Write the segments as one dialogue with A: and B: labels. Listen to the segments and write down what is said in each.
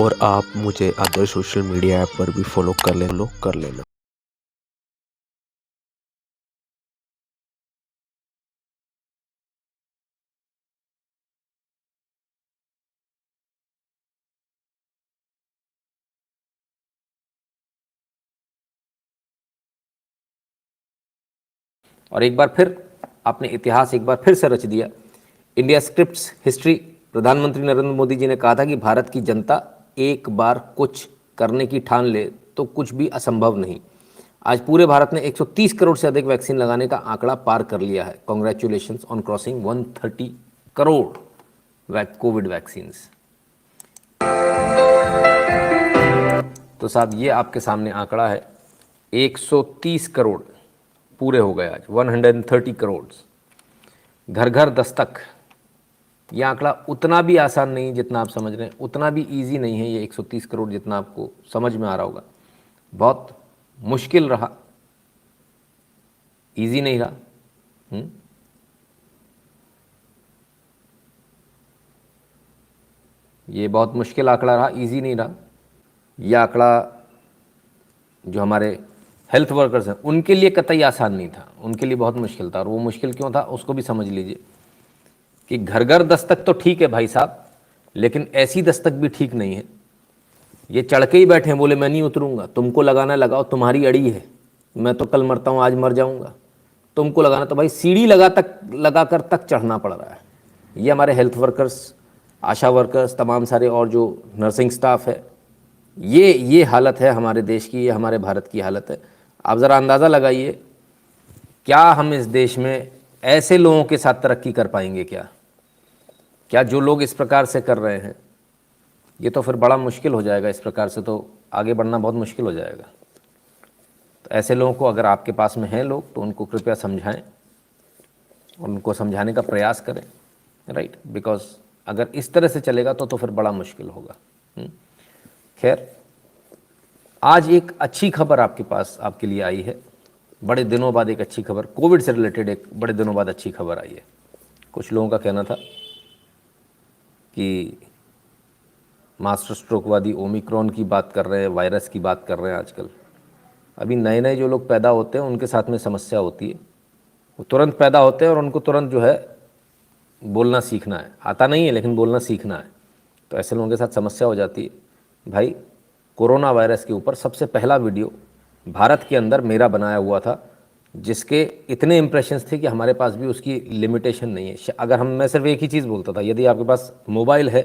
A: और आप मुझे अदर सोशल मीडिया ऐप पर भी फॉलो कर लेना।
B: और एक बार फिर आपने इतिहास एक बार फिर से रच दिया। India scripts history. प्रधानमंत्री नरेंद्र मोदी जी ने कहा था कि भारत की जनता एक बार कुछ करने की ठान ले तो कुछ भी असंभव नहीं। आज पूरे भारत ने 130 करोड़ से अधिक वैक्सीन लगाने का आंकड़ा पार कर लिया है। Congratulations on crossing 130 crore Covid vaccines. तो साहब ये आपके सामने आंकड़ा है, 130 करोड़ पूरे हो गए आज, 130 करोड़। घर घर दस्तक। ये आंकड़ा उतना भी आसान नहीं जितना आप समझ रहे हैं, उतना भी इजी नहीं है ये 130 करोड़ जितना आपको समझ में आ रहा होगा। बहुत मुश्किल रहा, इजी नहीं रहा। ये बहुत मुश्किल आंकड़ा रहा, इजी नहीं रहा। ये आंकड़ा जो हमारे हेल्थ वर्कर्स हैं उनके लिए कतई आसान नहीं था, उनके लिए बहुत मुश्किल था। और वो मुश्किल क्यों था उसको भी समझ लीजिए कि घर घर दस्तक तो ठीक है भाई साहब, लेकिन ऐसी दस्तक भी ठीक नहीं है। ये चढ़ के ही बैठे हैं, बोले मैं नहीं उतरूंगा, तुमको लगाना लगाओ, तुम्हारी अड़ी है, मैं तो कल मरता हूँ आज मर जाऊंगा, तुमको लगाना। तो भाई सीढ़ी लगा कर तक चढ़ना पड़ रहा है। ये हमारे हेल्थ वर्कर्स, आशा वर्कर्स, तमाम सारे और जो नर्सिंग स्टाफ है, ये हालत है हमारे देश की, ये हमारे भारत की हालत है। आप ज़रा अंदाज़ा लगाइए, क्या हम इस देश में ऐसे लोगों के साथ तरक्की कर पाएंगे? क्या जो लोग इस प्रकार से कर रहे हैं, ये तो फिर बड़ा मुश्किल हो जाएगा। इस प्रकार से तो आगे बढ़ना बहुत मुश्किल हो जाएगा। तो ऐसे लोगों को अगर आपके पास में हैं लोग, तो उनको कृपया समझाएं और उनको समझाने का प्रयास करें, राइट। बिकॉज अगर इस तरह से चलेगा तो फिर बड़ा मुश्किल होगा। खैर, आज एक अच्छी खबर आपके पास आपके लिए आई है। बड़े दिनों बाद एक अच्छी खबर, कोविड से रिलेटेड एक बड़े दिनों बाद अच्छी खबर आई है। कुछ लोगों का कहना था कि मास्टर स्ट्रोकवादी ओमिक्रॉन की बात कर रहे हैं, वायरस की बात कर रहे हैं। आजकल अभी नए नए जो लोग पैदा होते हैं उनके साथ में समस्या होती है। वो तुरंत पैदा होते हैं और उनको तुरंत जो है बोलना सीखना है, आता नहीं है लेकिन बोलना सीखना है। तो ऐसे लोगों के साथ समस्या हो जाती है। भाई, कोरोना वायरस के ऊपर सबसे पहला वीडियो भारत के अंदर मेरा बनाया हुआ था, जिसके इतने इंप्रेशंस थे कि हमारे पास भी उसकी लिमिटेशन नहीं है। अगर मैं सिर्फ एक ही चीज़ बोलता था, यदि आपके पास मोबाइल है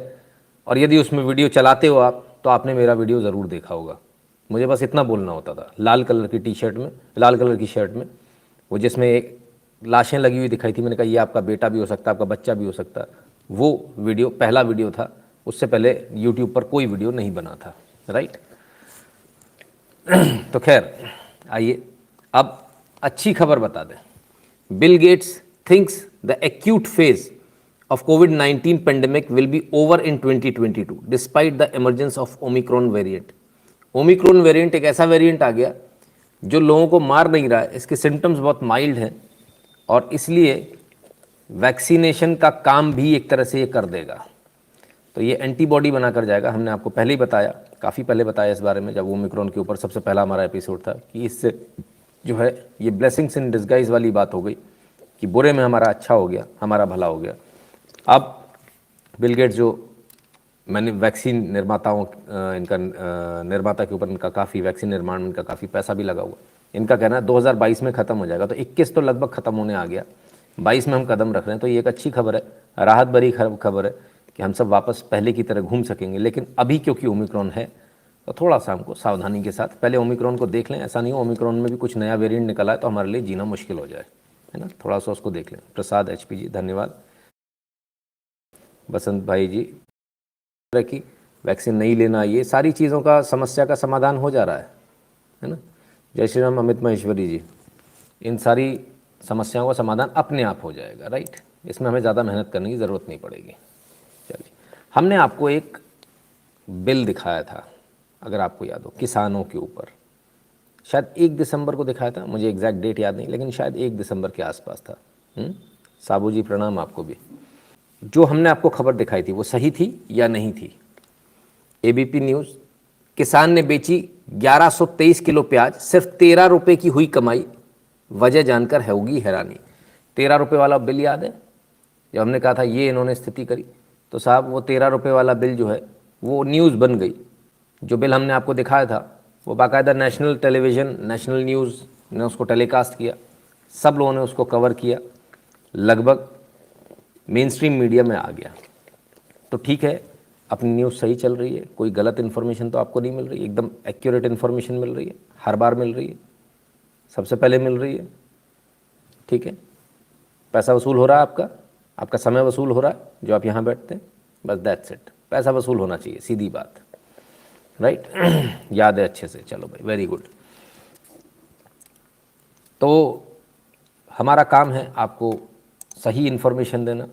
B: और यदि उसमें वीडियो चलाते हो आप, तो आपने मेरा वीडियो ज़रूर देखा होगा। मुझे बस इतना बोलना होता था। लाल कलर की टी शर्ट में, लाल कलर की शर्ट में, वो जिसमें एक लाशें लगी हुई दिखाई थी, मैंने कहा ये आपका बेटा भी हो सकता है, आपका बच्चा भी हो सकता है। वो वीडियो पहला वीडियो था। उससे पहले यूट्यूब पर कोई वीडियो नहीं बना था, राइट। तो खैर, आइए अब अच्छी खबर बता दें। Bill Gates thinks the acute phase of COVID-19 pandemic will be over in 2022 despite the emergence of Omicron variant. Omicron variant एक ऐसा वेरिएंट आ गया जो लोगों को मार नहीं रहा है, इसके सिम्टम्स बहुत माइल्ड हैं और इसलिए वैक्सीनेशन का काम भी एक तरह से ये कर देगा। तो ये एंटीबॉडी बनाकर जाएगा। हमने आपको पहले ही बताया, काफ़ी पहले बताया इस बारे में, जब ओमिक्रॉन के ऊपर सबसे पहला हमारा एपिसोड था, कि इससे जो है ये ब्लेसिंग्स इन डिस्गाइज वाली बात हो गई कि बुरे में हमारा अच्छा हो गया, हमारा भला हो गया। अब बिल गेट्स जो मैंने वैक्सीन निर्माताओं इनका निर्माता के ऊपर इनका काफ़ी वैक्सीन निर्माण में इनका काफ़ी पैसा भी लगा हुआ। इनका कहना है 2022 में ख़त्म हो जाएगा, तो 21 तो लगभग ख़त्म होने आ गया, 22 में हम कदम रख रहे हैं। तो ये एक अच्छी खबर है, राहत भरी खबर है कि हम सब वापस पहले की तरह घूम सकेंगे। लेकिन अभी क्योंकि ओमिक्रॉन है तो थोड़ा सा हमको सावधानी के साथ पहले ओमिक्रॉन को देख लें। ऐसा नहीं हो ओमिक्रॉन में भी कुछ नया वेरिएंट निकला है तो हमारे लिए जीना मुश्किल हो जाए, है ना। थोड़ा सा उसको देख लें। प्रसाद HP जी धन्यवाद। बसंत भाई जी कि वैक्सीन नहीं लेना, ये सारी चीज़ों का समस्या का समाधान हो जा रहा है ना। जय श्री राम अमित महेश्वरी जी, इन सारी समस्याओं का समाधान अपने आप हो जाएगा, राइट। इसमें हमें ज़्यादा मेहनत करने की ज़रूरत नहीं पड़ेगी। चलिए, हमने आपको एक बिल दिखाया था, अगर आपको याद हो, किसानों के ऊपर। शायद 1 दिसंबर को दिखाया था, मुझे एग्जैक्ट डेट याद नहीं, लेकिन शायद 1 दिसंबर के आसपास था। साबू जी प्रणाम आपको भी। जो हमने आपको खबर दिखाई थी वो सही थी या नहीं थी? एबीपी न्यूज़, किसान ने बेची 1123 किलो प्याज, सिर्फ 13 रुपये की हुई कमाई, वजह जानकर होगी हैरानी। 13 रुपये वाला बिल याद है, जब हमने कहा था ये इन्होंने स्थिति करी, तो साहब वो 13 रुपये वाला बिल जो है वो न्यूज़ बन गई। जो बिल हमने आपको दिखाया था वो बाकायदा नेशनल टेलीविज़न, नेशनल न्यूज़ ने उसको टेलीकास्ट किया, सब लोगों ने उसको कवर किया, लगभग मेन स्ट्रीम मीडिया में आ गया। तो ठीक है, अपनी न्यूज़ सही चल रही है, कोई गलत इन्फॉर्मेशन तो आपको नहीं मिल रही, एकदम एक्यूरेट इन्फॉर्मेशन मिल रही है, हर बार मिल रही है, सबसे पहले मिल रही है। ठीक है, पैसा वसूल हो रहा है, आपका समय वसूल हो रहा है, जो आप यहाँ बैठते हैं, बस दैट्स इट। पैसा वसूल होना चाहिए, सीधी बात, राइट। याद है अच्छे से, चलो भाई, वेरी गुड। तो हमारा काम है आपको सही इन्फॉर्मेशन देना,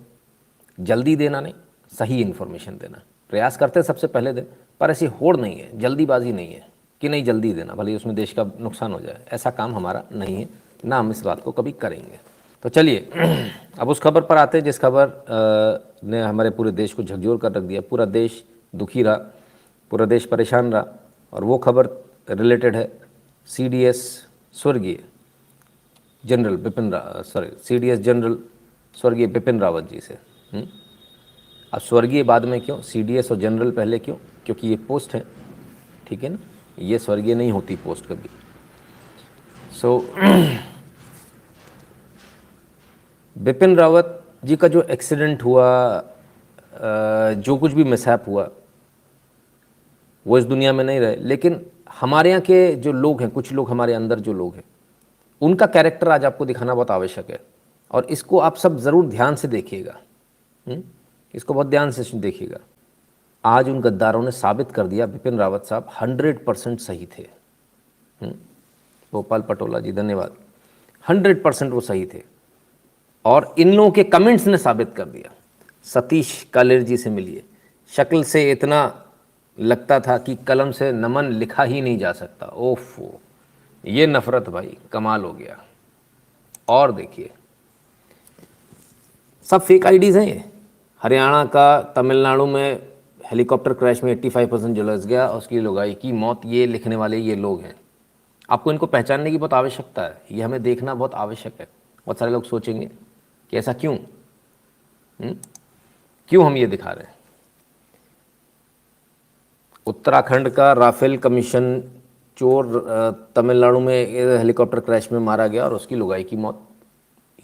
B: जल्दी देना नहीं, सही इन्फॉर्मेशन देना। प्रयास करते हैं सबसे पहले दिन, पर ऐसी होड़ नहीं है, जल्दीबाजी नहीं है कि नहीं जल्दी देना, भले उसमें देश का नुकसान हो जाए, ऐसा काम हमारा नहीं है, ना हम इस बात को कभी करेंगे। तो चलिए अब उस खबर पर आते हैं जिस खबर ने हमारे पूरे देश को झकझोर कर रख दिया। पूरा देश दुखी रहा, पूरा देश परेशान रहा, और वो खबर रिलेटेड है CDS स्वर्गीय जनरल CDS जनरल स्वर्गीय बिपिन रावत जी से। अब स्वर्गीय बाद में क्यों, CDS और जनरल पहले क्यों? क्योंकि ये पोस्ट है, ठीक है ना, ये स्वर्गीय नहीं होती पोस्ट कभी। सो बिपिन रावत जी का जो एक्सीडेंट हुआ, जो कुछ भी मिसहैप हुआ, वो इस दुनिया में नहीं रहे, लेकिन हमारे यहाँ के जो लोग हैं, कुछ लोग हमारे अंदर जो लोग हैं, उनका कैरेक्टर आज आपको दिखाना बहुत आवश्यक है, और इसको आप सब ज़रूर ध्यान से देखिएगा। इसको बहुत ध्यान से देखिएगा। आज उन गद्दारों ने साबित कर दिया बिपिन रावत साहब 100% सही थे। गोपाल पटोला जी धन्यवाद, 100% वो सही थे, और इन लोगों के कमेंट्स ने साबित कर दिया। सतीश कालेर जी से मिलिए, शक्ल से इतना लगता था कि कलम से नमन लिखा ही नहीं जा सकता। ओफो, ये नफरत भाई कमाल हो गया। और देखिए, सब फेक आईडीज़ हैं ये। हरियाणा का तमिलनाडु में हेलीकॉप्टर क्रैश में 85% झुलस गया, उसकी लुगाई की मौत, ये लिखने वाले ये लोग हैं। आपको इनको पहचानने की बहुत आवश्यकता है, ये हमें देखना बहुत आवश्यक है। बहुत सारे लोग सोचेंगे कि ऐसा क्यों, क्यों हम ये दिखा रहे हैं। उत्तराखंड का राफेल कमीशन चोर तमिलनाडु में हेलीकॉप्टर क्रैश में मारा गया और उसकी लुगाई की मौत,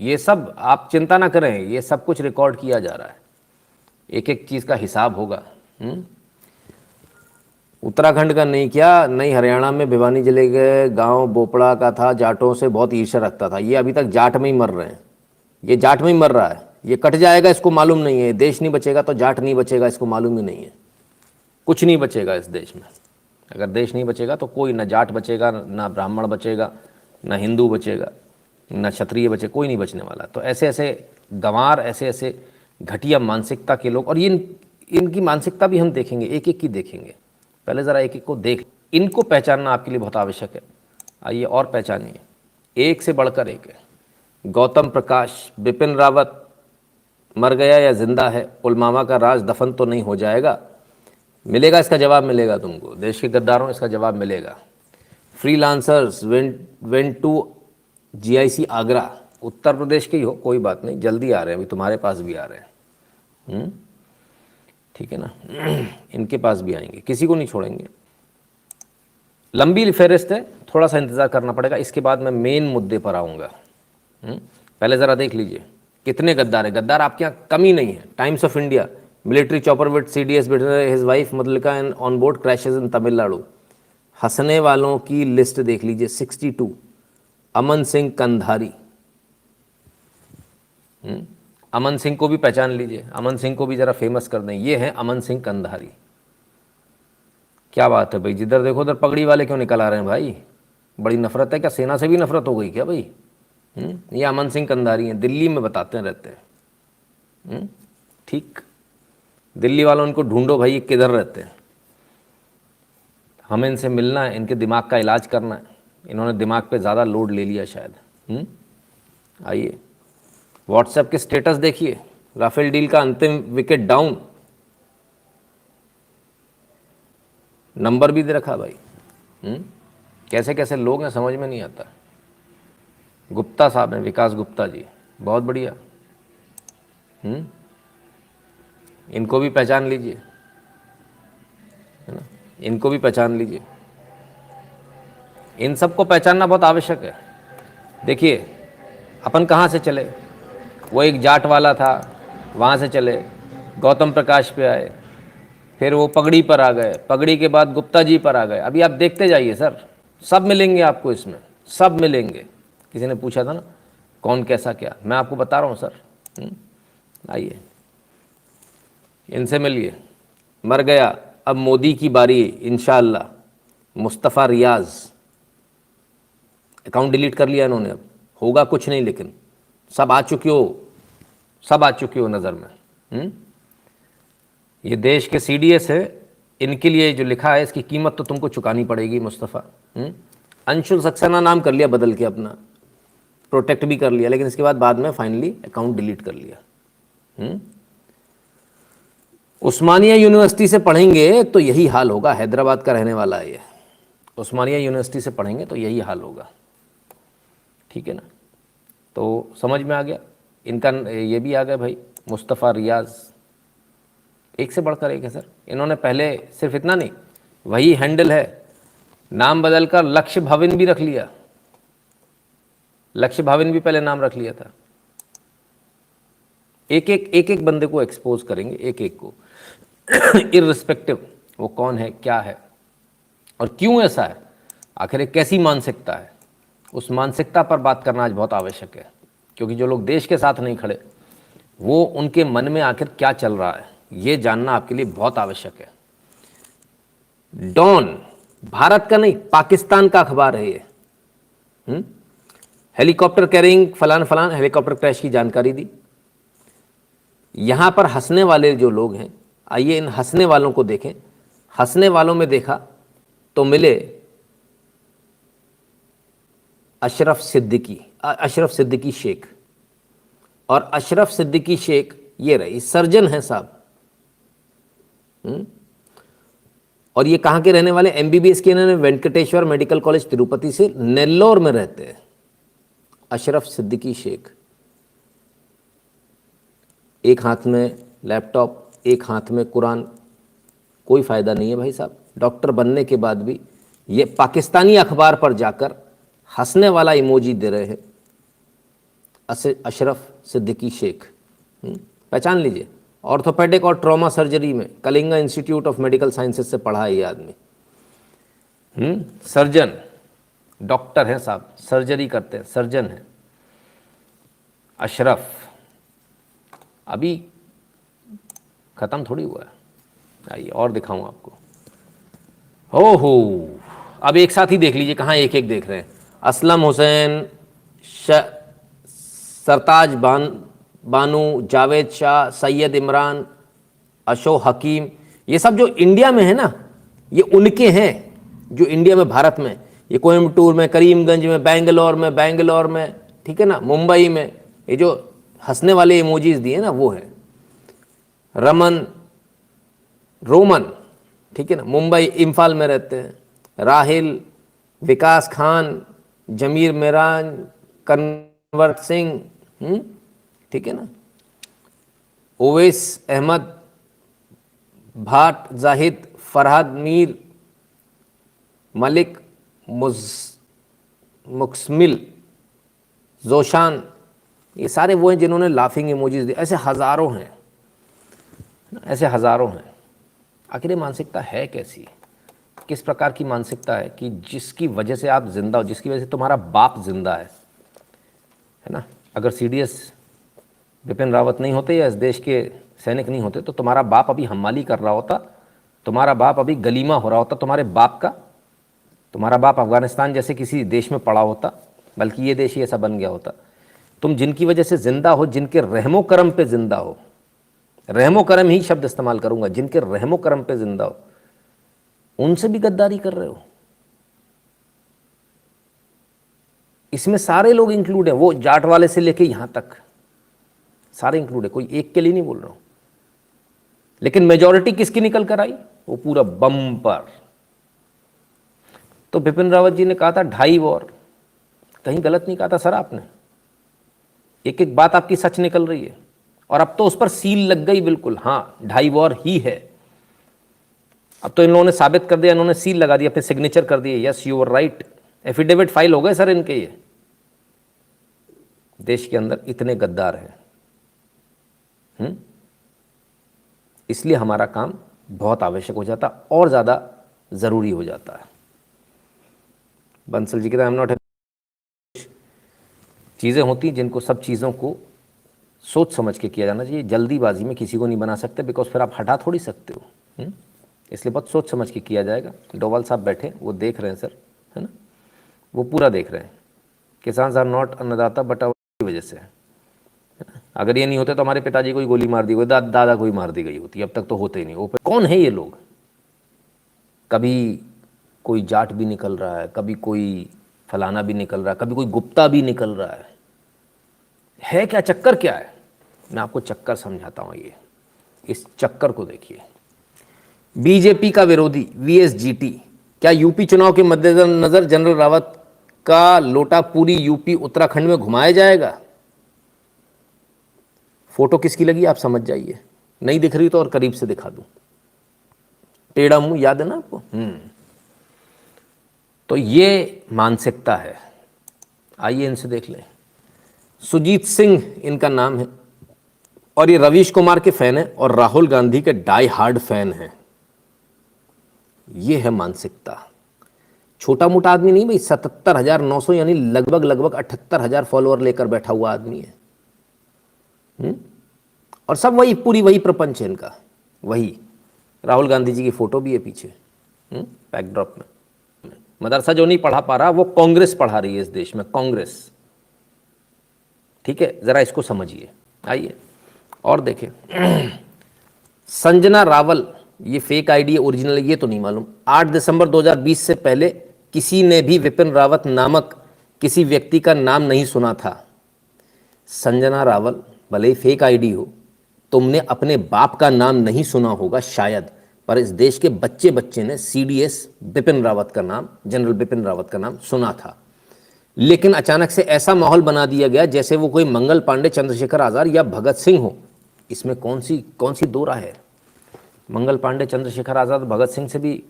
B: ये सब आप चिंता ना करें, ये सब कुछ रिकॉर्ड किया जा रहा है, एक एक चीज़ का हिसाब होगा। उत्तराखंड का नहीं, क्या नहीं, हरियाणा में भिवानी जिले के गांव बोपड़ा का था, जाटों से बहुत ईर्ष्या रखता था। ये अभी तक जाट में ही मर रहे हैं, ये जाट में ही मर रहा है, ये कट जाएगा इसको मालूम नहीं है। देश नहीं बचेगा तो जाट नहीं बचेगा, इसको मालूम ही नहीं है। कुछ नहीं बचेगा इस देश में, अगर देश नहीं बचेगा तो कोई, ना जाट बचेगा, ना ब्राह्मण बचेगा, ना हिंदू बचेगा, ना क्षत्रिय बचे, कोई नहीं बचने वाला। तो ऐसे ऐसे गंवार, ऐसे ऐसे घटिया मानसिकता के लोग, और ये इनकी मानसिकता भी हम देखेंगे, एक एक की देखेंगे। पहले ज़रा एक एक को देख, इनको पहचानना आपके लिए बहुत आवश्यक है। आइए और पहचानिए, एक से बढ़कर एक है। गौतम प्रकाश, बिपिन रावत मर गया या जिंदा है, पुलवामा का राज दफन तो नहीं हो जाएगा? मिलेगा, इसका जवाब मिलेगा तुमको, देश के गद्दारों, इसका जवाब मिलेगा। Freelancers went to GIC Agra, Uttar Pradesh के ही हो, कोई बात नहीं, जल्दी आ रहे हैं, अभी तुम्हारे पास भी आ रहे हैं, ठीक है ना, इनके पास भी आएंगे, किसी को नहीं छोड़ेंगे। लंबी फेहरिस्त है, थोड़ा सा इंतज़ार करना पड़ेगा, इसके बाद मैं मेन मुद्दे पर आऊँगा। पहले ज़रा देख लीजिए कितने गद्दार है। गद्दार आपके यहाँ कमी नहीं है। Times of India, military chopper with CDS his wife Madhulika and on board crashes in Tamil Nadu. हंसने वालों की लिस्ट देख लीजिए, 62। अमन सिंह कंधारी, अमन सिंह को भी पहचान लीजिए, अमन सिंह को भी ज़रा फेमस कर दें, ये हैं अमन सिंह कंधारी। क्या बात है भाई, जिधर देखो उधर पगड़ी वाले क्यों निकल आ रहे हैं भाई? बड़ी नफरत है क्या, सेना से भी नफरत हो गई क्या भाई? ये अमन सिंह कंधारी हैं, दिल्ली में बताते रहते हैं। ठीक, दिल्ली वालों इनको ढूंढो भाई, ये किधर रहते हैं, हमें इनसे मिलना है, इनके दिमाग का इलाज करना है। इन्होंने दिमाग पे ज़्यादा लोड ले लिया शायद। आइए व्हाट्सएप के स्टेटस देखिए, राफेल डील का अंतिम विकेट डाउन, नंबर भी दे रखा भाई। कैसे कैसे लोग हैं समझ में नहीं आता। गुप्ता साहब हैं, विकास गुप्ता जी, बहुत बढ़िया। इनको भी पहचान लीजिए, है ना, इनको भी पहचान लीजिए। इन सबको पहचानना बहुत आवश्यक है। देखिए अपन कहाँ से चले, वो एक जाट वाला था, वहाँ से चले गौतम प्रकाश पे आए, फिर वो पगड़ी पर आ गए, पगड़ी के बाद गुप्ता जी पर आ गए। अभी आप देखते जाइए सर, सब मिलेंगे आपको इसमें, सब मिलेंगे। किसी ने पूछा था ना कौन कैसा क्या, मैं आपको बता रहा हूँ सर। आइए इनसे मिलिए। मर गया, अब मोदी की बारी इंशाअल्लाह। मुस्तफ़ा रियाज, अकाउंट डिलीट कर लिया इन्होंने, अब होगा कुछ नहीं, लेकिन सब आ चुके हो, सब आ चुके हो नज़र में। ये देश के सीडीएस है, इनके लिए जो लिखा है इसकी कीमत तो तुमको चुकानी पड़ेगी मुस्तफ़ा। अंशुल सक्सेना नाम कर लिया बदल के अपना, प्रोटेक्ट भी कर लिया, लेकिन इसके बाद में फाइनली अकाउंट डिलीट कर लिया। उस्मानिया यूनिवर्सिटी से पढ़ेंगे तो यही हाल होगा। हैदराबाद का रहने वाला है ये, उस्मानिया यूनिवर्सिटी से पढ़ेंगे तो यही हाल होगा। ठीक है ना, तो समझ में आ गया। इनका ये भी आ गया भाई, मुस्तफ़ा रियाज, एक से बढ़कर एक है सर। इन्होंने पहले सिर्फ इतना नहीं, वही हैंडल है, नाम बदलकर लक्ष्य भविन भी रख लिया। लक्ष्य भविन भी पहले नाम रख लिया था। एक बंदे को एक्सपोज करेंगे, एक एक को इररिस्पेक्टिव वो कौन है, क्या है और क्यों ऐसा है, आखिर एक कैसी मानसिकता है। उस मानसिकता पर बात करना आज बहुत आवश्यक है, क्योंकि जो लोग देश के साथ नहीं खड़े, वो उनके मन में आखिर क्या चल रहा है ये जानना आपके लिए बहुत आवश्यक है। डॉन भारत का नहीं, पाकिस्तान का अखबार है ये। हेलीकॉप्टर कैरिंग फलान फलान हेलीकॉप्टर क्रैश की जानकारी दी। यहां पर हंसने वाले जो लोग हैं, आइए इन हंसने वालों को देखें। हंसने वालों में देखा तो मिले अशरफ सिद्दीकी शेख, और अशरफ सिद्दीकी शेख ये रही, सर्जन हैं साहब। और ये कहाँ के रहने वाले, एमबीबीएस के इन्होंने वेंकटेश्वर मेडिकल कॉलेज तिरुपति से, नेल्लोर में रहते हैं अशरफ सिद्दीकी शेख। एक हाथ में लैपटॉप, एक हाथ में कुरान, कोई फ़ायदा नहीं है भाई साहब। डॉक्टर बनने के बाद भी ये पाकिस्तानी अखबार पर जाकर हंसने वाला इमोजी दे रहे हैं। अशरफ सिद्दीकी शेख, पहचान लीजिए। ऑर्थोपेडिक और ट्रॉमा सर्जरी में Kalinga institute of medical sciences से पढ़ा है ये आदमी। सर्जन, डॉक्टर हैं साहब, सर्जरी करते हैं, सर्जन हैं अशरफ। अभी ख़त्म थोड़ी हुआ है, आइए और दिखाऊं आपको। हो अब एक साथ ही देख लीजिए, कहाँ एक एक देख रहे हैं। असलम हुसैन, सरताज बानू, जावेद शाह, सैयद इमरान, अशोक हकीम, ये सब जो इंडिया में है ना, ये उनके हैं जो इंडिया में, भारत में, ये कोयम्बटूर में, करीमगंज में, बेंगलोर में, ठीक है ना, मुंबई में, ये जो हंसने वाले इमोजीज दिए ना वो है। रोमन, ठीक है ना, मुंबई इम्फाल में रहते हैं। राहिल, विकास खान, जमीर मेरान, कन्वर सिंह, ठीक है ना, ओवैस अहमद, भाट जाहिद, फरहाद मीर, मलिक मुक्समिल, जोशान, ये सारे वो हैं जिन्होंने लाफिंग इमोजीज दिए। ऐसे हज़ारों हैं, ऐसे हज़ारों हैं। आखिर ये मानसिकता है कैसी, किस प्रकार की मानसिकता है कि जिसकी वजह से आप जिंदा हो, जिसकी वजह से तुम्हारा बाप जिंदा है ना। अगर सीडीएस बिपिन रावत नहीं होते या इस देश के सैनिक नहीं होते तो तुम्हारा बाप अभी हमाली कर रहा होता, तुम्हारा बाप अभी गलीमा हो रहा होता तुम्हारे बाप का, तुम्हारा बाप अफगानिस्तान जैसे किसी देश में पड़ा होता, बल्कि ये देश ही ऐसा बन गया होता। तुम जिनकी वजह से ज़िंदा हो, जिनके रहमो करम पे ज़िंदा हो, रहमो करम ही शब्द इस्तेमाल करूँगा, जिनके रहमो करम पे ज़िंदा हो, उनसे भी गद्दारी कर रहे हो। इसमें सारे लोग इंक्लूड हैं, वो जाट वाले से लेके यहाँ तक सारे इंक्लूड है, कोई एक के लिए नहीं बोल रहा हूँ। लेकिन मेजॉरिटी किसकी निकल कर आई, वो पूरा बम पर तो बिपिन रावत जी ने कहा था 2.5 वॉर, कहीं गलत नहीं कहा था सर आपने, एक एक बात आपकी सच निकल रही है, और अब तो उस पर सील लग गई बिल्कुल, हाँ 2.5 वॉर ही है। अब तो इन लोगों ने साबित कर दिया, इन्होंने सील लगा दी, अपने सिग्नेचर कर दिए, yes you are right, affidavit file हो गए सर इनके। ये देश के अंदर इतने गद्दार हैं, इसलिए हमारा काम बहुत आवश्यक हो जाता और ज़्यादा ज़रूरी हो जाता है। बंसल जी कहते हैं, आई एम नॉट, चीज़ें होती जिनको, सब चीज़ों को सोच समझ के किया जाना चाहिए, जल्दीबाजी में किसी को नहीं बना सकते, बिकॉज फिर आप हटा थोड़ी सकते हो। इसलिए बहुत सोच समझ के किया जाएगा। डोवाल साहब बैठे, वो देख रहे हैं सर, है ना, वो पूरा देख रहे हैं। किसान आर नॉट अन्नदाता बट की वजह से, अगर ये नहीं होते तो हमारे पिताजी को ही गोली मार दी गई, दादा को ही मार दी गई होती, अब तक तो होते ही नहीं। वो कौन है ये लोग? कभी कोई जाट भी निकल रहा है, कभी कोई फलाना भी निकल रहा है, कभी कोई गुप्ता भी निकल रहा है क्या? चक्कर क्या है? मैं आपको चक्कर समझाता हूँ। ये इस चक्कर को देखिए। बीजेपी का विरोधी वीएसजीटी, क्या यूपी चुनाव के मद्देनजर जनरल रावत का लोटा पूरी यूपी उत्तराखंड में घुमाया जाएगा? फोटो किसकी लगी आप समझ जाइए, नहीं दिख रही तो और करीब से दिखा दूं। टेढ़ा मुंह याद है ना आपको? तो ये मानसिकता है। आइए इनसे देख लें। सुजीत सिंह इनका नाम है, और ये रवीश कुमार के फैन है और राहुल गांधी के डाई हार्ड फैन हैं। ये है मानसिकता। छोटा मोटा आदमी नहीं भाई, 77,900 यानी लगभग 78,000 फॉलोअर लेकर बैठा हुआ आदमी है। और सब वही, पूरी वही प्रपंच है इनका, वही। राहुल गांधी जी की फोटो भी है पीछे बैकड्रॉप में। मदरसा जो नहीं पढ़ा पा रहा, वो कांग्रेस पढ़ा रही है इस देश में, कांग्रेस। ठीक है, जरा इसको समझिए। आइए और देखें। संजना रावल, ये फेक आईडी है, ओरिजिनल ये तो नहीं मालूम। 8 दिसंबर 2020 से पहले किसी ने भी विपिन रावत नामक किसी व्यक्ति का नाम नहीं सुना था। संजना रावल, भले ही फेक आईडी हो, तुमने अपने बाप का नाम नहीं सुना होगा शायद, पर इस देश के बच्चे बच्चे ने सीडीएस बिपिन रावत का नाम, जनरल बिपिन रावत का नाम सुना था। लेकिन अचानक से ऐसा माहौल बना दिया गया जैसे वो कोई मंगल पांडे, चंद्रशेखर आज़ाद या भगत सिंह हो। इसमें कौन सी दो राय है? मंगल पांडे, चंद्रशेखर आज़ाद, भगत सिंह से भी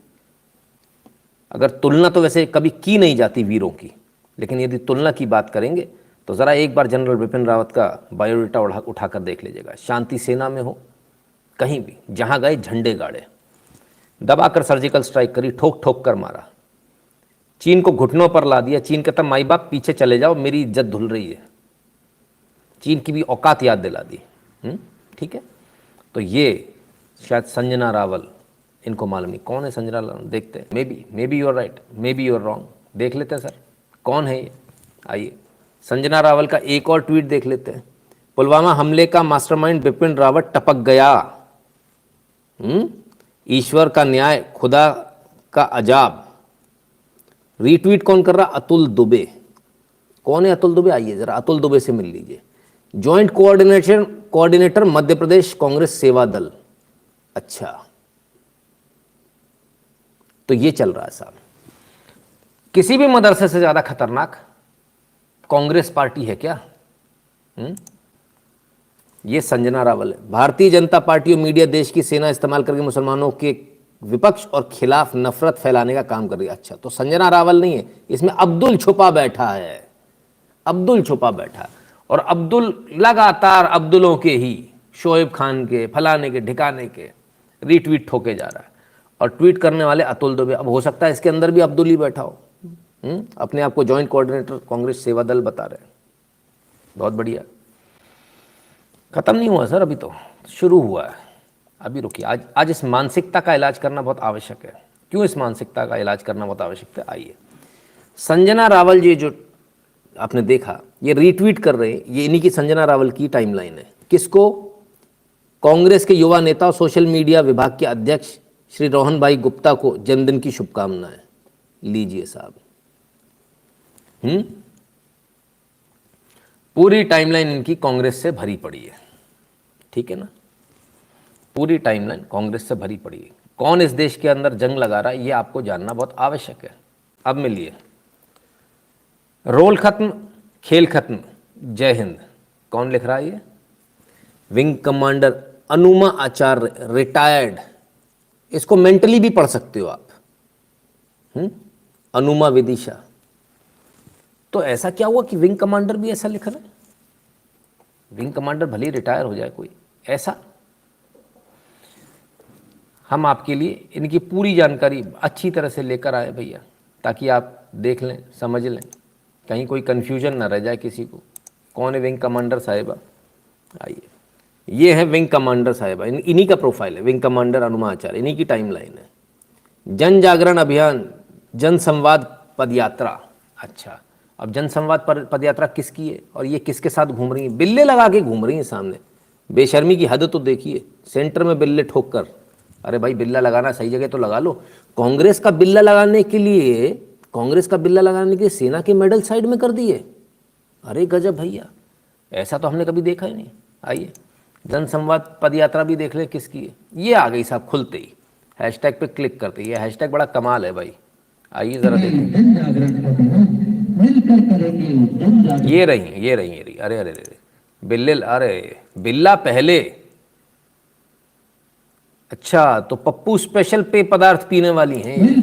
B: अगर तुलना, तो वैसे कभी की नहीं जाती वीरों की, लेकिन यदि तुलना की बात करेंगे तो ज़रा एक बार जनरल बिपिन रावत का बायोडाटा उठाकर देख लीजिएगा। शांति सेना में हो, कहीं भी, जहाँ गए झंडे गाड़े, दबाकर सर्जिकल स्ट्राइक करी, ठोक ठोक कर मारा, चीन को घुटनों पर ला दिया। चीन कहता माई बाप पीछे चले जाओ, मेरी इज्जत धुल रही है। चीन की भी औकात याद दिला दी। ठीक है, तो ये शायद संजना रावल, इनको मालूम नहीं कौन है संजना रावल। देखते हैं, maybe you are right, maybe you are wrong. देख लेते हैं सर कौन है ये। आइए संजना रावल का एक और ट्वीट देख लेते हैं। पुलवामा हमले का मास्टरमाइंड बिपिन रावत टपक गया। ईश्वर का न्याय, खुदा का अजाब। रीट्वीट कौन कर रहा? अतुल दुबे। कौन है अतुल दुबे? आइए जरा अतुल दुबे से मिल लीजिए। ज्वाइंट कोऑर्डिनेटर मध्य प्रदेश कांग्रेस सेवा दल। अच्छा, तो ये चल रहा है साहब। किसी भी मदरसे से ज्यादा खतरनाक कांग्रेस पार्टी है क्या? ये संजना रावल है। भारतीय जनता पार्टी और मीडिया देश की सेना इस्तेमाल करके मुसलमानों के विपक्ष और खिलाफ नफरत फैलाने का काम कर रही है। अच्छा, तो संजना रावल नहीं है, इसमें अब्दुल छुपा बैठा है। अब्दुल छुपा बैठा है, और अब्दुल लगातार अब्दुलों के ही, शोएब खान के, फलाने के, ठिकाने के रीट्वीट ठोके जा रहा है। और ट्वीट करने वाले अतुल दुबे। अब हो सकता है इसके अंदर भी अब्दुल ही बैठा हो। अपने आप को ज्वाइंट कोऑर्डिनेटर कांग्रेस सेवा दल बता रहे हैं। बहुत बढ़िया। खत्म नहीं हुआ सर, अभी तो शुरू हुआ है। अभी रुकिए, आज इस मानसिकता का इलाज करना बहुत आवश्यक है। क्यों इस मानसिकता का इलाज करना बहुत आवश्यक है? आइए, संजना रावल जी जो आपने देखा, ये रीट्वीट कर रहे हैं, ये इन्हीं की संजना रावल की टाइमलाइन है। किसको? कांग्रेस के युवा नेता और सोशल मीडिया विभाग के अध्यक्ष श्री रोहन भाई गुप्ता को जन्मदिन की शुभकामनाएं। लीजिए साहब। पूरी टाइमलाइन इनकी कांग्रेस से भरी पड़ी है। ठीक है ना, पूरी टाइमलाइन कांग्रेस से भरी पड़ी है। कौन इस देश के अंदर जंग लगा रहा है, ये आपको जानना बहुत आवश्यक है। अब मिलिए, रोल खत्म, खेल खत्म, जय हिंद। कौन लिख रहा है ये? विंग कमांडर अनुमा आचार्य, रिटायर्ड। इसको मेंटली भी पढ़ सकते हो आप। अनुमा विदिशा। तो ऐसा क्या हुआ कि विंग कमांडर भी ऐसा लिख रहा है? विंग कमांडर भले ही रिटायर हो जाए कोई, ऐसा। हम आपके लिए इनकी पूरी जानकारी अच्छी तरह से लेकर आए भैया, ताकि आप देख लें, समझ लें, कहीं कोई कन्फ्यूजन ना रह जाए किसी को। कौन है विंग कमांडर साहिबा? आइए, ये है विंग कमांडर साहिबा, इन्हीं का प्रोफाइल है, विंग कमांडर अनुमा आचार्य, इन्हीं की टाइमलाइन है। जन जागरण अभियान, जन संवाद पदयात्रा। अच्छा, अब जन संवाद पदयात्रा किसकी है और ये किसके साथ घूम रही है? बिल्ले लगा के घूम रही हैं सामने। बेशर्मी की हद तो देखिए, सेंटर में बिल्ले ठोक कर। अरे भाई, बिल्ला लगाना सही जगह तो लगा लो। कांग्रेस का बिल्ला लगाने के लिए, सेना के मेडल साइड में कर दिए। अरे गजब भैया, ऐसा तो हमने कभी देखा ही नहीं। आइए, जनसंवाद पदयात्रा भी देख लें किसकी है। ये आ गई साहब खुलते ही, हैशटैग पे क्लिक करते ही। ये हैशटैग बड़ा कमाल है भाई। आइए जरा देखें। ये रही। अरे अरे अरे, बिल्ले, अरे बिल्ला पहले। अच्छा, तो पप्पू स्पेशल पेय पदार्थ पीने वाली हैं ये।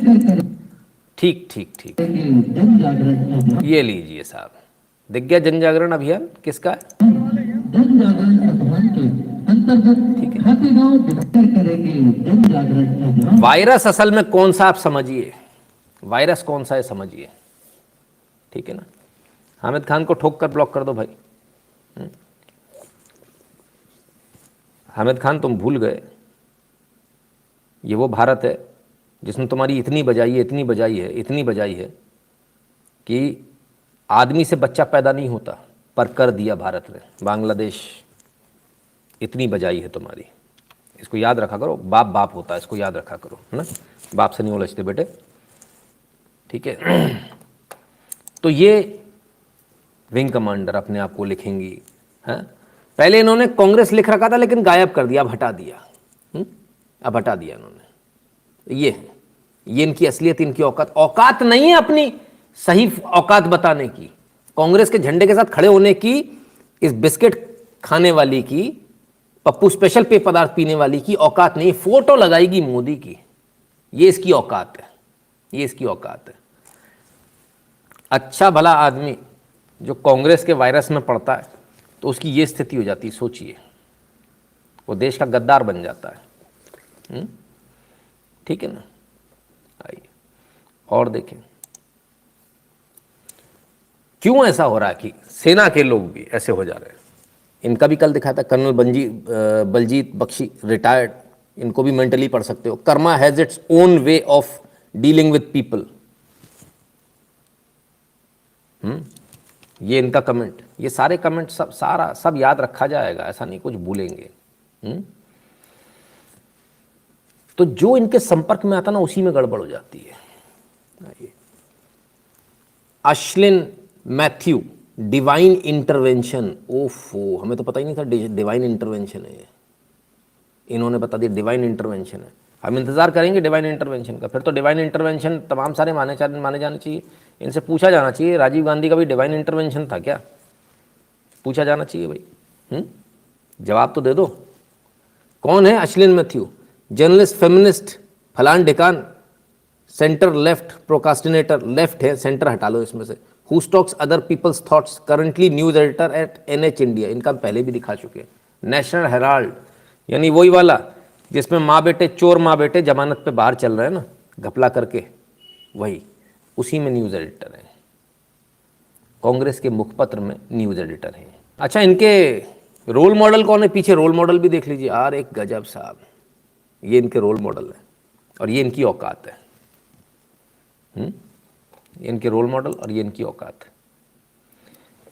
B: ठीक ठीक ठीक, ये लीजिए साहब, दिख गया जन जागरण अभियान किसका है? ठीक है। वायरस असल में कौन सा, आप समझिए, वायरस कौन सा है समझिए, ठीक है ना। हामिद खान को ठोक कर ब्लॉक कर दो भाई। हामिद खान, तुम भूल गए, ये वो भारत है जिसने तुम्हारी इतनी बजाई है कि आदमी से बच्चा पैदा नहीं होता, पर कर दिया भारत ने। बांग्लादेश, इतनी बजाई है तुम्हारी। इसको याद रखा करो, बाप बाप होता है, इसको याद रखा करो, है ना। बाप से नहीं उलझते बेटे, ठीक है। तो ये विंग कमांडर अपने आप को लिखेंगी, है। पहले इन्होंने कांग्रेस लिख रखा था, लेकिन गायब कर दिया, अब हटा दिया। अब हटा दिया इन्होंने। ये इनकी असलियत, इनकी औकात नहीं है अपनी सही औकात बताने की, कांग्रेस के झंडे के साथ खड़े होने की, इस बिस्किट खाने वाली की, पप्पू स्पेशल पेय पदार्थ पीने वाली की औकात नहीं। फोटो लगाएगी मोदी की, ये इसकी औकात है, ये इसकी औकात है। अच्छा भला आदमी जो कांग्रेस के वायरस में पड़ता है, तो उसकी ये स्थिति हो जाती है, सोचिए, वो देश का गद्दार बन जाता है। ठीक है ना। आइए और देखें क्यों ऐसा हो रहा है कि सेना के लोग भी ऐसे हो जा रहे हैं। इनका भी कल दिखाया था, कर्नल बलजीत बख्शी, रिटायर्ड। इनको भी मेंटली पढ़ सकते हो। Karma has its own way of dealing with people. ये इनका कमेंट, ये सारे कमेंट सब याद रखा जाएगा, ऐसा नहीं कुछ भूलेंगे। तो जो इनके संपर्क में आता ना, उसी में गड़बड़ हो जाती है। अश्लिन मैथ्यू, डिवाइन इंटरवेंशन। ओफो, हमें तो पता ही नहीं था डिवाइन इंटरवेंशन है ये, इन्होंने बता दिया डिवाइन इंटरवेंशन है। हम इंतजार करेंगे डिवाइन इंटरवेंशन का। फिर तो डिवाइन इंटरवेंशन तमाम सारे माने जाने चाहिए। इनसे पूछा जाना चाहिए, राजीव गांधी का भी डिवाइन इंटरवेंशन था क्या? पूछा जाना चाहिए भाई। जवाब तो दे दो। कौन है अश्लिन मैथ्यू? जर्नलिस्ट, फेमिनिस्ट, फलान ढिकान, सेंटर लेफ्ट, प्रोकास्टिनेटर। लेफ्ट है, सेंटर हटा लो इसमें से। Who stalks other peoples thoughts, currently news editor at NH India. इनका पहले भी दिखा चुके हैं। नेशनल हेराल्ड, यानी वही वाला जिसमें माँ बेटे जमानत पे बाहर चल रहे हैं ना, घपला करके, वही, उसी में न्यूज एडिटर है। कांग्रेस के मुखपत्र में न्यूज एडिटर है। अच्छा, इनके रोल मॉडल कौन है? पीछे रोल मॉडल भी देख लीजिए। यार एक गजब साहब, ये इनके रोल मॉडल है और ये इनकी औकात है। इनके रोल मॉडल और ये इनकी औकात है।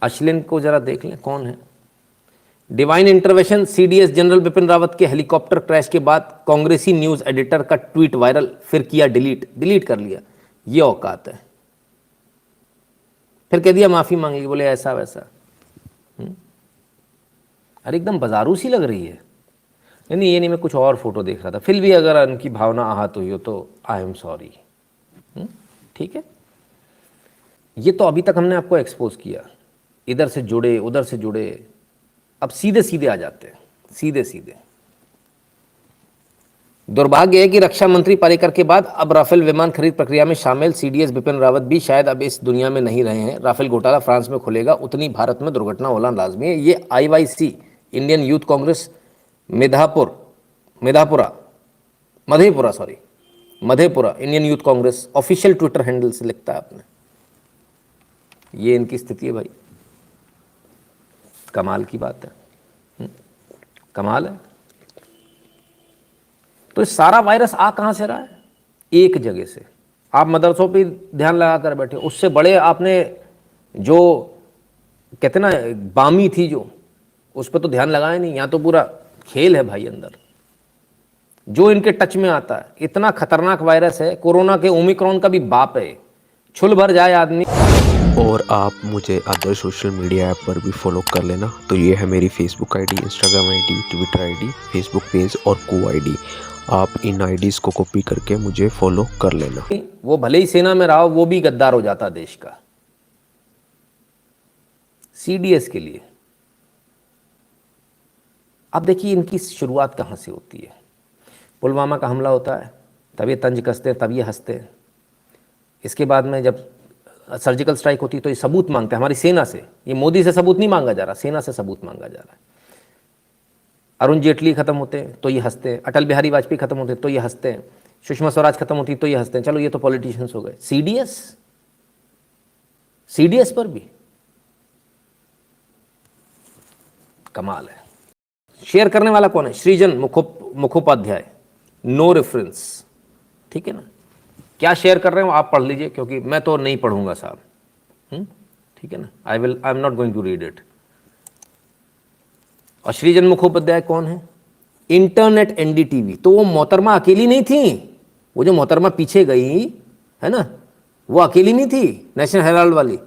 B: अश्लिन को जरा देख लें कौन है। Divine intervention, CDS general Bipin Rawat के हेलीकॉप्टर क्रैश के बाद कांग्रेसी न्यूज एडिटर का ट्वीट वायरल, फिर किया डिलीट कर लिया। ये औकात है। फिर कह दिया माफी मांगेगी, बोले ऐसा वैसा। अरे एकदम बाजारू सी लग रही है। नहीं, ये नहीं, मैं कुछ और फोटो देख रहा था। फिर भी अगर उनकी भावना आहत हुई हो तो आई एम सॉरी। ठीक है, ये तो अभी तक हमने आपको एक्सपोज किया, इधर से जुड़े उधर से जुड़े, अब सीधे सीधे आ जाते हैं, सीधे सीधे। दुर्भाग्य है कि रक्षा मंत्री पारिकर के बाद अब राफेल विमान खरीद प्रक्रिया में शामिल सीडीएस बिपिन रावत भी शायद अब इस दुनिया में नहीं रहे हैं। राफेल घोटाला फ्रांस में खुलेगा, उतनी भारत में दुर्घटना होना लाजमी है। ये IYC, Indian youth Congress Madhepura Indian youth Congress official Twitter handle से लिखता है आपने। ये इनकी स्थिति है भाई, कमाल की बात है, कमाल है। तो ये सारा वायरस आ कहां से रहा है? एक जगह से। आप मदरसों पे ध्यान लगा कर बैठे, उससे बड़े आपने जो कहते ना बामी थी जो, उस पर तो ध्यान लगाया नहीं। यहाँ तो पूरा खेल है भाई अंदर, जो इनके टच में आता है। इतना खतरनाक वायरस है, कोरोना के ओमिक्रॉन का भी बाप है, छुल भर जाए आदमी।
A: और आप मुझे अदर सोशल मीडिया ऐप पर भी फॉलो कर लेना। तो ये है मेरी Facebook ID, Instagram ID, Twitter ID, Facebook page और को आईडी। आप इन आईडीज़ को कॉपी करके मुझे फॉलो कर लेना।
B: वो भले ही सेना में रहा हो, वो भी गद्दार हो जाता देश का, सीडीएस के लिए। अब देखिए इनकी शुरुआत कहाँ से होती है। पुलवामा का हमला होता है, तब ये तंज कसते हैं, तब ये हंसते हैं। इसके बाद में जब सर्जिकल स्ट्राइक होती है तो ये सबूत मांगते हैं हमारी सेना से। ये मोदी से सबूत नहीं मांगा जा रहा, सेना से सबूत मांगा जा रहा है। अरुण जेटली खत्म होते हैं तो ये हंसते हैं, अटल बिहारी वाजपेयी खत्म होते हैं तो ये हंसते हैं, सुषमा स्वराज खत्म होती तो ये हंसते हैं। चलो ये तो पॉलिटिशियंस हो गए। सीडीएस पर भी कमाल है। शेयर करने वाला कौन है? सृजन मुखोपाध्याय, नो रेफरेंस, ठीक है ना। क्या शेयर कर रहे हो आप पढ़ लीजिए, क्योंकि मैं तो नहीं पढ़ूंगा साहब, ठीक है ना। I am not going to read it. और सृजन मुखोपाध्याय कौन है? Internet NDTV. तो वो मोहतरमा अकेली नहीं थी, वो जो मोहतरमा पीछे गई है ना, वो अकेली नहीं थी, नेशनल हेराल्ड वाली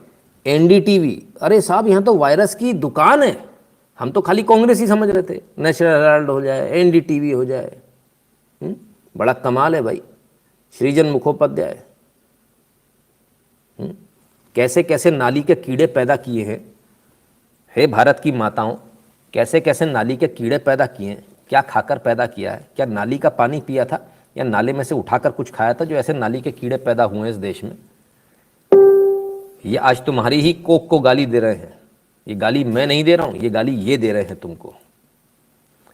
B: एनडीटीवी। अरे साहब यहाँ तो वायरस की दुकान है। हम तो खाली कांग्रेस ही समझ रहे थे, नेशनल हेराल्ड हो जाए, एनडीटीवी हो जाए। बड़ा कमाल है भाई सृजन मुखोपाध्याय। कैसे कैसे नाली के कीड़े पैदा किए हैं, हे भारत की माताओं, कैसे कैसे नाली के कीड़े पैदा किए हैं। क्या खाकर पैदा किया है? क्या नाली का पानी पिया था या नाले में से उठाकर कुछ खाया था, जो ऐसे नाली के कीड़े पैदा हुए हैं इस देश में। ये आज तुम्हारी ही कोक को गाली दे रहे हैं। ये गाली मैं नहीं दे रहा हूं, ये गाली ये दे रहे हैं तुमको।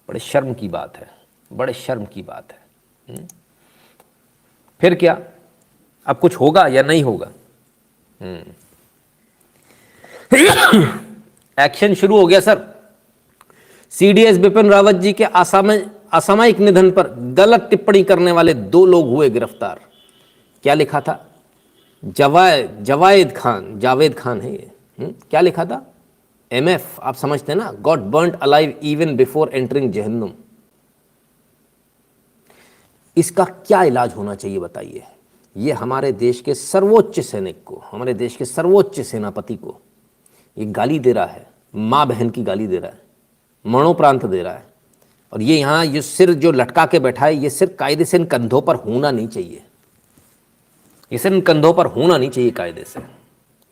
B: बड़े शर्म की बात है, बड़े शर्म की बात है। फिर क्या, अब कुछ होगा या नहीं होगा? एक्शन शुरू हो गया सर। सीडीएस बिपिन रावत जी के असामयिक निधन पर गलत टिप्पणी करने वाले 2 लोग हुए गिरफ्तार। क्या लिखा था? जावेद खान है ये। क्या लिखा था? एमएफ, आप समझते हैं ना, got burned alive even before entering जहन्नुम। इसका क्या इलाज होना चाहिए बताइए? ये हमारे देश के सर्वोच्च सैनिक को, हमारे देश के सर्वोच्च सेनापति को ये गाली दे रहा है, माँ बहन की गाली दे रहा है, मरणोपरांत दे रहा है। और ये यहाँ ये सिर जो लटका के बैठा है, ये सिर कायदे से इन कंधों पर होना नहीं चाहिए। ये सिर इन कंधों पर होना नहीं चाहिए कायदे से।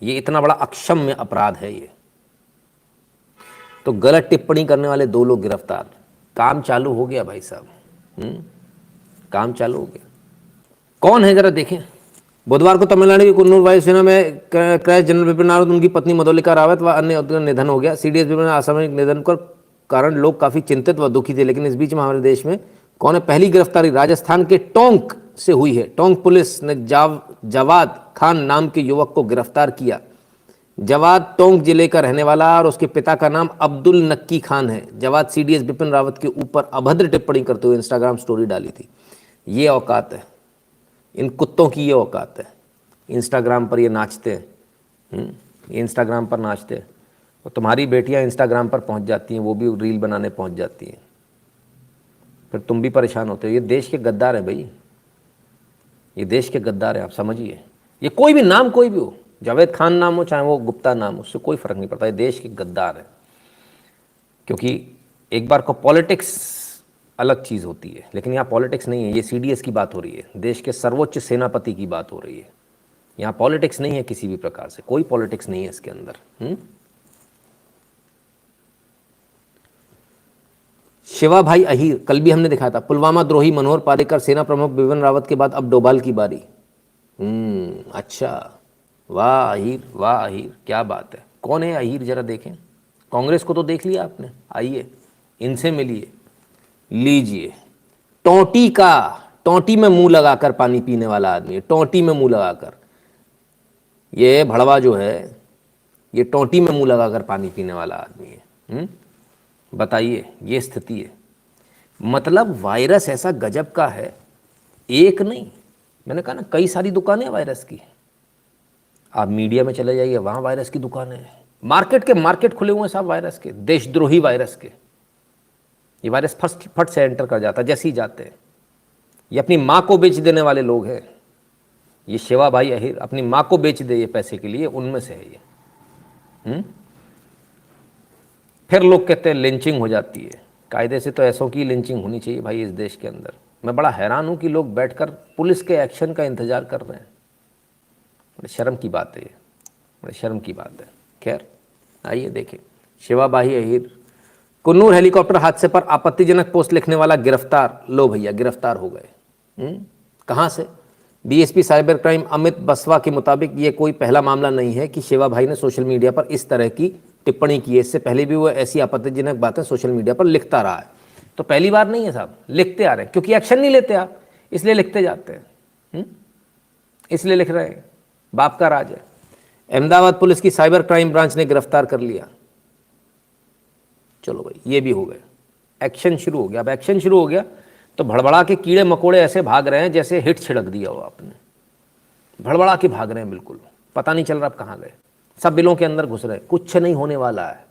B: ये इतना बड़ा अक्षम्य अपराध है ये। तो गलत टिप्पणी करने वाले 2 लोग गिरफ्तार। काम चालू हो गया भाई साहब, काम चालू हो गया। कौन है जरा देखें। बुधवार को तमिलनाडु की कुन्नूर वायुसेना में क्रैश जनरल बिपिन रावत, उनकी पत्नी मधुलिका रावत व अन्य का निधन हो गया। सीडीएस बिपिन असामयिक निधन के कारण लोग काफी चिंतित व दुखी थे। लेकिन इस बीच में हमारे देश में कौन है? पहली गिरफ्तारी राजस्थान के टोंक से हुई है। टोंक पुलिस ने जवाद खान नाम के युवक को गिरफ्तार किया। जवाद टोंक जिले का रहने वाला और उसके पिता का नाम अब्दुल नक्की खान है। जवाद सीडीएस बिपिन रावत के ऊपर अभद्र टिप्पणी करते हुए इंस्टाग्राम स्टोरी डाली थी। ये औकात है, इन कुत्तों की ये औकात है। इंस्टाग्राम पर ये नाचते हैं, इंस्टाग्राम पर नाचते हैं। और तुम्हारी बेटियां इंस्टाग्राम पर पहुंच जाती हैं, वो भी रील बनाने पहुंच जाती हैं, फिर तुम भी परेशान होते हो। ये देश के गद्दार हैं भाई, ये देश के गद्दार हैं, आप समझिए। ये कोई भी नाम, कोई भी हो, जावेद खान नाम हो चाहे वो गुप्ता नाम हो, उससे कोई फर्क नहीं पड़ता। ये देश के गद्दार है। क्योंकि एक बार को पॉलिटिक्स अलग चीज़ होती है, लेकिन यहाँ पॉलिटिक्स नहीं है। ये सीडीएस की बात हो रही है, देश के सर्वोच्च सेनापति की बात हो रही है। यहाँ पॉलिटिक्स नहीं है किसी भी प्रकार से, कोई पॉलिटिक्स नहीं है इसके अंदर। शिवा भाई अहीर, कल भी हमने दिखाया था, पुलवामा द्रोही मनोहर पार्रिकर, सेना प्रमुख बिपिन रावत के बाद अब डोभाल की बारी। अच्छा, वाह अहीर, वाह अहीर, क्या बात है। कौन है अहीर जरा देखें। कांग्रेस को तो देख लिया आपने, आइए इनसे मिलिए, लीजिए। टोंटी में मुंह लगाकर पानी पीने वाला आदमी है, टोंटी में मुंह लगाकर। ये भड़वा जो है, ये टोंटी में मुंह लगाकर पानी पीने वाला आदमी है। बताइए, ये स्थिति है। मतलब वायरस ऐसा गजब का है, एक नहीं, मैंने कहा ना कई सारी दुकानें हैं वायरस की। आप मीडिया में चले जाइए, वहाँ वायरस की दुकानें हैं, मार्केट खुले हुए हैं साहब वायरस के, देशद्रोही वायरस के। ये वायरस फट से एंटर कर जाता है जैसे ही जाते हैं। ये अपनी माँ को बेच देने वाले लोग हैं। ये शिवा भाई अहीर अपनी माँ को बेच दे ये पैसे के लिए, उनमें से है ये। फिर लोग कहते हैं लिंचिंग हो जाती है। कायदे से तो ऐसों की लिंचिंग होनी चाहिए भाई इस देश के अंदर। मैं बड़ा हैरान हूँ कि लोग बैठकर पुलिस के एक्शन का इंतजार कर रहे हैं। बड़े शर्म की बात है ये, बड़े शर्म की बात है। खैर आइए देखें, शिवा भाई अहीर, कुन्नूर हेलीकॉप्टर हादसे पर आपत्तिजनक पोस्ट लिखने वाला गिरफ्तार। लो भैया, गिरफ्तार हो गए। कहाँ से? बीएसपी साइबर क्राइम अमित बसवा के मुताबिक ये कोई पहला मामला नहीं है कि शिवा भाई ने सोशल मीडिया पर इस तरह की टिप्पणी की है। इससे पहले भी वो ऐसी आपत्तिजनक बातें सोशल मीडिया पर लिखता रहा है। तो पहली बार नहीं है साहब, लिखते आ रहे हैं, क्योंकि एक्शन नहीं लेते आप, इसलिए लिखते जाते हैं। इसलिए लिख रहे हैं, बाप का राज है। अहमदाबाद पुलिस की साइबर क्राइम ब्रांच ने गिरफ्तार कर लिया। चलो भाई, ये भी हो गए, एक्शन शुरू हो गया। अब एक्शन शुरू हो गया तो भड़बड़ा के कीड़े मकोड़े ऐसे भाग रहे हैं जैसे हिट छिड़क दिया हो आपने। भड़बड़ा के भाग रहे हैं, बिल्कुल पता नहीं चल रहा अब कहाँ गए। सब बिलों के अंदर घुस रहे हैं। कुछ नहीं होने वाला है।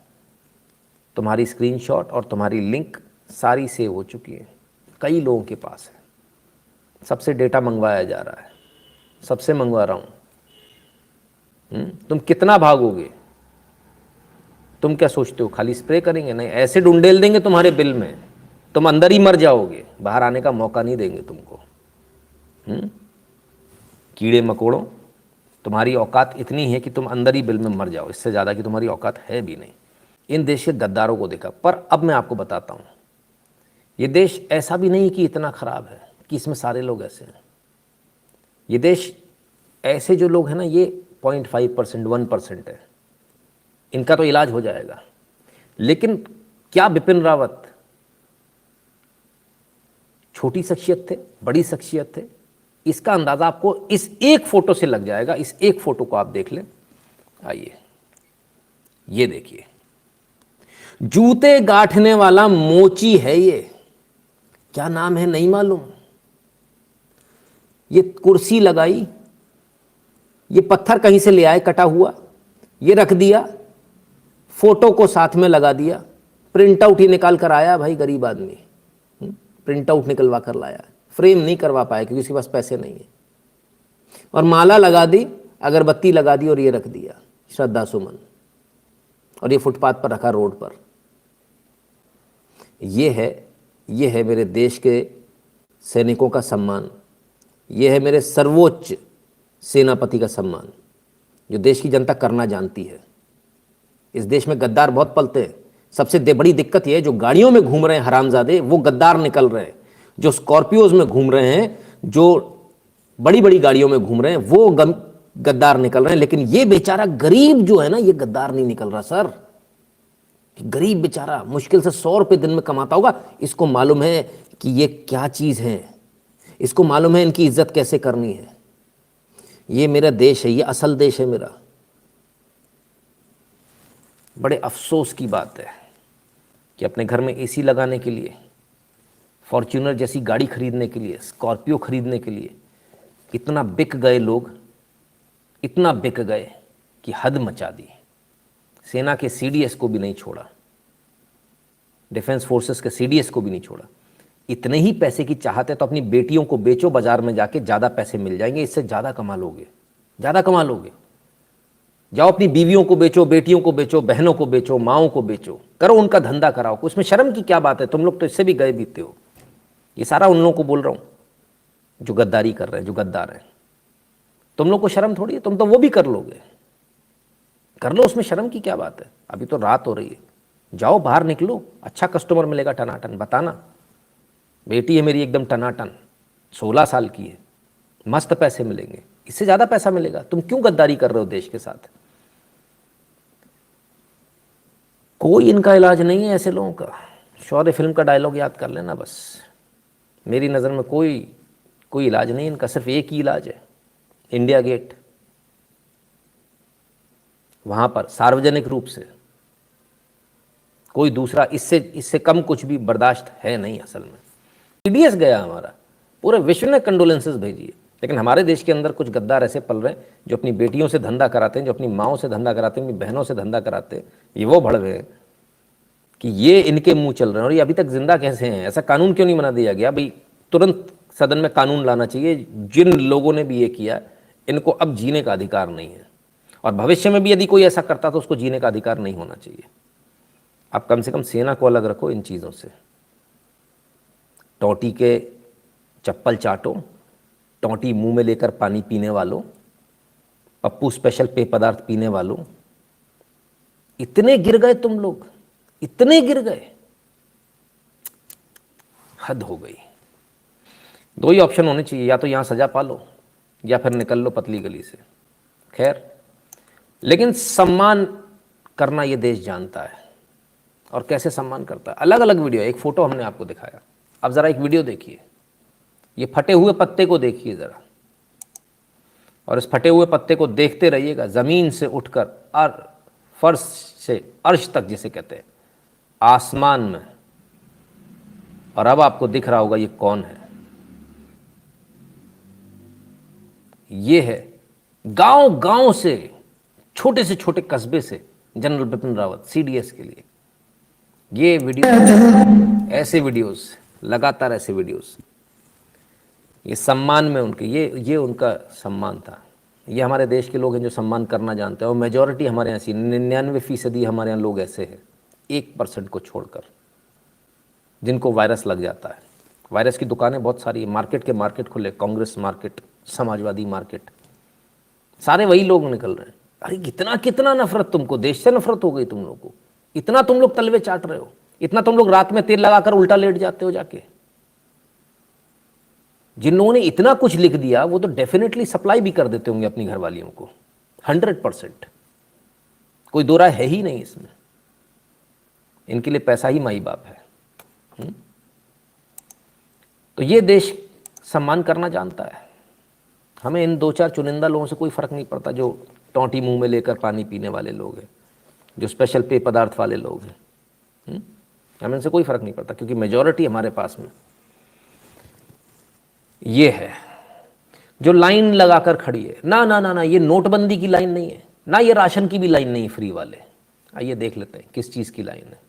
B: तुम्हारी स्क्रीनशॉट और तुम्हारी लिंक सारी सेव हो चुकी है, कई लोगों के पास है। सबसे डेटा मंगवाया जा रहा है, सबसे मंगवा रहा हूँ। तुम कितना भागोगे? तुम क्या सोचते हो खाली स्प्रे करेंगे? नहीं, एसिड उंडेल देंगे तुम्हारे बिल में, तुम अंदर ही मर जाओगे, बाहर आने का मौका नहीं देंगे तुमको। कीड़े मकोड़ों, तुम्हारी औकात इतनी है कि तुम अंदर ही बिल में मर जाओ, इससे ज़्यादा की तुम्हारी औकात है भी नहीं। इन देश के गद्दारों को देखा। पर अब मैं आपको बताता हूँ, ये देश ऐसा भी नहीं कि इतना ख़राब है कि इसमें सारे लोग ऐसे हैं। ये देश ऐसे जो लोग हैं ना, ये 0.5%, 1% है। इनका तो इलाज हो जाएगा। लेकिन क्या बिपिन रावत छोटी शख्सियत थे, बड़ी शख्सियत थे? इसका अंदाज़ा आपको इस एक फ़ोटो से लग जाएगा। इस एक फ़ोटो को आप देख लें। आइए, ये देखिए, जूते गांठने वाला मोची है ये। क्या नाम है नहीं मालूम। ये कुर्सी लगाई, ये पत्थर कहीं से ले आए कटा हुआ, ये रख दिया, फोटो को साथ में लगा दिया, प्रिंट आउट ही निकाल कर आया भाई गरीब आदमी। प्रिंट आउट निकलवा कर लाया, फ्रेम नहीं करवा पाया क्योंकि उसके पास पैसे नहीं है। और माला लगा दी, अगरबत्ती लगा दी और ये रख दिया श्रद्धा सुमन, और ये फुटपाथ पर रखा रोड पर। ये है मेरे देश के सैनिकों का सम्मान। ये है मेरे सर्वोच्च सेनापति का सम्मान, जो देश की जनता करना जानती है। इस देश में गद्दार बहुत पलते हैं। सबसे बड़ी दिक्कत यह है, जो गाड़ियों में घूम रहे हैं हरामजादे, वो गद्दार निकल रहे हैं। जो स्कॉर्पियोज में घूम रहे हैं, जो बड़ी बड़ी गाड़ियों में घूम रहे हैं, वो गद्दार निकल रहे हैं। लेकिन ये बेचारा गरीब जो है ना, ये गद्दार नहीं निकल रहा सर। गरीब बेचारा मुश्किल से 100 रुपये दिन में कमाता होगा। इसको मालूम है कि ये क्या चीज़ है, इसको मालूम है इनकी इज्जत कैसे करनी है। ये मेरा देश है, ये असल देश है मेरा। बड़े अफसोस की बात है कि अपने घर में एसी लगाने के लिए, फॉर्च्यूनर जैसी गाड़ी खरीदने के लिए, स्कॉर्पियो खरीदने के लिए इतना बिक गए लोग, इतना बिक गए कि हद मचा दी। सेना के सीडीएस को भी नहीं छोड़ा, डिफेंस फोर्सेस के सीडीएस को भी नहीं छोड़ा। इतने ही पैसे की चाहत है तो अपनी बेटियों को बेचो बाजार में जाके, ज़्यादा पैसे मिल जाएंगे, इससे ज़्यादा कमा लोगे, ज़्यादा कमा लोगे। जाओ अपनी बीवियों को बेचो, बेटियों को बेचो, बहनों को बेचो, माओं को बेचो, करो उनका धंधा कराओ। उसमें शर्म की क्या बात है? तुम लोग तो इससे भी गए बीते हो। ये सारा उन लोगों को बोल रहा हूँ जो गद्दारी कर रहे हैं, जो गद्दार हैं। तुम लोग को शर्म थोड़ी है, तुम तो वो भी कर लोगे, कर लो, उसमें शर्म की क्या बात है। अभी तो रात हो रही है, जाओ बाहर निकलो, अच्छा कस्टमर मिलेगा टनाटन, बताना बेटी है मेरी एकदम टनाटन, 16 साल की है, मस्त पैसे मिलेंगे, इससे ज़्यादा पैसा मिलेगा। तुम क्यों गद्दारी कर रहे हो देश के साथ? कोई इनका इलाज नहीं है ऐसे लोगों का। शौर्य फिल्म का डायलॉग याद कर लेना बस। मेरी नज़र में कोई इलाज नहीं इनका, सिर्फ एक ही इलाज है, इंडिया गेट। वहाँ पर सार्वजनिक रूप से कोई दूसरा इससे कम कुछ भी बर्दाश्त है नहीं। असल में टीडीएस गया हमारा, पूरे विश्व ने कंडोलेंसेस भेजी है, लेकिन हमारे देश के अंदर कुछ गद्दार ऐसे पल रहे हैं जो अपनी बेटियों से धंधा कराते हैं, जो अपनी माँओं से धंधा कराते हैं, अपनी बहनों से धंधा कराते हैं। ये वो भड़वे हैं कि ये इनके मुंह चल रहे हैं, और ये अभी तक जिंदा कैसे हैं? ऐसा कानून क्यों नहीं बना दिया गया भाई? तुरंत सदन में कानून लाना चाहिए। जिन लोगों ने भी ये किया, इनको अब जीने का अधिकार नहीं है, और भविष्य में भी यदि कोई ऐसा करता तो उसको जीने का अधिकार नहीं होना चाहिए। आप कम से कम सेना को अलग रखो इन चीज़ों से। टोटी के चप्पल चाटो, टोटी मुंह में लेकर पानी पीने वालों, पप्पू स्पेशल पेय पदार्थ पीने वालों, इतने गिर गए तुम लोग, इतने गिर गए, हद हो गई। दो ही ऑप्शन होने चाहिए, या तो यहां सजा पालो या फिर निकल लो पतली गली से। खैर, लेकिन सम्मान करना ये देश जानता है, और कैसे सम्मान करता है। अलग अलग वीडियो, एक फोटो हमने आपको दिखाया, अब जरा एक वीडियो देखिए। ये फटे हुए पत्ते को देखिए जरा, और इस फटे हुए पत्ते को देखते रहिएगा, जमीन से उठकर और फर्श से अर्श तक जिसे कहते हैं, आसमान में। और अब आपको दिख रहा होगा ये कौन है। ये है गांव गांव से, छोटे से छोटे कस्बे से जनरल बिपिन रावत सीडीएस के लिए। ये वीडियो, ऐसे वीडियोस, लगातार ऐसे वीडियोस, ये सम्मान में उनके, ये उनका सम्मान था। ये हमारे देश के लोग हैं जो सम्मान करना जानते हैं, और मेजॉरिटी हमारे यहाँ ऐसी 99% हमारे यहाँ लोग ऐसे हैं, 1% को छोड़कर, जिनको वायरस लग जाता है। वायरस की दुकानें बहुत सारी, मार्केट के मार्केट खुले, कांग्रेस मार्केट, समाजवादी मार्केट, सारे वही लोग निकल रहे हैं। अरे कितना नफरत, तुमको देश से नफरत हो गई तुम लोग को, इतना तुम लोग तलवे चाट रहे हो, इतना तुम लोग रात में तेल लगाकर उल्टा लेट जाते हो जाके। जिन लोगों ने इतना कुछ लिख दिया वो तो डेफिनेटली सप्लाई भी कर देते होंगे अपनी घरवालियों को, 100%, कोई दो राय है ही नहीं इसमें। इनके लिए पैसा ही माई बाप है। तो ये देश सम्मान करना जानता है। हमें इन 2-4 चुनिंदा लोगों से कोई फर्क नहीं पड़ता, जो टोंटी मुंह में लेकर पानी पीने वाले लोग हैं, जो स्पेशल पेय पदार्थ वाले लोग हैं, हमें इनसे कोई फर्क नहीं पड़ता, क्योंकि मेजॉरिटी हमारे पास में ये है जो लाइन लगाकर खड़ी है। ना ना ना ना, ये नोटबंदी की लाइन नहीं है, ना ये राशन की भी लाइन नहीं है फ्री वाले। आइए देख लेते हैं किस चीज़ की लाइन है।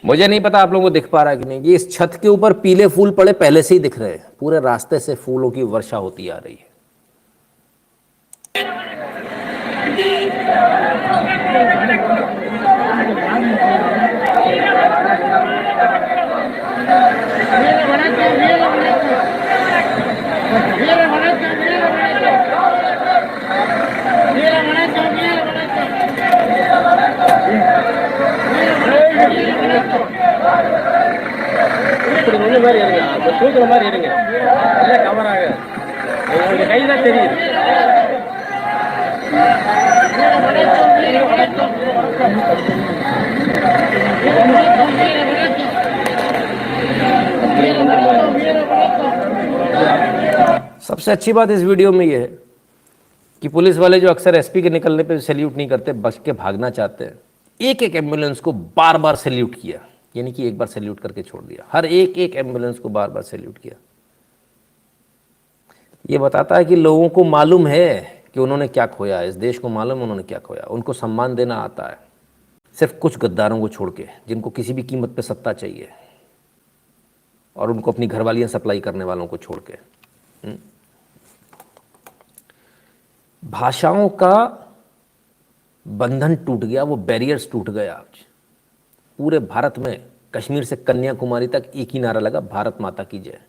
B: मुझे नहीं पता आप लोगों को दिख पा रहा है कि नहीं, ये इस छत के ऊपर पीले फूल पड़े पहले से ही दिख रहे हैं, पूरे रास्ते से फूलों की वर्षा होती आ रही है।
C: மாதிரி இருங்க, தூக்குற மாதிரி இருங்க, இல்லை கவர் ஆக உங்களுக்கு கைதான் தெரியுது.
B: सबसे अच्छी बात इस वीडियो में ये है कि पुलिस वाले जो अक्सर एसपी के निकलने पे सैल्यूट नहीं करते, बच के भागना चाहते हैं, एक एक एम्बुलेंस को बार बार सैल्यूट किया। यानी कि एक बार सैल्यूट करके छोड़ दिया, हर एक एक एम्बुलेंस को बार बार सैल्यूट किया। ये बताता है कि लोगों को मालूम है कि उन्होंने क्या खोया है, इस देश को मालूम है उन्होंने क्या खोया, उनको सम्मान देना आता है। सिर्फ कुछ गद्दारों को छोड़ के, जिनको किसी भी कीमत पे सत्ता चाहिए, और उनको अपनी घरवालियां सप्लाई करने वालों को छोड़ के। भाषाओं का बंधन टूट गया, वो बैरियर्स टूट गए। आज पूरे भारत में कश्मीर से कन्याकुमारी तक एक ही नारा लगा, भारत माता की जय।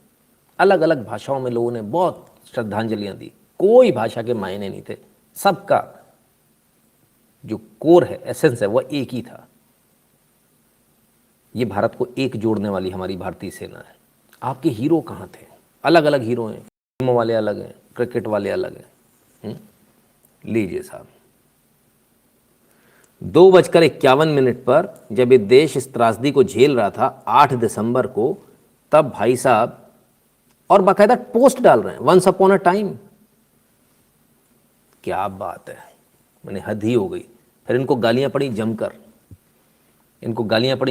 B: अलग अलग भाषाओं में लोगों ने बहुत श्रद्धांजलियां दी, कोई भाषा के मायने नहीं थे, सबका जो कोर है, एसेंस है, वह एक ही था। ये भारत को एक जोड़ने वाली हमारी भारतीय सेना है। आपके हीरो कहाँ थे? अलग अलग हीरो हैं, फिल्मों वाले अलग हैं, क्रिकेट वाले अलग हैं। लीजिए साहब, 2:51 पर जब ये देश इस त्रासदी को झेल रहा था 8 दिसंबर को, तब भाई साहब और बाकायदा पोस्ट डाल रहे हैं, वंस अपॉन अ टाइम। क्या बात है, मैंने हद ही हो गई। फिर इनको गालियां पड़ी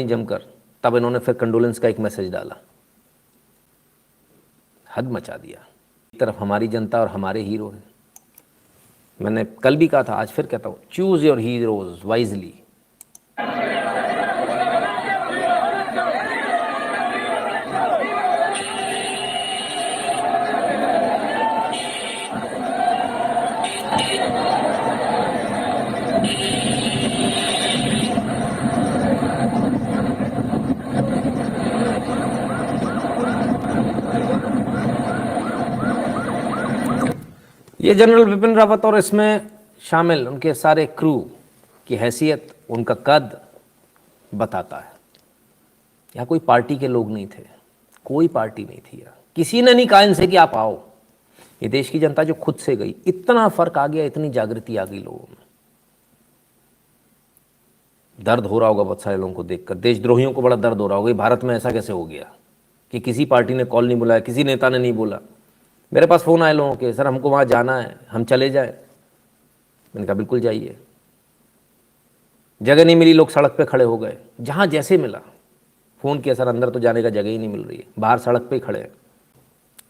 B: जमकर, तब इन्होंने फिर कंडोलेंस का एक मैसेज डाला। हद मचा दिया। एक तरफ हमारी जनता और हमारे हीरो हैं। मैंने कल भी कहा था, आज फिर कहता हूं, चूज योर हीरोज वाइजली। ये जनरल विपिन रावत और इसमें शामिल उनके सारे क्रू की हैसियत, उनका कद बताता है। यहाँ कोई पार्टी के लोग नहीं थे, कोई पार्टी नहीं थी यहाँ, किसी ने नहीं कहा इनसे कि आप आओ। ये देश की जनता जो खुद से गई, इतना फर्क आ गया, इतनी जागृति आ गई लोगों में। दर्द हो रहा होगा बहुत सारे लोगों को देखकर, देशद्रोहियों को बड़ा दर्द हो रहा होगा, भारत में ऐसा कैसे हो गया कि किसी पार्टी ने कॉल नहीं बुलाया, किसी नेता ने नहीं बोला। मेरे पास फ़ोन आए लोगों के, सर हमको वहाँ जाना है, हम चले जाएं। मैंने कहा बिल्कुल जाइए। जगह नहीं मिली, लोग सड़क पे खड़े हो गए, जहाँ जैसे मिला। फ़ोन किया, सर अंदर तो जाने का जगह ही नहीं मिल रही है, बाहर सड़क पे ही खड़े हैं।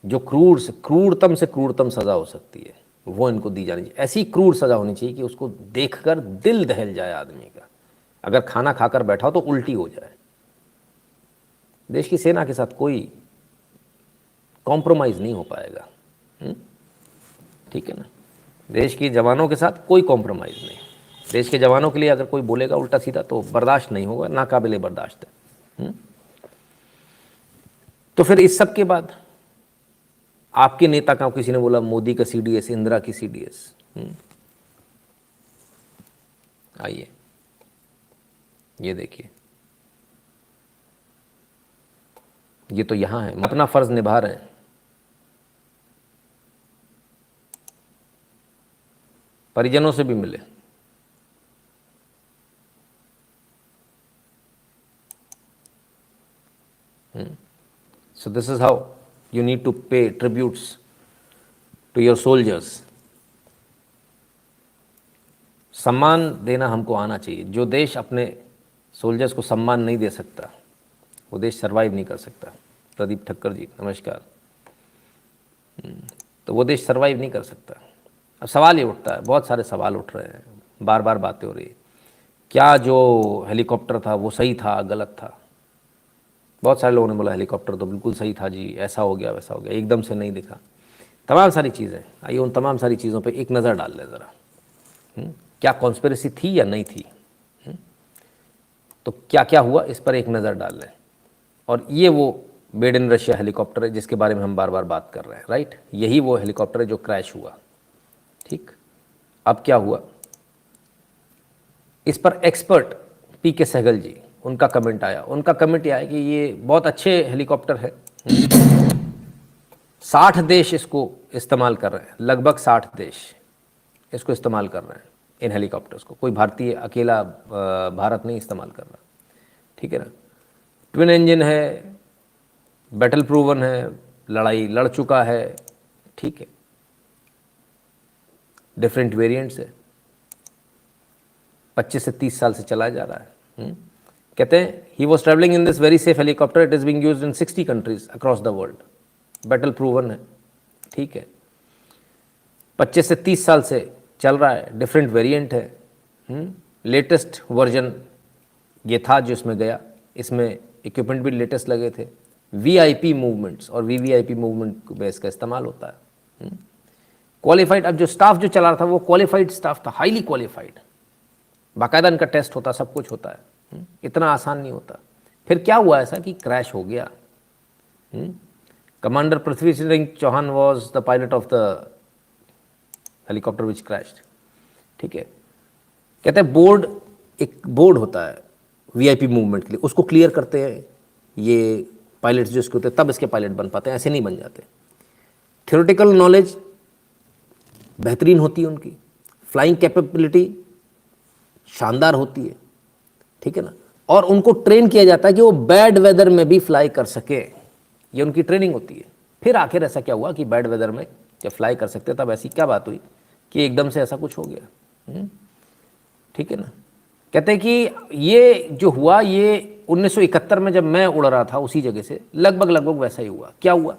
B: जो क्रूरतम से क्रूरतम सज़ा हो सकती है वो इनको दी जानी चाहिए। ऐसी क्रूर सज़ा होनी चाहिए कि उसको देखकर दिल दहल जाए आदमी का, अगर खाना खाकर बैठा हो तो उल्टी हो जाए। देश की सेना के साथ कोई कॉम्प्रोमाइज़ नहीं हो पाएगा, ठीक है ना। देश के जवानों के साथ कोई कॉम्प्रोमाइज़ नहीं। देश के जवानों के लिए अगर कोई बोलेगा उल्टा सीधा तो बर्दाश्त नहीं होगा, नाकाबिले बर्दाश्त है। तो फिर इस सब के बाद आपके नेता का, किसी ने बोला मोदी का सीडीएस, इंदिरा की सीडीएस। आइए ये देखिए, ये तो यहां है, अपना फर्ज निभा रहे हैं। परिजनों से भी मिले। So this is how you need to pay tributes to your soldiers. सम्मान देना हमको आना चाहिए। जो देश अपने सोल्जर्स को सम्मान नहीं दे सकता, वो देश सरवाइव नहीं कर सकता। प्रदीप ठक्कर जी नमस्कार। तो वो देश सरवाइव नहीं कर सकता। अब सवाल ये उठता है, बहुत सारे सवाल उठ रहे हैं, बार बार बातें हो रही है, क्या जो हेलीकॉप्टर था वो सही था गलत था। बहुत सारे लोगों ने बोला हेलीकॉप्टर तो बिल्कुल सही था जी, ऐसा हो गया वैसा हो गया, एकदम से नहीं दिखा, तमाम सारी चीज़ें। आइए उन तमाम सारी चीज़ों पे एक नज़र डाल लें ज़रा। क्या कॉन्स्पिरेसी थी या नहीं थी, तो क्या क्या हुआ इस पर एक नज़र डाल लें। और ये वो मेड इन रशिया हेलीकॉप्टर है जिसके बारे में हम बार बार बात कर रहे हैं, राइट। यही वो हेलीकॉप्टर है जो क्रैश हुआ, ठीक। अब क्या हुआ इस पर एक्सपर्ट पीके सहगल जी, उनका कमेंट आया। उनका कमेंट यह है कि ये बहुत अच्छे हेलीकॉप्टर है, 60 देश इसको इस्तेमाल कर रहे हैं, लगभग 60 देश इसको इस्तेमाल कर रहे हैं। इन हेलीकॉप्टर्स को, कोई भारतीय अकेला भारत नहीं इस्तेमाल कर रहा, ठीक है ना। ट्विन इंजन है, बैटल प्रूवन है, लड़ाई लड़ चुका है, ठीक है। डिफरेंट वेरिएंट्स है, 25 से 30 साल से चला जा रहा है। कहते हैं he was travelling in this very safe helicopter, it is being used in 60 countries across the world, battle proven है, ठीक है। 25 से 30 साल से चल रहा है, डिफरेंट वेरिएंट है। लेटेस्ट वर्जन ये था जो इसमें गया, इसमें इक्विपमेंट भी लेटेस्ट लगे थे। वीआईपी मूवमेंट्स और वीवीआईपी मूवमेंट में इसका इस्तेमाल होता है। क्वालिफाइड, अब जो स्टाफ जो चला रहा था वो क्वालिफाइड स्टाफ था, हाईली क्वालिफाइड, बाकायदा इनका टेस्ट होता, सब कुछ होता है। इतना आसान नहीं होता। फिर क्या हुआ ऐसा कि क्रैश हो गया। Commander Prithvi Singh Chauhan was the pilot of the helicopter which crashed, ठीक है। कहते हैं बोर्ड, एक बोर्ड होता है वीआईपी मूवमेंट के लिए, उसको क्लियर करते हैं ये पायलट्स जो इसके होते हैं, तब इसके पायलट बन पाते हैं, ऐसे नहीं बन जाते। थ्योरेटिकल नॉलेज बेहतरीन होती है उनकी, फ्लाइंग कैपेबिलिटी शानदार होती है, ठीक है ना। और उनको ट्रेन किया जाता है कि वो बैड वेदर में भी फ्लाई कर सके, ये उनकी ट्रेनिंग होती है। फिर आखिर ऐसा क्या हुआ कि बैड वेदर में जब फ्लाई कर सकते, तब ऐसी क्या बात हुई कि एकदम से ऐसा कुछ हो गया, ठीक है ना। कहते हैं कि ये जो हुआ ये 1971 में जब मैं उड़ रहा था उसी जगह से लगभग वैसा ही हुआ। क्या हुआ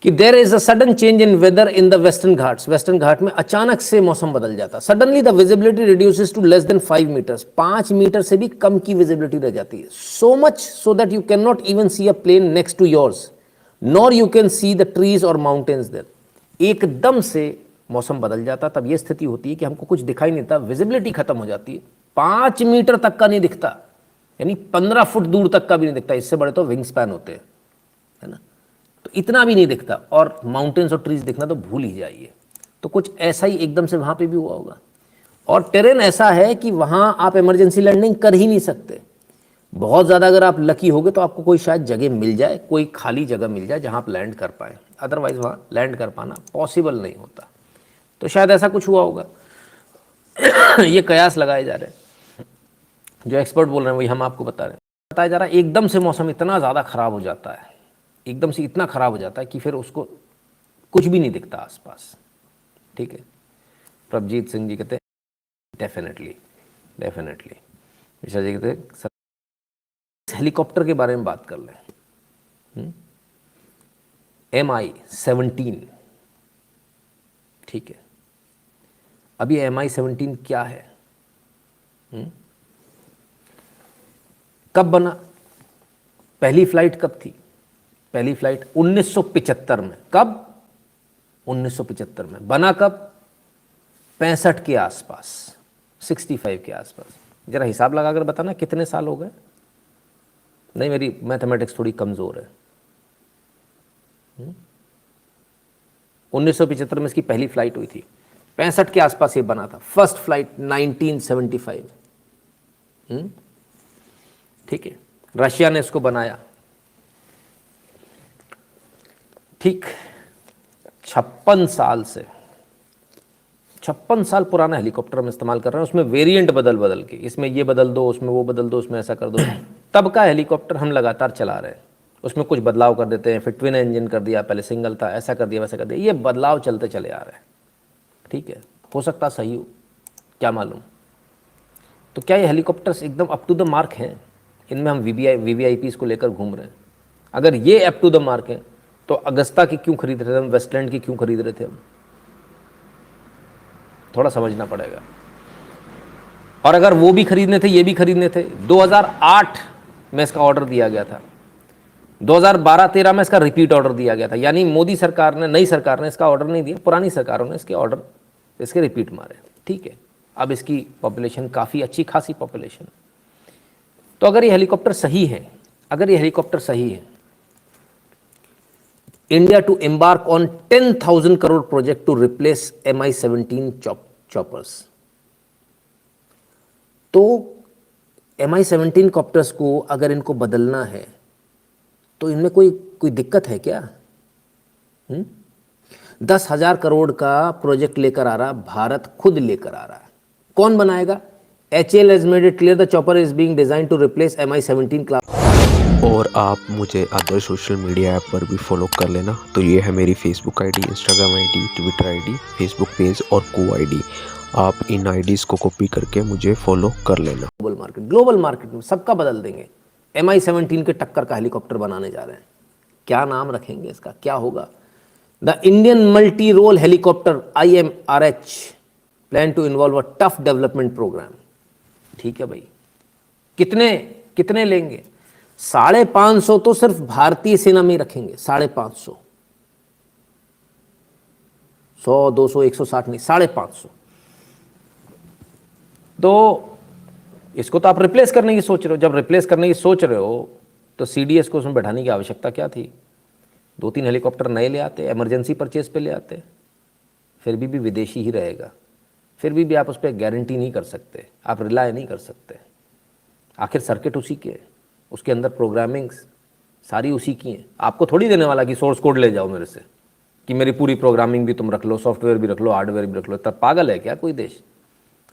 B: कि there is a sudden change in weather in the Western Ghats, Western Ghat में अचानक से मौसम बदल जाता। Suddenly the visibility reduces to less than 5 metres, 5 metre से भी कम की विजिबिलिटी रह जाती है। So much so that you can not even see a plane next to yours, nor you can see the trees और माउंटेन्स देयर। एकदम से मौसम बदल जाता, तब यह स्थिति होती है कि हमको कुछ दिखाई नहीं देता, विजिबिलिटी खत्म हो जाती है, 5 मीटर तक का नहीं दिखता, यानी 15 फुट दूर तक का भी नहीं दिखता। इससे बड़े तो विंग स्पैन होते हैं, है ना, तो इतना भी नहीं दिखता। और माउंटेन्स और ट्रीज दिखना तो भूल ही जाइए। तो कुछ ऐसा ही एकदम से वहां पे भी हुआ होगा। और टेरेन ऐसा है कि वहां आप इमरजेंसी लैंडिंग कर ही नहीं सकते। बहुत ज़्यादा अगर आप लकी होगे तो आपको कोई शायद जगह मिल जाए, कोई खाली जगह मिल जाए जहां आप लैंड कर पाए, अदरवाइज वहां लैंड कर पाना पॉसिबल नहीं होता। तो शायद ऐसा कुछ हुआ होगा। ये कयास लगाए जा रहे हैं, जो एक्सपर्ट बोल रहे हैं वही हम आपको बता रहे हैं। बताया जा रहा है एकदम से मौसम इतना ज़्यादा ख़राब हो जाता है, एकदम से इतना ख़राब हो जाता है कि फिर उसको कुछ भी नहीं दिखता आसपास, ठीक है। प्रभजीत सिंह जी कहते हैं डेफिनेटली डेफिनेटली। विशा जी कहते हैं हेलीकॉप्टर के बारे में बात कर लें। MI-17, ठीक है। अब ये MI-17 क्या है, कब बना, पहली फ्लाइट कब थी? पहली फ्लाइट 1975 में। कब? 1975 में। बना कब? 65 के आसपास, 65 के आसपास। जरा हिसाब लगाकर बताना कितने साल हो गए। नहीं, मेरी मैथमेटिक्स थोड़ी कमज़ोर है। 1975 में इसकी पहली फ्लाइट हुई थी, 65 के आसपास ये बना था। फर्स्ट फ्लाइट 1975, ठीक है। रशिया ने इसको बनाया, ठीक। 56 साल से, 56 साल पुराना हेलीकॉप्टर हम इस्तेमाल कर रहे हैं। उसमें वेरिएंट बदल बदल के, इसमें ये बदल दो, उसमें वो बदल दो, उसमें ऐसा कर दो। तब का हेलीकॉप्टर हम लगातार चला रहे हैं। उसमें कुछ बदलाव कर देते हैं, फिर ट्विन इंजन कर दिया, पहले सिंगल था, ऐसा कर दिया, वैसा कर दिया। ये बदलाव चलते चले आ रहे हैं, ठीक है। हो सकता सही हो, क्या मालूम। तो क्या ये हेलीकॉप्टर्स एकदम अप टू द मार्क हैं? इनमें हम वीवीआईपीज़ को लेकर घूम रहे हैं। अगर ये अप टू द मार्क हैं तो अगस्ता की क्यों खरीद रहे थे हम, वेस्टलैंड की क्यों खरीद रहे थे हम? थोड़ा समझना पड़ेगा। और अगर वो भी खरीदने थे, ये भी खरीदने थे, 2008 में इसका ऑर्डर दिया गया था, 2012-13 में इसका रिपीट ऑर्डर दिया गया था। यानी मोदी सरकार ने, नई सरकार ने इसका ऑर्डर नहीं दिया, पुरानी सरकारों ने इसके ऑर्डर, इसके रिपीट मारे, ठीक है। अब इसकी पॉपुलेशन काफ़ी अच्छी खासी पॉपुलेशन। तो अगर ये हेलीकॉप्टर सही है, अगर ये हेलीकॉप्टर सही है, India to embark on 10,000 crore project to replace MI-17 choppers. तो MI-17 कॉप्टर्स को अगर इनको बदलना है तो इनमें कोई दिक्कत है क्या? 10,000 करोड़ का प्रोजेक्ट लेकर आ रहा, भारत खुद लेकर आ रहा है। कौन बनाएगा? HAL has made it clear the chopper is being designed to replace Mi-17 class।
A: और आप मुझे अदर सोशल मीडिया ऐप पर भी फॉलो कर लेना। तो ये है मेरी Facebook ID, Instagram ID, Twitter ID, Facebook page और को आईडी। आप इन आईडीज़ को कॉपी करके मुझे फॉलो कर लेना।
B: ग्लोबल मार्केट में सबका बदल देंगे। Mi-17 के टक्कर का हेलीकॉप्टर बनाने जा रहे हैं। क्या नाम रखेंगे इसका, क्या होगा? The Indian multi role helicopter IMRH plan to involve a tough development programme. ठीक है भाई, कितने लेंगे? 550 तो सिर्फ भारतीय सेना में ही रखेंगे। 550, 100, 200, 160 नहीं, 550। तो इसको तो आप रिप्लेस करने की सोच रहे हो। जब रिप्लेस करने की सोच रहे हो तो CDS को उसमें बैठाने की आवश्यकता क्या थी? 2-3 हेलीकॉप्टर नए ले आते, इमरजेंसी परचेज पे ले आते। फिर भी विदेशी ही रहेगा। फिर भी आप उस पर गारंटी नहीं कर सकते, आप रिलाय नहीं कर सकते। आखिर सर्किट उसी के, उसके अंदर प्रोग्रामिंग सारी उसी की है। आपको थोड़ी देने वाला कि सोर्स कोड ले जाओ मेरे से, कि मेरी पूरी प्रोग्रामिंग भी तुम रख लो, सॉफ्टवेयर भी रख लो, हार्डवेयर भी रख लो। तब पागल है क्या कोई देश?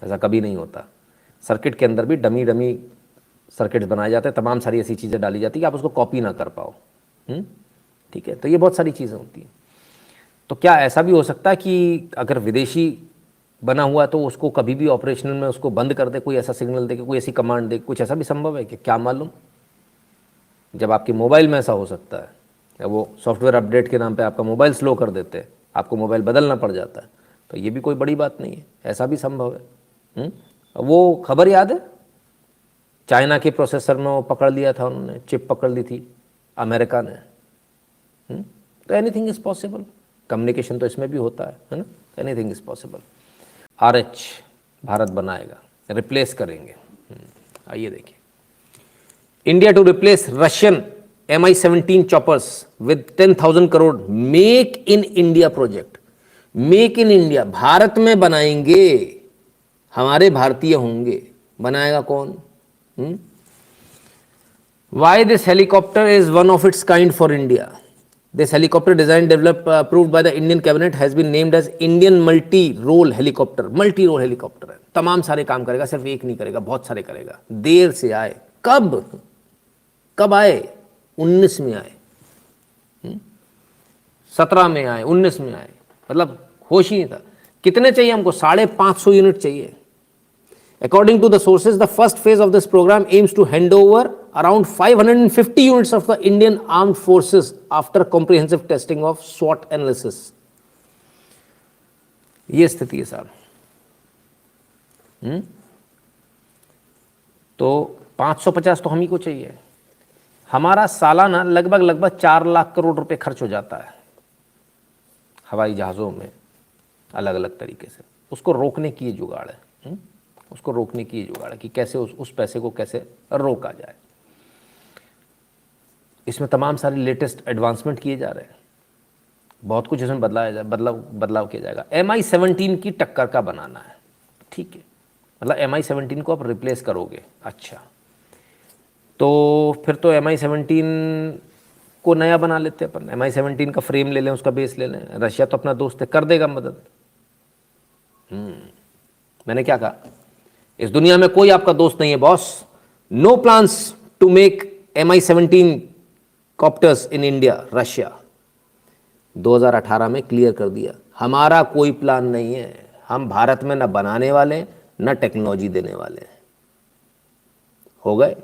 B: ऐसा कभी नहीं होता। सर्किट के अंदर भी डमी सर्किट्स बनाए जाते हैं, तमाम सारी ऐसी चीज़ें डाली जाती है कि आप उसको कॉपी ना कर पाओ। ठीक है, तो ये बहुत सारी चीज़ें होती हैं। तो क्या ऐसा भी हो सकता है कि अगर विदेशी बना हुआ है तो उसको कभी भी ऑपरेशनल में उसको बंद कर दे, कोई ऐसा सिग्नल दे, कोई ऐसी कमांड दे? कुछ ऐसा भी संभव है कि क्या मालूम? जब आपके मोबाइल में ऐसा हो सकता है, या वो सॉफ्टवेयर अपडेट के नाम पे आपका मोबाइल स्लो कर देते हैं, आपको मोबाइल बदलना पड़ जाता है, तो ये भी कोई बड़ी बात नहीं है, ऐसा भी संभव है। वो खबर याद है, चाइना के प्रोसेसर में वो पकड़ लिया था उन्होंने, चिप पकड़ ली थी अमेरिका ने। तो एनीथिंग इज़ पॉसिबल। कम्युनिकेशन तो इसमें भी होता है ना? Anything is possible. RH Bharat बनाएगा, रिप्लेस करेंगे। आइए देखिए, India to replace Russian Mi-17 choppers with 10,000 crore make in India project. Make in India, Bharat में बनाएंगे, हमारे भारतीय होंगे। बनाएगा कौन? Why this helicopter is one of its kind for India? This helicopter designed, developed, approved by the Indian cabinet has been named as Indian multi-role helicopter। multi-role helicopter है, तमाम सारे काम करेगा, सिर्फ एक नहीं करेगा, बहुत सारे करेगा। देर से आए, कब आए? 19 में आए, 17 में आए, 19 में आए, मतलब होश ही नहीं था। कितने चाहिए हमको? 550 यूनिट चाहिए। According to the sources, the first phase of this program aims to hand over around 550 units of the Indian Armed Forces after comprehensive testing of SWOT analysis। ये स्थिति है साहब। तो 550 तो हम ही को चाहिए। हमारा सालाना लगभग 4 लाख करोड़ रुपए खर्च हो जाता है हवाई जहाज़ों में, अलग अलग तरीके से। उसको रोकने की जुगाड़ है। उसको रोकने की जुगाड़ है कि कैसे उस पैसे को कैसे रोका जाए। इसमें तमाम सारे लेटेस्ट एडवांसमेंट किए जा रहे हैं, बहुत कुछ इसमें बदलाव किया जाएगा। Mi-17 की टक्कर का बनाना है। ठीक है, मतलब Mi-17 को आप रिप्लेस करोगे। अच्छा, तो फिर तो Mi-17 को नया बना लेते हैं अपन। Mi-17 का फ्रेम ले लें, उसका बेस ले लें। रशिया तो अपना दोस्त है, कर देगा मदद। मैंने क्या कहा? इस दुनिया में कोई आपका दोस्त नहीं है boss. No plans to make Mi-17 copters in India. Russia 2018 में क्लियर कर दिया, हमारा कोई प्लान नहीं है। हम भारत में न बनाने वाले, न टेक्नोलॉजी देने वाले। हो गए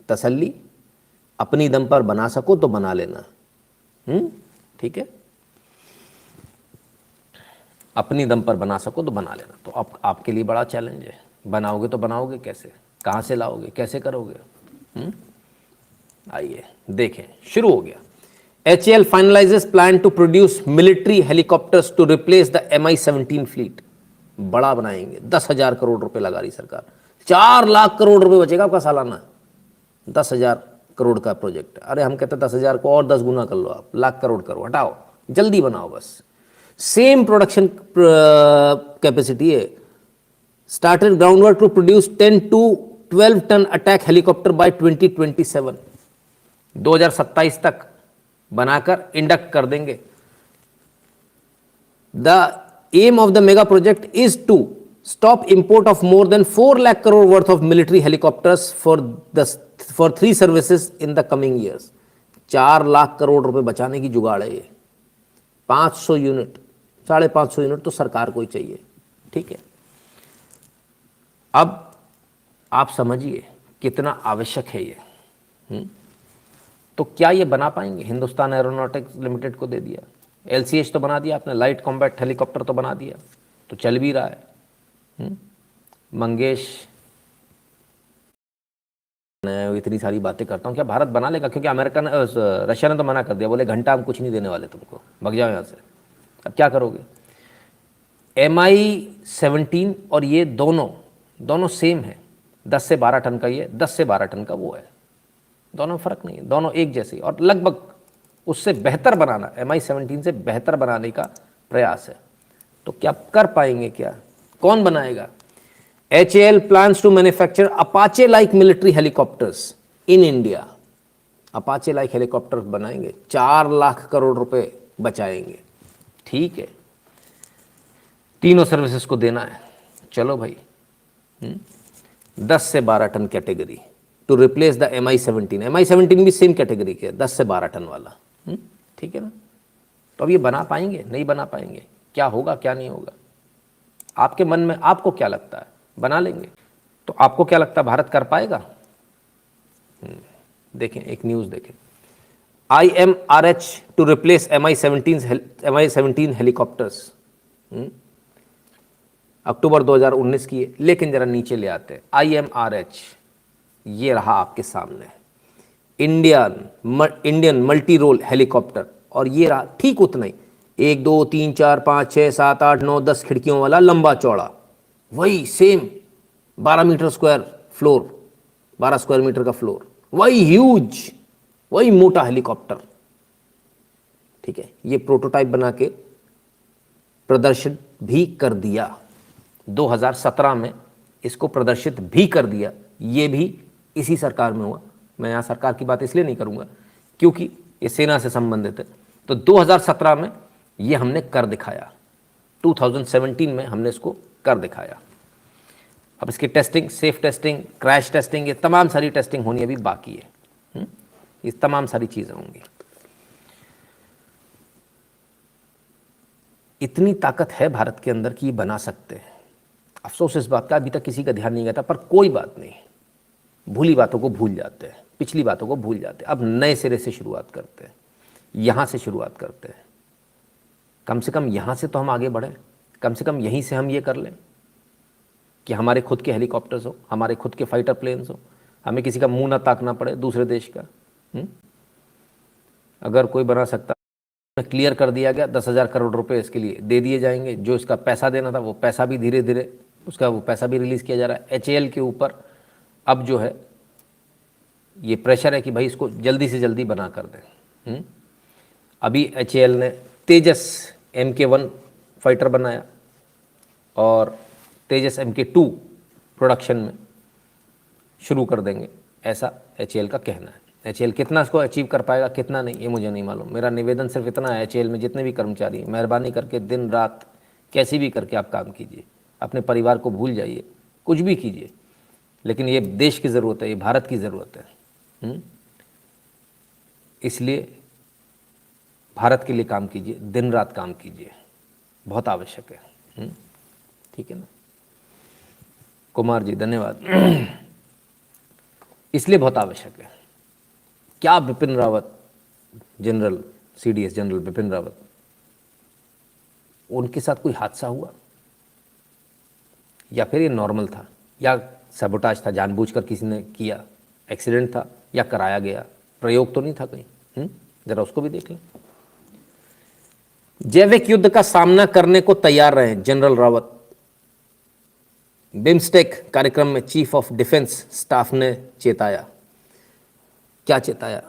B: तसल्ली? अपनी दम पर बना सको तो बना लेना। ठीक है, अपनी दम पर बना सको तो बना लेना। तो आपके लिए बड़ा चैलेंज है। बनाओगे तो बनाओगे कैसे? कहाँ से लाओगे? कैसे करोगे? आइए देखें, शुरू हो गया। HAL finalizes plan to produce military helicopters to replace the Mi-17 fleet। बड़ा बनाएंगे, 10,000 करोड़ रुपए लगा रही सरकार। 4 लाख करोड़ रुपए बचेगा आपका सालाना। 10,000 करोड़ का प्रोजेक्ट। अरे हम कहते 10,000 को और 10 गुना कर लो, आप लाख करोड़ करो। हटाओ, जल्दी बनाओ बस। सेम प्रोडक्शन कैपेसिटी है। Started ground work to produce 10 to 12 ton attack helicopter by 2027। 2027 तक बनाकर इंडक्ट कर देंगे। The aim of the mega project is to stop import of more than 4 lakh crore worth of military helicopters for 3 services in the coming years. 4 lakh crore रुपए बचाने की जुगाड़ है ये। 500 यूनिट, 550 यूनिट तो सरकार को ही चाहिए। ठीक है, अब आप समझिए कितना आवश्यक है ये। तो क्या ये बना पाएंगे? हिंदुस्तान एरोनॉटिक्स लिमिटेड को दे दिया, LCH तो बना दिया आपने, लाइट कॉम्बैट हेलीकॉप्टर तो बना दिया, तो चल भी रहा है। मंगेश, मैं इतनी सारी बातें करता हूँ, क्या भारत बना लेगा? क्योंकि अमेरिका ने, रशिया ने तो मना कर दिया, बोले घंटा हम कुछ नहीं देने वाले तुमको, भग जाओ यहाँ से। अब क्या करोगे? MI-17 और ये दोनों सेम है, 10 से 12 टन का ये, 10 से 12 टन का वो है, दोनों फर्क नहीं है, दोनों एक जैसे और लगभग उससे बेहतर बनाना, MI-17 से बेहतर बनाने का प्रयास है। तो क्या कर पाएंगे? क्या, कौन बनाएगा? HAL plans to manufacture Apache like military helicopters in India. Apache like helicopters बनाएंगे, 4 लाख करोड़ रुपए बचाएंगे। ठीक है, तीनों सर्विसेज को देना है। चलो भाई, 10 से 12 ton category to replace the MI-17। MI-17 भी सेम कैटेगरी के, 10 से 12 टन वाला। ठीक है ना? तो अब ये बना पाएंगे? नहीं बना पाएंगे। क्या होगा क्या नहीं होगा? आपके मन में आपको क्या लगता है? बना लेंगे? तो आपको क्या लगता है भारत कर पाएगा? देखें, एक न्यूज़ देखें, IMRH to replace MI-17 helicopters, अक्टूबर 2019 की है। लेकिन जरा नीचे ले आते हैं, IMRH ये रहा आपके सामने, इंडियन मल्टी रोल हेलीकॉप्टर, और ये रहा ठीक उतना ही, 1 2 3 4 5 6 7 8 9 10 खिड़कियों वाला, लंबा चौड़ा, वही same 12 metre square floor, 12 square metre का फ्लोर, वही ह्यूज, वही मोटा हेलीकॉप्टर। ठीक है, ये प्रोटोटाइप बना के प्रदर्शित भी कर दिया 2017 में, इसको प्रदर्शित भी कर दिया। ये भी इसी सरकार में हुआ। मैं यहाँ सरकार की बात इसलिए नहीं करूँगा क्योंकि ये सेना से संबंधित है। तो 2017 में ये हमने कर दिखाया, 2017 में हमने इसको कर दिखाया। अब इसकी testing, safe testing, crash testing, ये तमाम सारी टेस्टिंग होनी अभी बाकी है। ये तमाम सारी चीज़ें होंगी। इतनी ताकत है भारत के अंदर कि ये बना सकते हैं। अफसोस इस बात का अभी तक किसी का ध्यान नहीं गया था, पर कोई बात नहीं, भूली बातों को भूल जाते हैं, पिछली बातों को भूल जाते हैं। अब नए सिरे से शुरुआत करते हैं, यहाँ से शुरुआत करते हैं। कम से कम यहाँ से तो हम आगे बढ़ें, कम से कम यहीं से हम ये कर लें कि हमारे खुद के हेलीकॉप्टर्स हो, हमारे खुद के फाइटर प्लेन्स हो, हमें किसी का मुंह ना ताकना पड़े दूसरे देश का। अगर कोई बना सकता, क्लियर कर दिया गया, 10,000 करोड़ रुपए इसके लिए दे दिए जाएंगे। जो इसका पैसा देना था वो पैसा भी धीरे धीरे, उसका वो पैसा भी रिलीज़ किया जा रहा है। HAL के ऊपर अब जो है ये प्रेशर है कि भाई इसको जल्दी से जल्दी बना कर दें। अभी HAL ने तेजस MK-1 फाइटर बनाया और तेजस MK-2 प्रोडक्शन में शुरू कर देंगे, ऐसा HAL का कहना है। HAL कितना इसको अचीव कर पाएगा, कितना नहीं, ये मुझे नहीं मालूम। मेरा निवेदन सिर्फ इतना है, HAL में जितने भी कर्मचारी, मेहरबानी करके दिन रात कैसी भी करके आप काम कीजिए, अपने परिवार को भूल जाइए, कुछ भी कीजिए, लेकिन ये देश की ज़रूरत है, ये भारत की ज़रूरत है। इसलिए भारत के लिए काम कीजिए, दिन रात काम कीजिए, बहुत आवश्यक है। ठीक है ना कुमार जी, धन्यवाद। इसलिए बहुत आवश्यक है। क्या Bipin Rawat, general CDS general Bipin Rawat, उनके साथ कोई हादसा हुआ या फिर ये नॉर्मल था, या सबोटाज था, जानबूझकर किसी ने किया, एक्सीडेंट था, या कराया गया, प्रयोग तो नहीं था कहीं? जरा उसको भी देख लें। जैविक युद्ध का सामना करने को तैयार रहे जनरल रावत। बिम्स्टेक कार्यक्रम में चीफ ऑफ डिफेंस स्टाफ ने चेताया। क्या चेताया?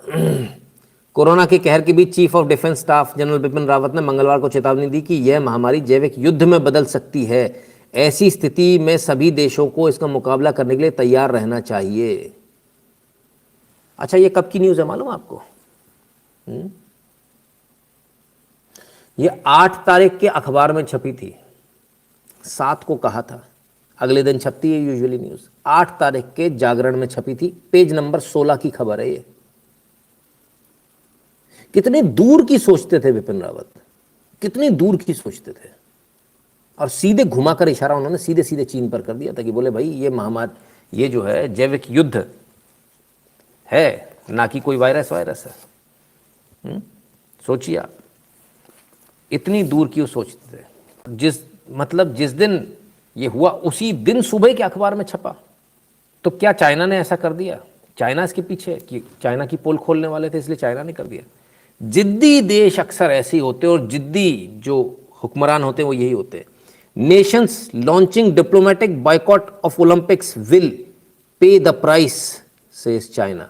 B: कोरोना के कहर के बीच chief of defence staff general Bipin Rawat ने मंगलवार को चेतावनी दी कि यह महामारी जैविक युद्ध में बदल सकती है। ऐसी स्थिति में सभी देशों को इसका मुकाबला करने के लिए तैयार रहना चाहिए। अच्छा, ये कब की न्यूज़ है मालूम आपको? ये 8 तारीख के अखबार में छपी थी, 7 को कहा था, अगले दिन छपती है यूजुअली न्यूज़। 8 तारीख के जागरण में छपी थी, पेज नंबर 16 की खबर है ये। कितने दूर की सोचते थे विपिन रावत, कितनी दूर की सोचते थे। और सीधे घुमाकर इशारा उन्होंने सीधे सीधे चीन पर कर दिया था कि बोले भाई ये महामारी, ये जो है जैविक युद्ध है, ना कि कोई वायरस है। सोचिए आप, इतनी दूर की वो सोचते थे। जिस दिन ये हुआ उसी दिन सुबह के अखबार में छपा। तो क्या चाइना ने ऐसा कर दिया? चाइना इसके पीछे कि चाइना की पोल खोलने वाले थे इसलिए चाइना ने कर दिया? जिद्दी देश अक्सर ऐसे ही होते हैं, और जिद्दी जो हुक्मरान होते हैं वो यही होते हैं। Nations launching diplomatic boycott of Olympics will pay the price, says China.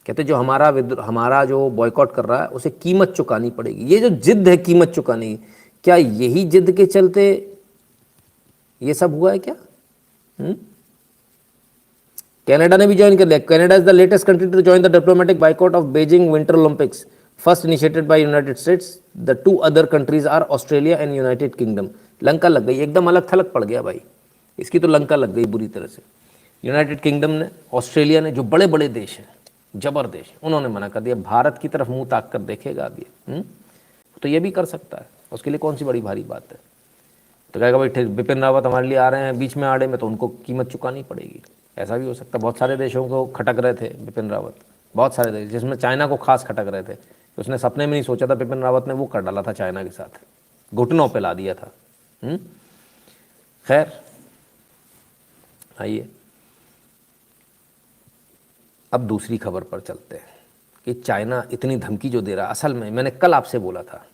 B: कहते जो हमारा जो बॉयकॉट कर रहा है उसे कीमत चुकानी पड़ेगी। ये जो जिद है कीमत चुकाने की, क्या यही जिद के चलते ये सब हुआ है क्या? कनाडा ने भी ज्वाइन कर लिया। Canada is the latest country to join the diplomatic boycott of Beijing winter Olympics, first initiated by United States. The 2 other countries are Australia and United Kingdom. Lanka लग गई, एकदम अलग थलग पड़ गया भाई, इसकी तो लंका लग गई बुरी तरह से। यूनाइटेड किंगडम ने, ऑस्ट्रेलिया ने, जो बड़े बड़े देश हैं, जबर देश, उन्होंने मना कर दिया। भारत की तरफ मुंह ताक कर देखेगा अभी, तो ये भी कर सकता है, उसके लिए कौन सी बड़ी भारी बात है। तो कहेगा भाई विपिन रावत हमारे लिए आ रहे हैं बीच में आड़े में, तो उनको कीमत चुकानी पड़ेगी। ऐसा भी हो सकता है। बहुत सारे देशों को खटक रहे थे विपिन रावत, बहुत सारे देश, जिसमें चाइना को खास खटक रहे थे। उसने सपने में नहीं सोचा था विपिन रावत ने वो कर डाला था चाइना के साथ, घुटनों पे ला दिया था। खैर आइए अब दूसरी खबर पर चलते हैं कि चाइना इतनी धमकी जो दे रहा है। असल में मैंने कल आपसे बोला था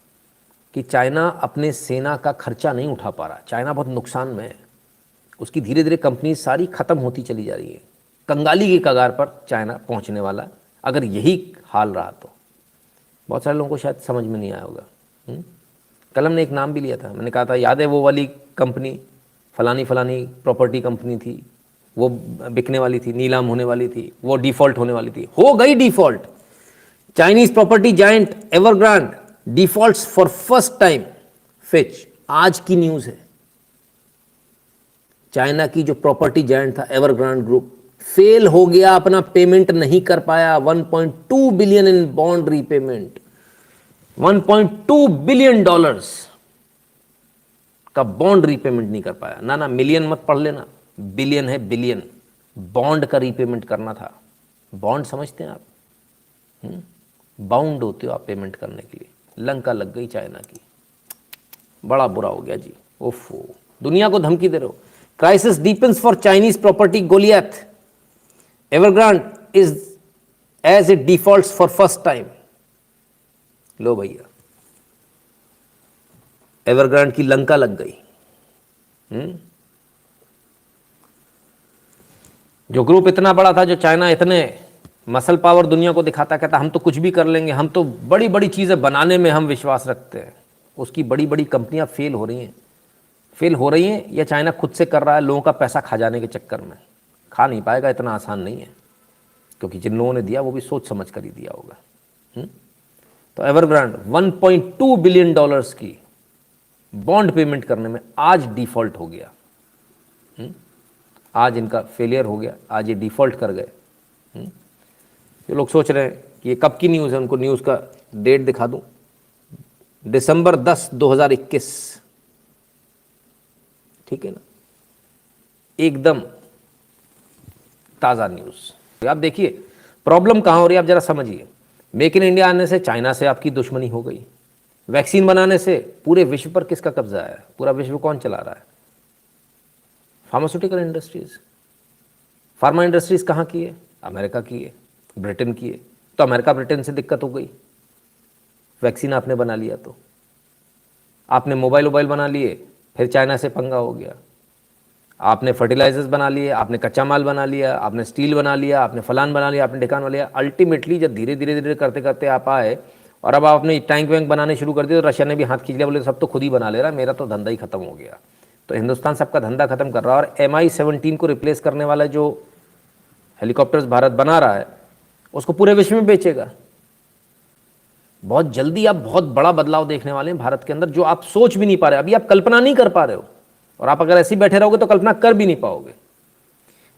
B: कि चाइना अपने सेना का खर्चा नहीं उठा पा रहा, चाइना बहुत नुकसान में है। उसकी धीरे धीरे कंपनी सारी ख़त्म होती चली जा रही है, कंगाली की कगार पर चाइना पहुंचने वाला, अगर यही हाल रहा तो। बहुत सारे लोगों को शायद समझ में नहीं आया होगा। कल हमने एक नाम भी लिया था, मैंने कहा था याद है वो वाली कंपनी, फलानी फलानी प्रॉपर्टी कंपनी थी, वो बिकने वाली थी, नीलाम होने वाली थी, वो डिफ़ॉल्ट होने वाली थी, हो गई default. Chinese property giant Evergrande defaults for first time, Fitch. आज की न्यूज़ है, चाइना की जो प्रॉपर्टी जायंट था एवरग्रांड ग्रुप फेल हो गया, अपना पेमेंट नहीं कर पाया। 1.2 billion in bond repayment, 1.2 billion dollars का बॉन्ड रीपेमेंट नहीं कर पाया। ना मिलियन मत पढ़ लेना, बिलियन है, बिलियन। बॉन्ड का रीपेमेंट करना था। बॉन्ड समझते हैं आप? बाउंड होते हो आप पेमेंट करने के लिए। लंका लग गई चाइना की, बड़ा बुरा हो गया जी। ओफो, दुनिया को धमकी दे रहे हो। Crisis deepens for Chinese property Goliath, Evergrande is as it defaults for first time. लो भैया, एवरग्रांड की लंका लग गई। जो ग्रुप इतना बड़ा था, जो चाइना इतने मसल पावर दुनिया को दिखाता, कहता हम तो कुछ भी कर लेंगे, हम तो बड़ी बड़ी चीज़ें बनाने में हम विश्वास रखते हैं, उसकी बड़ी बड़ी कंपनियां फेल हो रही हैं। फेल हो रही हैं या चाइना खुद से कर रहा है लोगों का पैसा खा जाने के चक्कर में? खा नहीं पाएगा, इतना आसान नहीं है, क्योंकि जिन लोगों ने दिया वो भी सोच समझ कर ही दिया होगा। तो एवरग्रांड 1.2 बिलियन डॉलर्स की बॉन्ड पेमेंट करने में आज डिफॉल्ट हो गया। आज इनका फेलियर हो गया, आज ये डिफॉल्ट कर गए। जो लोग सोच रहे हैं कि ये कब की न्यूज़ है, उनको न्यूज़ का डेट दिखा दूं, दिसंबर 10, 2021। ठीक है ना, एकदम ताज़ा न्यूज़। आप देखिए प्रॉब्लम कहाँ हो रही है, आप जरा समझिए। मेक इन इंडिया आने से चाइना से आपकी दुश्मनी हो गई, वैक्सीन बनाने से पूरे विश्व पर किसका कब्जा है? पूरा विश्व कौन चला रहा है? Pharmaceutical industries. फार्मा इंडस्ट्रीज कहाँ की है? अमेरिका की है, ब्रिटेन की है। तो अमेरिका ब्रिटेन से दिक्कत हो गई, वैक्सीन आपने बना लिया तो। आपने मोबाइल बना लिए, फिर चाइना से पंगा हो गया। आपने फर्टिलाइजर्स बना लिए, आपने कच्चा माल बना लिया, आपने स्टील बना लिया, आपने फलान बना लिया, आपने ढिकान बना लिया। अल्टीमेटली जब धीरे धीरे करते करते आप आए और अब आपने टैंक वैंक बनाने शुरू कर दिए, तो रशिया ने भी हाथ खींच लिया, बोले सब तो खुद ही बना ले रहा, मेरा तो धंधा ही खत्म हो गया। तो हिंदुस्तान सबका धंधा खत्म कर रहा है। और MI-17 को रिप्लेस करने वाला जो हेलीकॉप्टर्स भारत बना रहा है, उसको पूरे विश्व में बेचेगा। बहुत जल्दी आप बहुत बड़ा बदलाव देखने वाले हैं भारत के अंदर, जो आप सोच भी नहीं पा रहे, अभी आप कल्पना नहीं कर पा रहे हो, और आप अगर ऐसे ही बैठे रहोगे तो कल्पना कर भी नहीं पाओगे।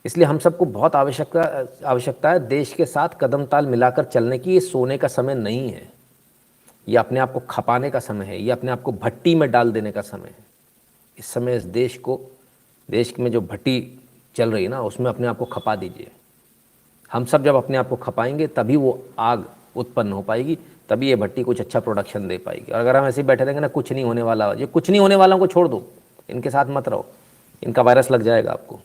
B: इसलिए हम सबको बहुत आवश्यकता है देश के साथ कदम ताल मिलाकर चलने की। ये सोने का समय नहीं है, ये अपने आप को खपाने का समय है, ये अपने आप को भट्टी में डाल देने का समय है। इस समय इस देश में जो भट्टी चल रही है ना, उसमें अपने आप को खपा दीजिए। हम सब जब अपने आप को खपाएंगे तभी वो आग उत्पन्न हो पाएगी, तभी ये भट्टी कुछ अच्छा प्रोडक्शन दे पाएगी। और अगर हम ऐसे ही बैठे रहेंगे ना, कुछ नहीं होने वाला, ये कुछ नहीं होने वालों को छोड़ दो, इनके साथ मत रहो, इनका वायरस लग जाएगा आपको,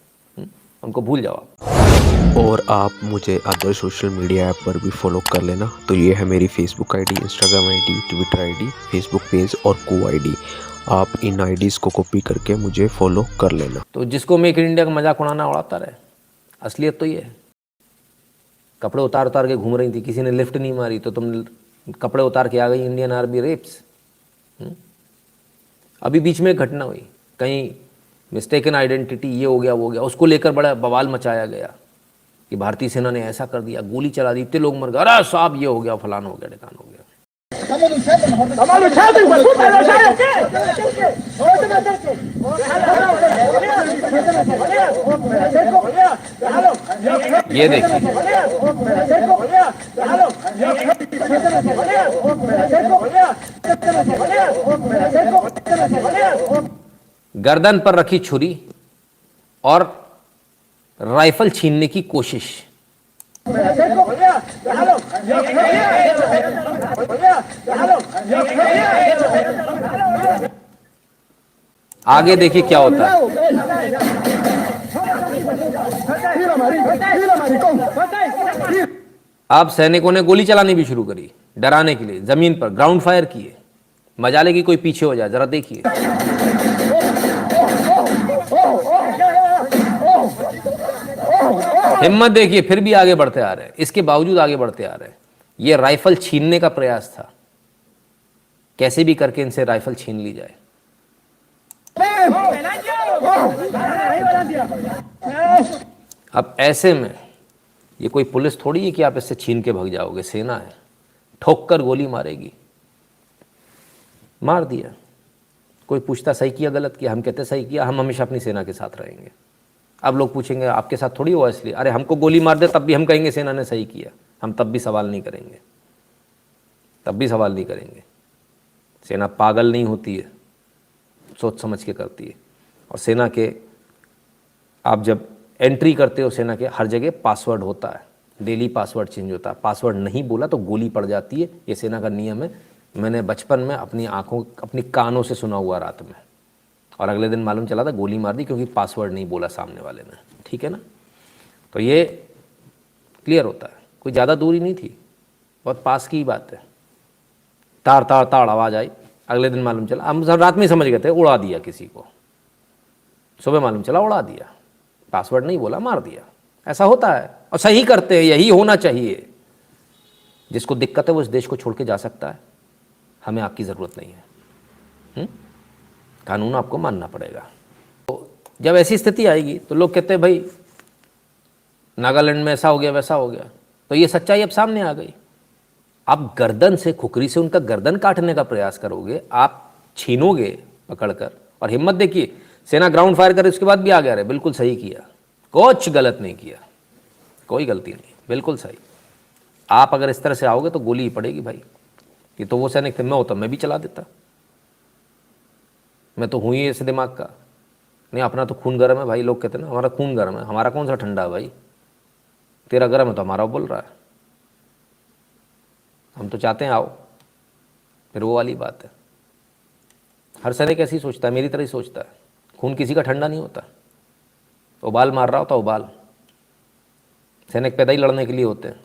B: उनको भूल जाओ आप।
A: और आप मुझे अदर सोशल मीडिया ऐप पर भी फॉलो कर लेना। तो ये है मेरी Facebook ID, Instagram ID, Twitter ID, Facebook page और को आईडी। आप इन आईडीज़ को कॉपी करके मुझे फॉलो कर लेना।
B: तो जिसको मेक इन इंडिया का मजाक उड़ाना उड़ाता रहे, असलियत तो ये है। कपड़े उतार उतार के घूम रही थी, किसी ने लिफ्ट नहीं मारी तो तुम कपड़े उतार के आ गई, इंडियन आर्मी रेप्स। अभी बीच में एक घटना हुई, कहीं मिस्टेकन आइडेंटिटी, ये हो गया वो हो गया, उसको लेकर बड़ा बवाल मचाया गया कि भारतीय सेना ने ऐसा कर दिया, गोली चला दी, इतने लोग मर गए, अरे साहब ये हो गया, फलान हो गया, ढिकान हो गया। ये देखिए, गर्दन पर रखी छुरी और राइफल छीनने की कोशिश। आगे देखिए क्या होता है। अब सैनिकों ने गोली चलानी भी शुरू करी, डराने के लिए, जमीन पर ग्राउंड फायर किए। मजाले की कोई पीछे हो जाए, जरा देखिए। हिम्मत देखिए, फिर भी आगे बढ़ते आ रहे हैं, इसके बावजूद आगे बढ़ते आ रहे हैं। ये राइफल छीनने का प्रयास था, कैसे भी करके इनसे राइफल छीन ली जाए। अब ऐसे में ये कोई पुलिस थोड़ी है कि आप इससे छीन के भाग जाओगे, सेना है, ठोक कर गोली मारेगी। मार दिया, कोई पूछता सही किया गलत किया, हम कहते सही किया, हम हमेशा अपनी सेना के साथ रहेंगे। अब लोग पूछेंगे आपके साथ थोड़ी हुआ इसलिए, अरे हमको गोली मार दे तब भी हम कहेंगे सेना ने सही किया, हम तब भी सवाल नहीं करेंगे, तब भी सवाल नहीं करेंगे। सेना पागल नहीं होती है, सोच समझ के करती है। और सेना के आप जब एंट्री करते हो सेना के, हर जगह पासवर्ड होता है, डेली पासवर्ड चेंज होता है। पासवर्ड नहीं बोला तो गोली पड़ जाती है, ये सेना का नियम है। मैंने बचपन में अपनी आंखों अपनी कानों से सुना हुआ रात में, और अगले दिन मालूम चला था गोली मार दी क्योंकि पासवर्ड नहीं बोला सामने वाले ने। ठीक है ना, तो ये क्लियर होता है, कोई ज़्यादा दूरी नहीं थी, बहुत पास की ही बात है। ताड़ ताड़ ताड़ आवाज़ आई, अगले दिन मालूम चला, हम सब रात में समझ गए थे उड़ा दिया किसी को, सुबह मालूम चला उड़ा दिया, पासवर्ड नहीं बोला मार दिया। ऐसा होता है और सही करते हैं, यही होना चाहिए। जिसको दिक्कत है वो इस देश को छोड़ के जा सकता है, हमें आपकी ज़रूरत नहीं है। कानून आपको मानना पड़ेगा। तो जब ऐसी स्थिति आएगी तो लोग कहते हैं भाई नागालैंड में ऐसा हो गया वैसा हो गया, तो ये सच्चाई अब सामने आ गई। आप गर्दन से, खुकरी से उनका गर्दन काटने का प्रयास करोगे, आप छीनोगे पकड़कर। और हिम्मत देखिए, सेना ग्राउंड फायर करे उसके बाद भी आ गया रहे, बिल्कुल सही किया, कुछ गलत नहीं किया, कोई गलती नहीं, बिल्कुल सही। आप अगर इस तरह से आओगे तो गोली ही पड़ेगी भाई। ये तो वो सैनिक थे, मैं होता मैं भी चला देता, मैं तो हूँ ही ऐसे दिमाग का। नहीं, अपना तो खून गर्म है भाई, लोग कहते हैं ना हमारा खून गर्म है, हमारा कौन सा ठंडा है भाई, तेरा गर्म है तो हमारा बोल रहा है। हम तो चाहते हैं आओ, फिर वो वाली बात है। हर सैनिक ऐसे ही सोचता है, मेरी तरह ही सोचता है। खून किसी का ठंडा नहीं होता, उबाल मार रहा होता उबाल। सैनिक पैदा ही लड़ने के लिए होते हैं।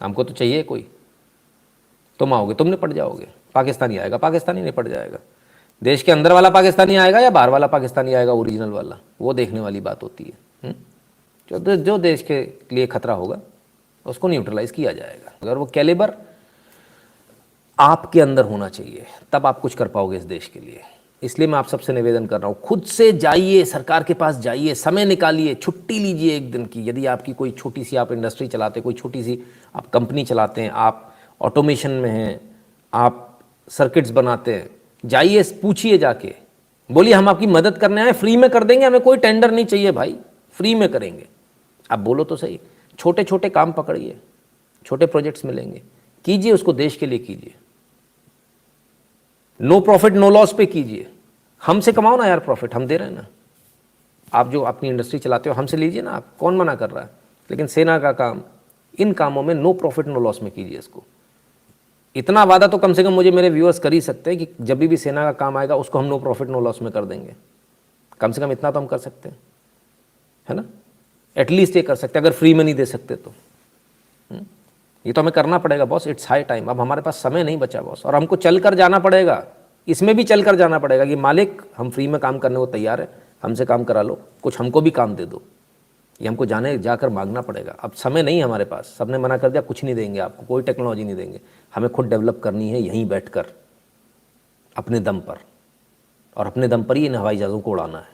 B: हमको तो चाहिए कोई, तुम आओगे तुम निपट जाओगे, पाकिस्तानी आएगा पाकिस्तानी निपट जाएगा। देश के अंदर वाला पाकिस्तानी आएगा या बाहर वाला पाकिस्तानी आएगा ओरिजिनल वाला, वो देखने वाली बात होती है। जो देश के लिए खतरा होगा उसको न्यूट्रलाइज किया जाएगा। अगर वो कैलिबर आपके अंदर होना चाहिए, तब आप कुछ कर पाओगे इस देश के लिए। इसलिए मैं आप सबसे निवेदन कर रहा हूँ, खुद से जाइए, सरकार के पास जाइए, समय निकालिए, छुट्टी लीजिए एक दिन की। यदि आपकी कोई छोटी सी आप इंडस्ट्री चलाते, कोई छोटी सी आप कंपनी चलाते हैं, आप ऑटोमेशन में हैं, आप सर्किट्स बनाते हैं, जाइए पूछिए जाके, बोलिए हम आपकी मदद करने आए, फ्री में कर देंगे, हमें कोई टेंडर नहीं चाहिए भाई, फ्री में करेंगे। आप बोलो तो सही, छोटे छोटे काम पकड़िए, छोटे प्रोजेक्ट्स मिलेंगे, कीजिए, उसको देश के लिए कीजिए, नो प्रॉफिट नो लॉस पे कीजिए। हमसे कमाओ ना यार प्रॉफिट, हम दे रहे हैं ना। आप जो अपनी इंडस्ट्री चलाते हो हमसे लीजिए ना, आप कौन मना कर रहा है। लेकिन सेना का काम, इन कामों में नो प्रॉफिट नो लॉस में कीजिए इसको। इतना वादा तो कम से कम मुझे मेरे व्यूअर्स कर ही सकते हैं कि जब भी सेना का काम आएगा उसको हम नो प्रॉफिट नो लॉस में कर देंगे। कम से कम इतना तो हम कर सकते हैं, है ना। एटलीस्ट ये कर सकते हैं, अगर फ्री में नहीं दे सकते तो। ये तो हमें करना पड़ेगा बॉस, इट्स हाई टाइम। अब हमारे पास समय नहीं बचा बॉस, और हमको चल कर जाना पड़ेगा, इसमें भी चल कर जाना पड़ेगा कि मालिक हम फ्री में काम करने को तैयार है, हमसे काम करा लो, कुछ हमको भी काम दे दो। ये हमको जाकर मांगना पड़ेगा। अब समय नहीं हमारे पास, सबने मना कर दिया कुछ नहीं देंगे आपको, कोई टेक्नोलॉजी नहीं देंगे, हमें खुद डेवलप करनी है यहीं बैठकर अपने दम पर, और अपने दम पर ही इन हवाई जहाज़ों को उड़ाना है।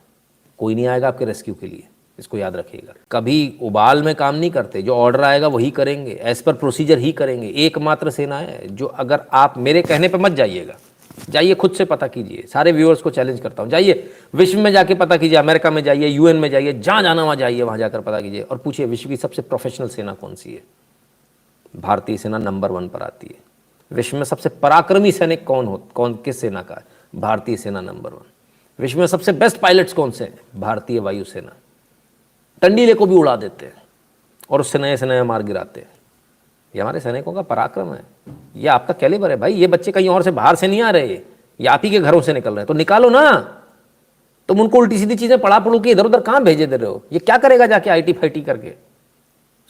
B: कोई नहीं आएगा आपके रेस्क्यू के लिए, इसको याद रखिएगा। कभी उबाल में काम नहीं करते, जो ऑर्डर आएगा वही करेंगे, एज पर प्रोसीजर ही करेंगे। एकमात्र सेना है जो, अगर आप मेरे कहने पर मत जाइएगा, जाइए खुद से पता कीजिए। सारे व्यूअर्स को चैलेंज करता हूँ, जाइए विश्व में जाके पता कीजिए, अमेरिका में जाइए, यूएन में जाइए, जहाँ जाना वहाँ जाइए, वहाँ जाकर पता कीजिए और पूछिए विश्व की सबसे प्रोफेशनल सेना कौन सी है। भारतीय सेना नंबर 1 पर आती है। विश्व में सबसे पराक्रमी सैनिक कौन किस सेना का है? भारतीय सेना नंबर 1। विश्व में सबसे बेस्ट पायलट्स कौन से हैं? भारतीय वायुसेना। टंडीले को भी उड़ा देते हैं और उससे नए से नए मार गिराते हैं। ये हमारे सैनिकों का पराक्रम है, ये आपका कैलिबर है भाई। ये बच्चे कहीं और से बाहर से नहीं आ रहे, ये आप ही के घरों से निकल रहे हैं, तो निकालो ना। तुम उनको उल्टी सीधी चीजें पढ़ा पढ़ू के इधर उधर कहाँ भेजे दे रहे हो? ये क्या करेगा जाके आईटी फाईटी करके?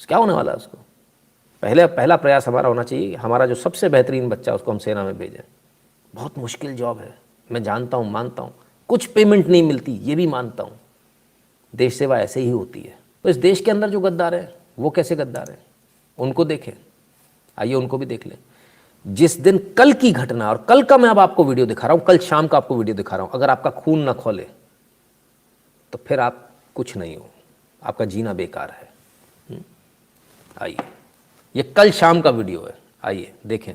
B: क्या होने वाला है उसको? पहला प्रयास हमारा होना चाहिए, हमारा जो सबसे बेहतरीन बच्चा उसको हम सेना में भेजें। बहुत मुश्किल जॉब है, मैं जानता हूँ, मानता हूँ, कुछ पेमेंट नहीं मिलती, ये भी मानता हूँ। देश सेवा ऐसे ही होती है। तो इस देश के अंदर जो गद्दार है वो कैसे गद्दार है, उनको देखें, आइए उनको भी देख लें। जिस दिन कल की घटना, और कल का मैं अब आपको वीडियो दिखा रहा हूं, कल शाम का आपको वीडियो दिखा रहा हूं, अगर आपका खून ना खोले तो फिर आप कुछ नहीं हो, आपका जीना बेकार है। आइए, ये कल शाम का वीडियो है, आइए देखें।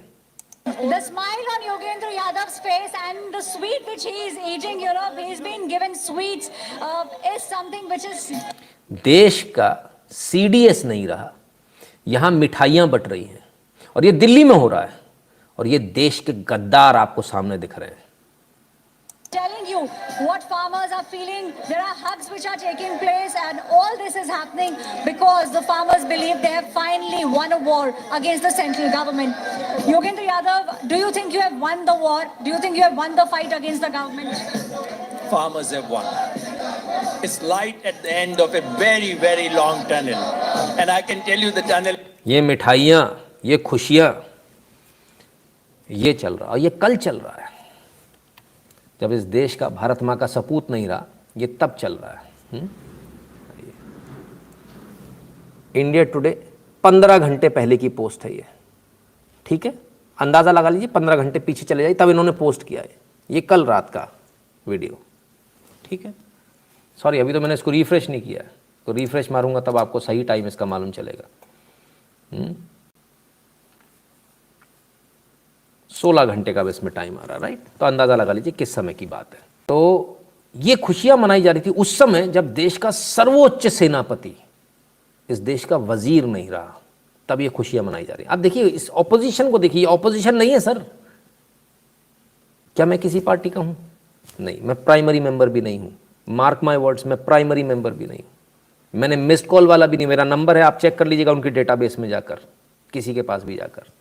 C: The smile on Yogendra Yadav's face and the sweet which he is eating, you know, he's been given sweets, is something which is.
B: देश का CDS नहीं रहा, यहाँ मिठाइयाँ बट रही हैं, और ये दिल्ली में हो रहा है, और ये देश के गद्दार आपको सामने दिख रहे हैं।
C: Telling you what farmers are feeling. There are hugs which are taking place, and all this is happening because the farmers believe they have finally won a war against the central government. Yogendra Yadav, do you think you have won the war? Do you think you have won the fight against the government?
D: Farmers have won. It's light at the end of a very, very long tunnel. And I can tell you the tunnel.
B: ये मिठाइयाँ, ये खुशियाँ, ये चल रहा, और ये कल चल रहा है। जब इस देश का, भारत माँ का सपूत नहीं रहा, ये तब चल रहा है। इंडिया टुडे 15 घंटे पहले की पोस्ट है ये, ठीक है, अंदाज़ा लगा लीजिए, 15 घंटे पीछे चले जाइए, तब इन्होंने पोस्ट किया है। ये कल रात का वीडियो, ठीक है। सॉरी, अभी तो मैंने इसको रिफ्रेश नहीं किया है, तो रिफ्रेश मारूंगा तब आपको सही टाइम इसका मालूम चलेगा। 16 घंटे का इसमें टाइम आ रहा है, राइट। तो अंदाज़ा लगा लीजिए किस समय की बात है। तो ये खुशियां मनाई जा रही थी उस समय जब देश का सर्वोच्च सेनापति इस देश का वजीर नहीं रहा, तब ये खुशियां मनाई जा रही। आप देखिए इस ऑपोजिशन को, देखिए ऑपोजिशन नहीं है सर। क्या मैं किसी पार्टी का हूं? नहीं, मैं प्राइमरी मेंबर भी नहीं हूं। मार्क माय वर्ड्स, मैं प्राइमरी मेंबर भी नहीं हूं। मैंने मिस्ड कॉल वाला भी नहीं, मेरा नंबर है, आप चेक कर लीजिएगा उनकी डेटाबेस में जाकर, किसी के पास भी जाकर।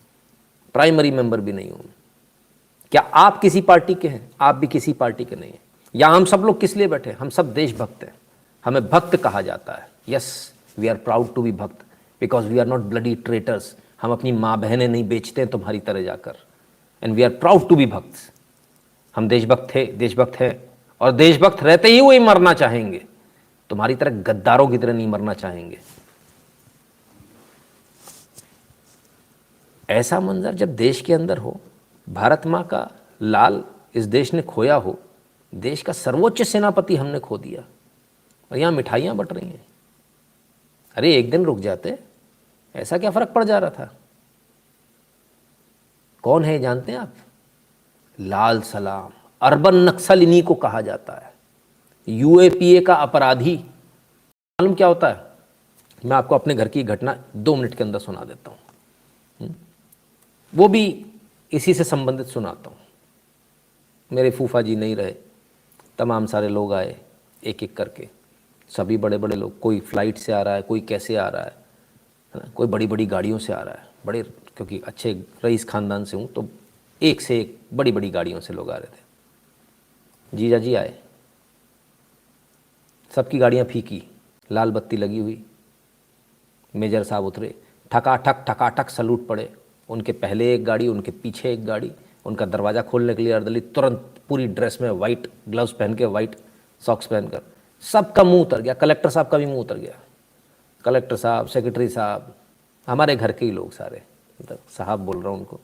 B: प्राइमरी मेंबर भी नहीं हूं। क्या आप किसी पार्टी के हैं? आप भी किसी पार्टी के नहीं हैं। या हम सब लोग किस लिए बैठे? हम सब देशभक्त हैं, हमें भक्त कहा जाता है। Yes, we are proud to be bhakt because we are not bloody traitors. हम अपनी माँ बहनें नहीं बेचते हैं तुम्हारी तरह जाकर, and we are proud to be bhakt. हम देशभक्त थे, देशभक्त हैं, और देशभक्त रहते ही वही मरना चाहेंगे, तुम्हारी तरह गद्दारों की तरह नहीं मरना चाहेंगे। ऐसा मंजर जब देश के अंदर हो, भारत माँ का लाल इस देश ने खोया हो, देश का सर्वोच्च सेनापति हमने खो दिया, और यहाँ मिठाइयाँ बट रही हैं। अरे एक दिन रुक जाते, ऐसा क्या फर्क पड़ जा रहा था? कौन है जानते हैं आप? लाल सलाम। अर्बन नक्सल इन्हीं को कहा जाता है, यूएपीए का अपराधी। मालूम क्या होता है? मैं आपको अपने घर की घटना 2 मिनट के अंदर सुना देता हूँ, वो भी इसी से संबंधित सुनाता हूँ। मेरे फूफा जी नहीं रहे, तमाम सारे लोग आए एक एक करके, सभी बड़े बड़े लोग, कोई फ्लाइट से आ रहा है, कोई कैसे आ रहा है ना, कोई बड़ी बड़ी गाड़ियों से आ रहा है, बड़े, क्योंकि अच्छे रईस ख़ानदान से हूँ तो एक से एक बड़ी बड़ी गाड़ियों से लोग आ रहे थे। जीजा जी आए, सबकी गाड़ियाँ फीकी, लाल बत्ती लगी हुई, मेजर साहब उतरे, ठकाठक सलूट पड़े, उनके पहले एक गाड़ी, उनके पीछे एक गाड़ी, उनका दरवाज़ा खोलने के लिए अर्दली तुरंत पूरी ड्रेस में, वाइट ग्लव्स पहन के, वाइट सॉक्स पहनकर, सबका मुंह उतर गया। कलेक्टर साहब का भी मुंह उतर गया। कलेक्टर साहब, सेक्रेटरी साहब, हमारे घर के ही लोग सारे, मतलब साहब बोल रहा हूँ उनको,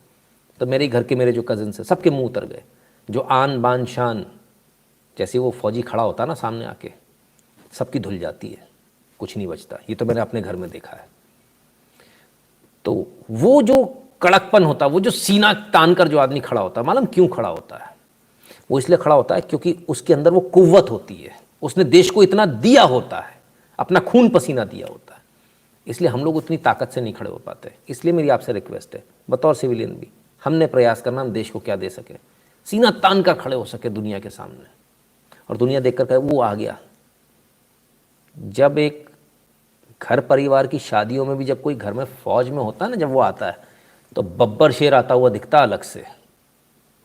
B: तो मेरे घर के मेरे जो कज़न्स हैं सबके मुंह उतर गए। जो आन बान शान, जैसे वो फौजी खड़ा होता है ना सामने आके, सबकी धुल जाती है, कुछ नहीं बचता। ये तो मैंने अपने घर में देखा है। तो वो जो कड़कपन होता है, वो जो सीना तान कर जो आदमी खड़ा होता है, मालूम क्यों खड़ा होता है? वो इसलिए खड़ा होता है क्योंकि उसके अंदर वो कुव्वत होती है, उसने देश को इतना दिया होता है, अपना खून पसीना दिया होता है। इसलिए हम लोग उतनी ताकत से नहीं खड़े हो पाते। इसलिए मेरी आपसे रिक्वेस्ट है, बतौर सिविलियन भी हमने प्रयास करना, हम देश को क्या दे सके, सीना तान कर खड़े हो सके दुनिया के सामने, और दुनिया देखकर कहे वो आ गया। जब एक घर परिवार की शादियों में भी जब कोई घर में फौज में होता है ना, जब वो आता है तो बब्बर शेर आता हुआ दिखता अलग से,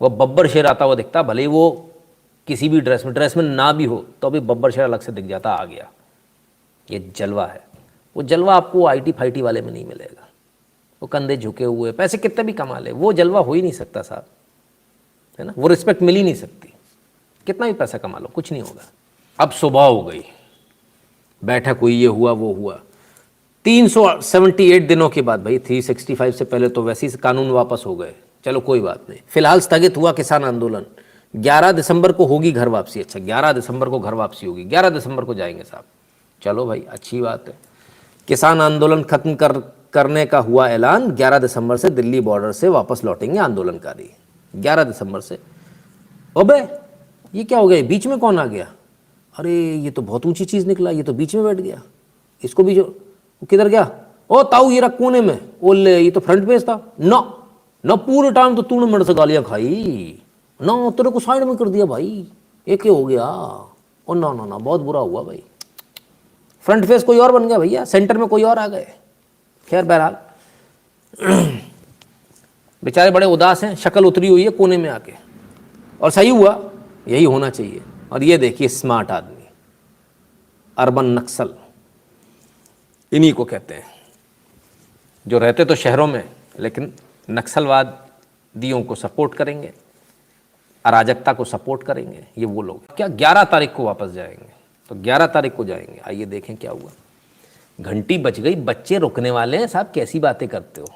B: वो बब्बर शेर आता हुआ दिखता, भले ही वो किसी भी ड्रेस में ना भी हो तो भी बब्बर शेर अलग से दिख जाता, आ गया। ये जलवा है। वो जलवा आपको आईटी फाइटी वाले में नहीं मिलेगा, वो कंधे झुके हुए, पैसे कितने भी कमा ले, वो जलवा हो ही नहीं सकता साहब, है ना। वो रिस्पेक्ट मिल ही नहीं सकती, कितना भी पैसा कमा लो कुछ नहीं होगा। अब सुबह हो गई, बैठक हुई, ये हुआ वो हुआ। 378 दिनों के बाद, भाई 365 से पहले तो वैसे ही कानून वापस हो गए, चलो कोई बात नहीं। फिलहाल स्थगित हुआ किसान आंदोलन। 11 दिसंबर को होगी घर वापसी। अच्छा, 11 दिसंबर को घर वापसी होगी, 11 दिसंबर को जाएंगे साहब। चलो भाई, अच्छी बात है। किसान आंदोलन खत्म करने का हुआ ऐलान, 11 दिसंबर से दिल्ली बॉर्डर से वापस लौटेंगे आंदोलनकारी। 11 दिसंबर से। अबे ये क्या हो गया, बीच में कौन आ गया? अरे ये तो बहुत ऊंची चीज़ निकला, ये तो बीच में बैठ गया, इसको भी जो किधर गया? ओ ताऊ ये रख कोने में। ओ ले, ये तो फ्रंट पेज था ना। ना पूरे टाइम तो तूने मेरे से गालियां खाई ना, तेरे को साइड में कर दिया भाई, ये क्या हो गया? ओ ना ना ना, बहुत बुरा हुआ भाई। फ्रंट फेस कोई और बन गया भैया, सेंटर में कोई और आ गए। खैर बहरहाल बेचारे बड़े उदास हैं, शक्ल उतरी हुई है कोने में आके, और सही हुआ, यही होना चाहिए। और ये देखिए स्मार्ट आदमी, अर्बन नक्सल इन्हीं को कहते हैं, जो रहते तो शहरों में लेकिन नक्सलवादियों को सपोर्ट करेंगे, अराजकता को सपोर्ट करेंगे, ये वो लोग। क्या 11 तारीख को वापस जाएंगे? तो 11 तारीख को जाएंगे। आइए देखें क्या हुआ। घंटी बज गई, बच्चे रुकने वाले हैं साहब, कैसी बातें करते हो।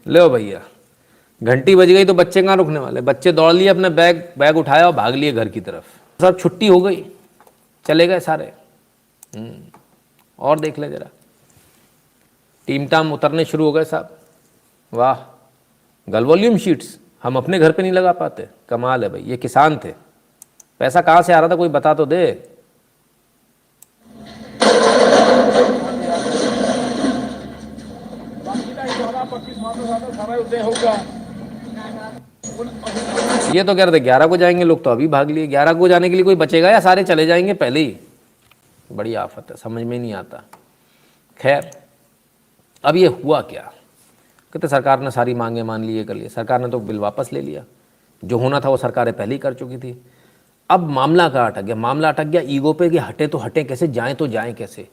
B: लो भैया, घंटी बज गई तो बच्चे कहाँ रुकने वाले, बच्चे दौड़ लिए, अपने बैग उठाया और भाग लिए घर की तरफ। सब छुट्टी हो गई, चले गए सारे। और देख ले जरा, टीम टाम उतरने शुरू हो गए साहब। वाह, गलवॉल्यूम शीट्स हम अपने घर पे नहीं लगा पाते, कमाल है भाई। ये किसान थे, पैसा कहाँ से आ रहा था कोई बता तो दे। ये तो कह रहे थे 11 को जाएंगे, लोग तो अभी भाग लिए। 11 को जाने के लिए कोई बचेगा या सारे चले जाएंगे पहले ही? बड़ी आफत है, समझ में नहीं आता। खैर अब ये हुआ क्या, कहते सरकार ने सारी मांगे मान ली, ये कर लिया। सरकार ने तो बिल वापस ले लिया, जो होना था वो सरकारें पहले ही कर चुकी थी। अब मामला का अटक गया, मामला अटक गया ईगो पे कि हटे तो हटे कैसे, जाएं तो जाएं कैसे।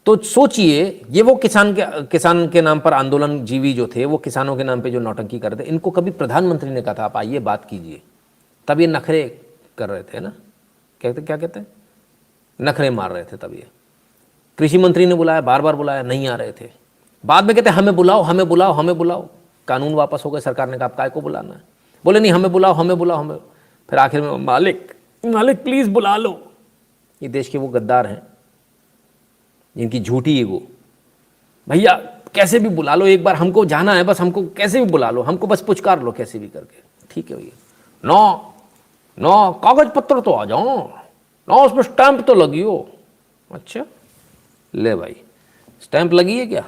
B: तो सोचिए, ये वो किसान के नाम पर आंदोलन जीवी जो थे, वो किसानों के नाम पे जो नौटंकी कर रहे थे, इनको कभी प्रधानमंत्री ने कहा था आप आइए बात कीजिए, तब ये नखरे कर रहे थे ना, क्या कहते हैं, नखरे मार रहे थे तब ये। कृषि मंत्री ने बुलाया, बार बार बुलाया, नहीं आ रहे थे। बाद में कहते हमें बुलाओ, हमें बुलाओ, हमें बुलाओ। कानून वापस हो गए, सरकार ने कहा आप काय को बुलाना है, बोले नहीं हमें बुलाओ, हमें बुलाओ, हमें। फिर आखिर में मालिक प्लीज बुला लो। ये देश के वो गद्दार हैं जिनकी झूठी ईगो, भैया कैसे भी बुला लो, एक बार हमको जाना है, बस हमको कैसे भी बुला लो, हमको बस पुचकार लो कैसे भी करके, ठीक है भैया, नो कागज पत्र तो आ जाओ ना, उसमें स्टैंप तो लगी हो। अच्छा ले भाई, स्टैंप लगी है क्या?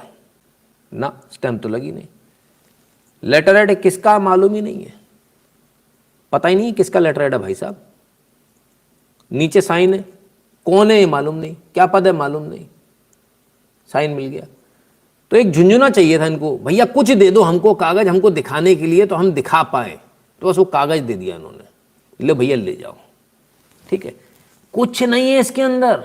B: ना, स्टैंप तो लगी नहीं। लेटर हेड किसका मालूम ही नहीं है, पता ही नहीं किसका लेटर हेड है भाई साहब। नीचे साइन है, कौन है ये मालूम नहीं, क्या पद है मालूम नहीं, साइन मिल गया। तो एक झुंझुना चाहिए था इनको, भैया कुछ दे दो हमको कागज, हमको दिखाने के लिए तो हम दिखा पाए। तो बस वो कागज दे दिया इन्होंने, ले भैया ले जाओ, ठीक है। कुछ नहीं है इसके अंदर।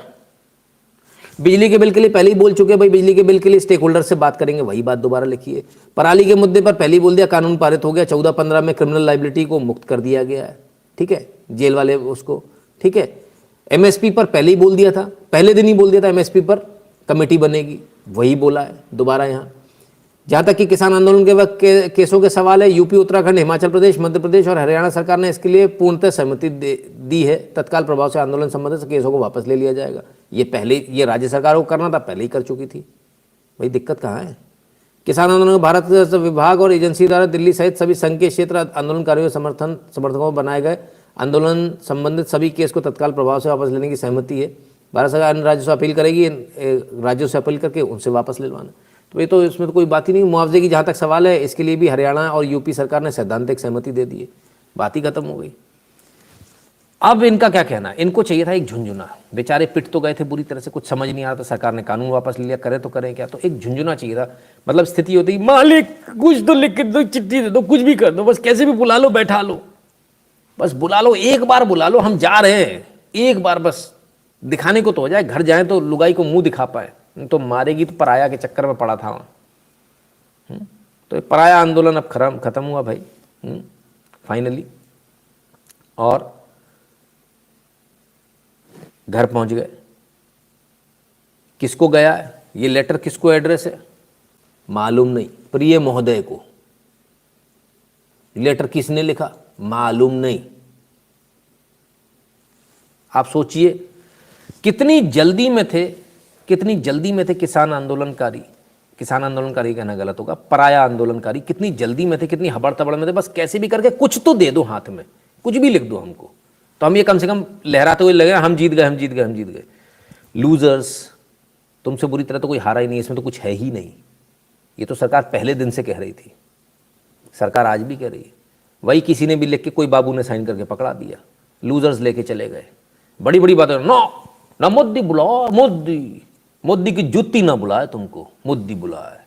B: बिजली के बिल के लिए पहले ही बोल चुके भाई, बिजली के बिल के लिए स्टेक होल्डर से बात करेंगे, वही बात दोबारा लिखी है। पराली के मुद्दे पर पहले ही बोल दिया, कानून पारित हो गया, 14-15 में क्रिमिनल लाइबिलिटी को मुक्त कर दिया गया है, ठीक है, जेल वाले उसको, ठीक है। एमएसपी पर पहले ही बोल दिया था, पहले दिन ही बोल दिया था एमएसपी पर कमेटी बनेगी, वही बोला है दोबारा यहाँ। जहाँ तक कि किसान आंदोलन के वक्त केसों के सवाल है, यूपी, उत्तराखंड, हिमाचल प्रदेश, मध्य प्रदेश और हरियाणा सरकार ने इसके लिए पूर्णतः सहमति दी है। तत्काल प्रभाव से आंदोलन संबंधित केसों को वापस ले लिया जाएगा। ये पहले, ये राज्य सरकार को करना था, पहले ही कर चुकी थी, भाई दिक्कत कहाँ है। किसान आंदोलन भारत विभाग और एजेंसी द्वारा दिल्ली सहित सभी संघ के क्षेत्र आंदोलनकारियों समर्थकों को बनाए गए आंदोलन संबंधित सभी केस को तत्काल प्रभाव से वापस लेने की सहमति है। भारत सरकार अन्य राज्यों से अपील करेगी, राज्यों से अपील करके उनसे वापस ले लेवाना। तो ये तो इसमें तो कोई बात ही नहीं। मुआवजे की जहाँ तक सवाल है, इसके लिए भी हरियाणा और यूपी सरकार ने सैद्धांतिक सहमति दे दी है, बात ही खत्म हो गई। अब इनका क्या कहना है, इनको चाहिए था एक झुंझुना। बेचारे पिट तो गए थे बुरी तरह से, कुछ समझ नहीं आ रहा था, सरकार ने कानून वापस ले लिया, करे तो करें क्या। तो एक झुंझुना चाहिए था, मतलब स्थिति होती मालिक कुछ तो लिख दो, चिट्ठी दे दो, कुछ भी कर दो, बस कैसे भी बुला लो, बैठा लो, बस बुला लो, एक बार बुला लो, हम जा रहे हैं, एक बार बस दिखाने को तो हो जाए, घर जाए तो लुगाई को मुंह दिखा पाए। तो मारेगी तो पराया के चक्कर में पड़ा था वहाँ। तो पराया आंदोलन अब खत्म हुआ भाई फाइनली, और घर पहुंच गए। किसको गया है ये लेटर, किसको एड्रेस है मालूम नहीं, प्रिय महोदय को। लेटर किसने लिखा मालूम नहीं। आप सोचिए कितनी जल्दी में थे, कितनी जल्दी में थे किसान आंदोलनकारी कहना गलत होगा, पराया आंदोलनकारी कितनी जल्दी में थे, कितनी हबड़ तबड़ में थे, बस कैसे भी करके कुछ तो दे दो हाथ में, कुछ भी लिख दो हमको, तो हम ये कम से कम लहराते हुए लगे हम जीत गए, हम जीत गए, हम जीत गए। लूजर्स, तुमसे बुरी तरह तो कोई हारा ही नहीं, इसमें तो कुछ है ही नहीं। ये तो सरकार पहले दिन से कह रही थी, सरकार आज भी कह रही है। वही किसी ने भी लिख के, कोई बाबू ने साइन करके पकड़ा दिया, लूजर्स लेके चले गए। बड़ी बड़ी बातें, ना मोदी बुलाओ, मोदी की जुत्ती ना बुलाए तुमको, मोदी बुलाए।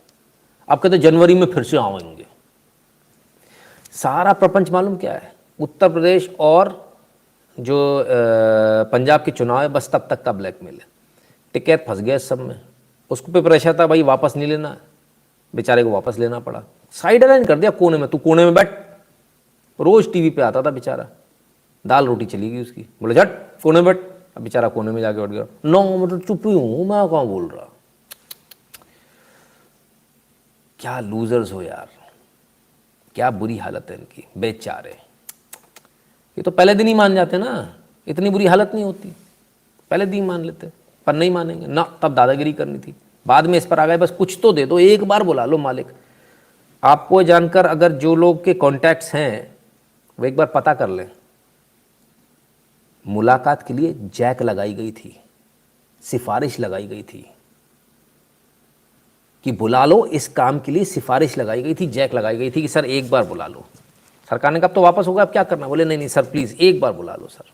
B: अब कहते जनवरी में फिर से आएंगे। सारा प्रपंच मालूम क्या है, उत्तर प्रदेश और जो पंजाब के चुनाव है, बस तब तक का ब्लैकमेल है। टिकैत फंस गया इस सब में, उसको पे प्रेशर था भाई वापस नहीं लेना, बेचारे को वापस लेना पड़ा। साइड लाइन कर दिया कोने में, तू कोने में बैठ। रोज टीवी पे आता था बेचारा, दाल रोटी चली गई उसकी, बोले झट कोने में बैठ। अब बेचारा कोने में जाके बैठ गया। नो मतलब चुप ही हूं मैं, कहाँ बोल रहा। क्या लूजर्स हो यार, क्या बुरी हालत है इनकी, बेचारे। ये तो पहले दिन ही मान जाते ना, इतनी बुरी हालत नहीं होती, पहले दिन मान लेते, पर नहीं मानेंगे ना, तब दादागिरी करनी थी। बाद में इस पर आ गए, बस कुछ तो दे दो, एक बार बुला लो मालिक। आपको जानकर अगर जो लोग के कॉन्टैक्ट्स हैं वो एक बार पता कर लें, मुलाकात के लिए जैक लगाई गई थी, सिफारिश लगाई गई थी कि बुला लो, इस काम के लिए सिफारिश लगाई गई थी, जैक लगाई गई थी कि सर एक बार बुला लो। सरकार ने कहा तो वापस होगा, अब क्या करना, बोले नहीं सर प्लीज एक बार बुला लो सर।